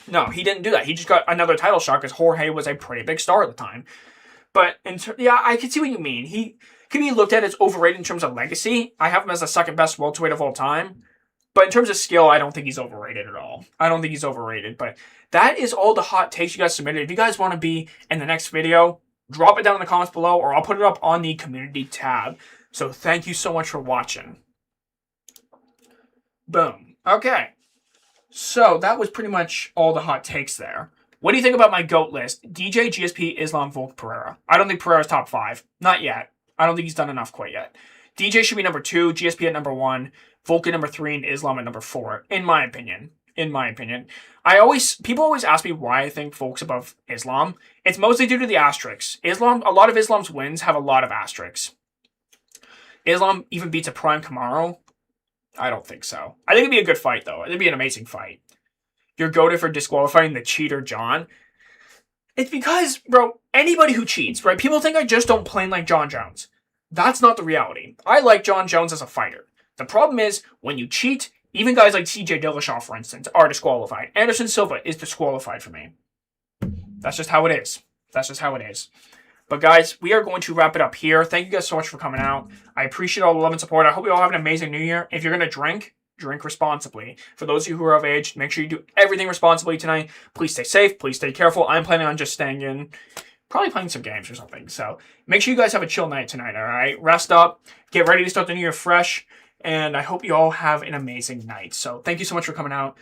no, he didn't do that. He just got another title shot because Jorge was a pretty big star at the time. But, I can see what you mean. He can be looked at as overrated in terms of legacy. I have him as the second best welterweight of all time. But in terms of skill, I don't think he's overrated at all. But that is all the hot takes you guys submitted. If you guys want to be in the next video, drop it down in the comments below, or I'll put it up on the community tab. So thank you so much for watching. Boom. Okay. So that was pretty much all the hot takes there. What do you think about my GOAT list? DJ, GSP, Islam, Volk, Pereira. I don't think Pereira's top 5. Not yet. I don't think he's done enough quite yet. DJ should be number 2, GSP at number 1, Volk at number 3, and Islam at number 4, in my opinion. People always ask me why I think Volk's above Islam. It's mostly due to the asterisks. A lot of Islam's wins have a lot of asterisks. Islam even beats a Prime Kamaru? I don't think so. I think it'd be a good fight, though. It'd be an amazing fight. You're goated for disqualifying the cheater, John. It's because, bro, anybody who cheats, right? People think I just don't play like John Jones. That's not the reality. I like John Jones as a fighter. The problem is, when you cheat, even guys like CJ Dillashaw, for instance, are disqualified. Anderson Silva is disqualified for me. That's just how it is. But guys, we are going to wrap it up here. Thank you guys so much for coming out. I appreciate all the love and support. I hope you all have an amazing new year. If you're going to drink responsibly. For those of you who are of age, make sure you do everything responsibly tonight. Please stay safe. Please stay careful. I'm planning on just staying in, probably playing some games or something. So make sure you guys have a chill night tonight, all right? Rest up. Get ready to start the new year fresh. And I hope you all have an amazing night. So thank you so much for coming out.